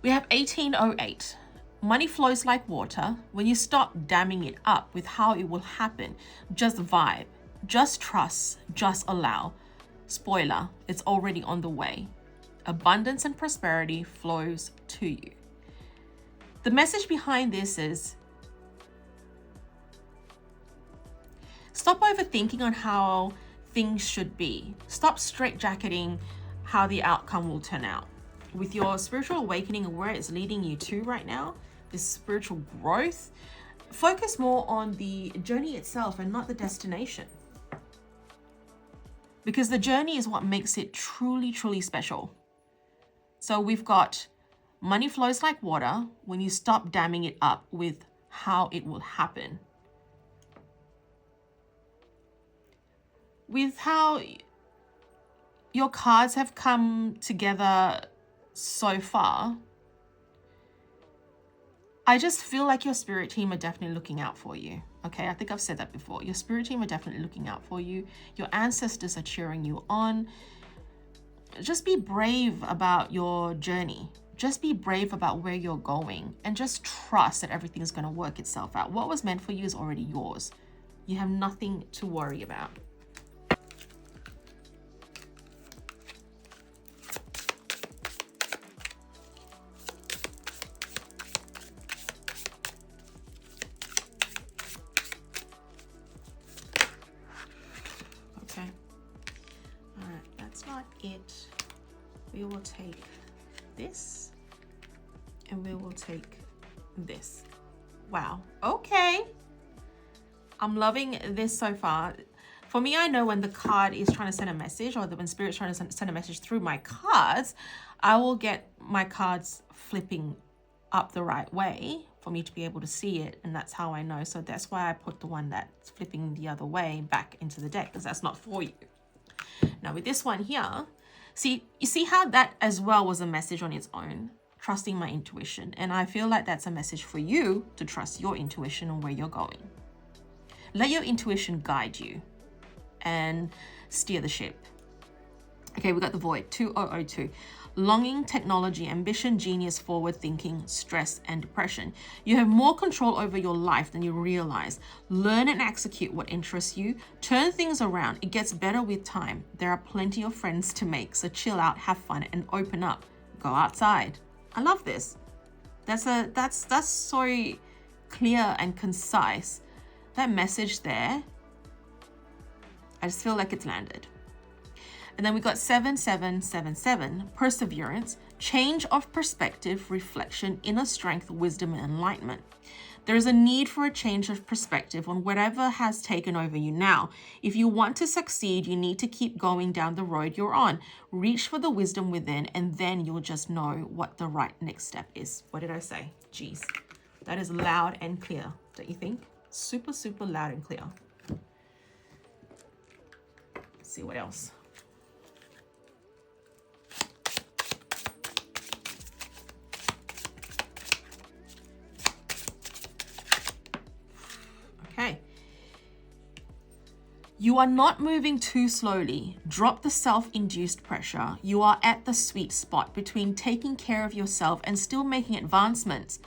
We have 1808. Money flows like water. When you stop damming it up with how it will happen, just vibe, just trust, just allow. Spoiler, it's already on the way. Abundance and prosperity flows to you. The message behind this is stop overthinking on how things should be. Stop straitjacketing how the outcome will turn out. With your spiritual awakening and where it's leading you to right now, this spiritual growth, focus more on the journey itself and not the destination. Because the journey is what makes it truly, truly special. So we've got money flows like water when you stop damming it up with how it will happen. With how your cards have come together so far, I just feel like your spirit team are definitely looking out for you. Okay, I think I've said that before. Your spirit team are definitely looking out for you. Your ancestors are cheering you on. Just be brave about your journey. Just be brave about where you're going and just trust that everything's going to work itself out. What was meant for you is already yours. You have nothing to worry about. It, we will take this and we will take this. Wow, okay. I'm loving this so far. For me, I know when the card is trying to send a message or when Spirit's trying to send a message through my cards, I will get my cards flipping up the right way for me to be able to see it, and that's how I know. So that's why I put the one that's flipping the other way back into the deck, because that's not for you. Now with this one here, you see how that as well was a message on its own, trusting my intuition. And I feel like that's a message for you to trust your intuition on where you're going. Let your intuition guide you and steer the ship. Okay, we got the void, 2002. longing, technology, ambition, genius, forward thinking, stress, and depression. You have more control over your life than you realize. Learn and execute what interests you. Turn things around. It gets better with time. There are plenty of friends to make, so chill out, have fun, and open up. Go outside. I love this. That's so clear and concise. That message there, I just feel like it's landed. And then we got 7777, perseverance, change of perspective, reflection, inner strength, wisdom, and enlightenment. There is a need for a change of perspective on whatever has taken over you now. If you want to succeed, you need to keep going down the road you're on. Reach for the wisdom within, and then you'll just know what the right next step is. What did I say? Jeez, that is loud and clear, don't you think? Super, super loud and clear. Let's see what else. You are not moving too slowly. Drop the self-induced pressure. You are at the sweet spot between taking care of yourself and still making advancements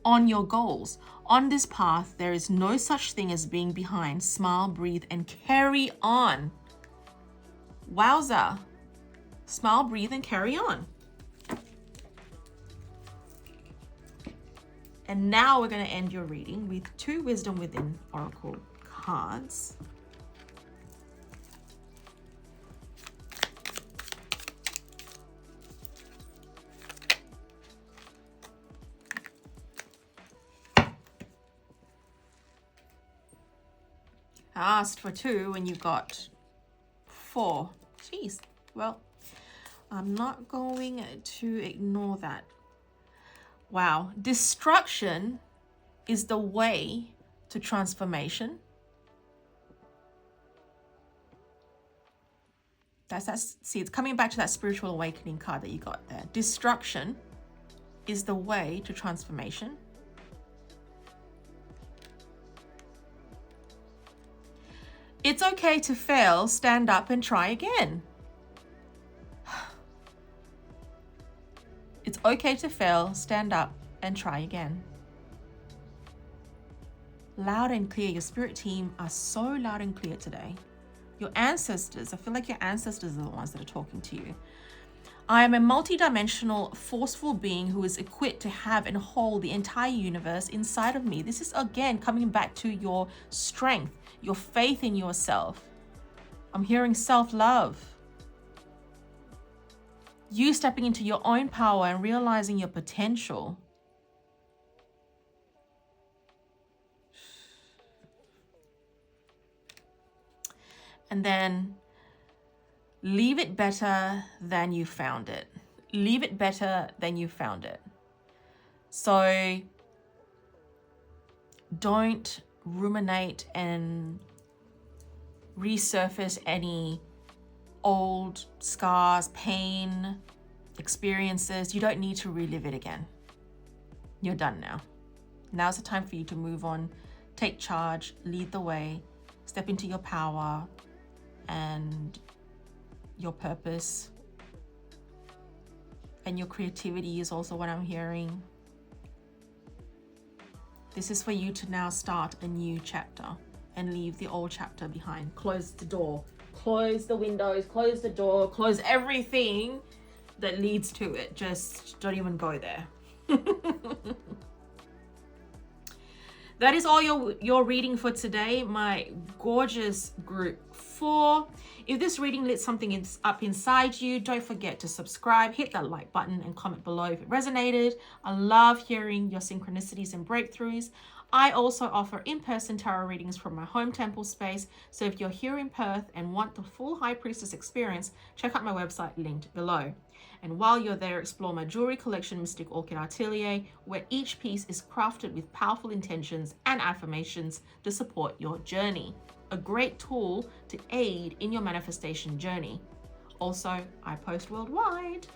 on your goals. On this path, there is no such thing as being behind. Smile, breathe, and carry on. Wowza. Smile, breathe, and carry on. And now we're going to end your reading with 2 Wisdom Within Oracle cards. I asked for 2 and you got 4. Jeez. Well, I'm not going to ignore that. Wow. Destruction is the way to transformation. See, it's coming back to that spiritual awakening card that you got there. Destruction is the way to transformation. It's okay to fail, stand up and try again. It's okay to fail, stand up and try again. Loud and clear. Your spirit team are so loud and clear today. Your ancestors, I feel like your ancestors are the ones that are talking to you. I am a multidimensional, forceful being who is equipped to have and hold the entire universe inside of me. This is, again, coming back to your strength, your faith in yourself. I'm hearing self-love. You stepping into your own power and realizing your potential. And then leave it better than you found it. Leave it better than you found it. So don't ruminate and resurface any old scars, pain, experiences. You don't need to relive it again. You're done now. Now's the time for you to move on, take charge, lead the way, step into your power and your purpose. And your creativity is also what I'm hearing. This is for you to now start a new chapter and leave the old chapter behind. Close the door, close the windows, close the door, close everything that leads to it. Just don't even go there. That is all your reading for today, my gorgeous group 4. If this reading lit something up inside you, don't forget to subscribe, hit that like button and comment below if it resonated. I love hearing your synchronicities and breakthroughs. I also offer in-person tarot readings from my home temple space. So if you're here in Perth and want the full High Priestess experience, check out my website linked below. And while you're there, explore my jewelry collection, Mystic Orchid Atelier, where each piece is crafted with powerful intentions and affirmations to support your journey. A great tool to aid in your manifestation journey. Also, I post worldwide.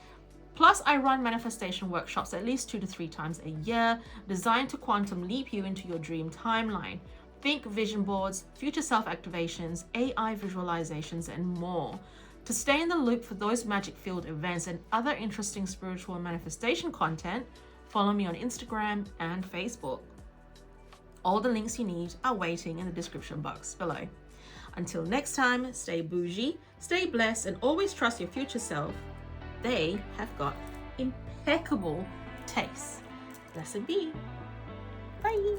Plus, I run manifestation workshops at least 2 to 3 times a year, designed to quantum leap you into your dream timeline. Think vision boards, future self activations, AI visualizations, and more. To stay in the loop for those magic filled events and other interesting spiritual manifestation content, follow me on Instagram and Facebook. All the links you need are waiting in the description box below. Until next time, stay bougie, stay blessed, and always trust your future self. They have got impeccable taste. Blessed be. Bye.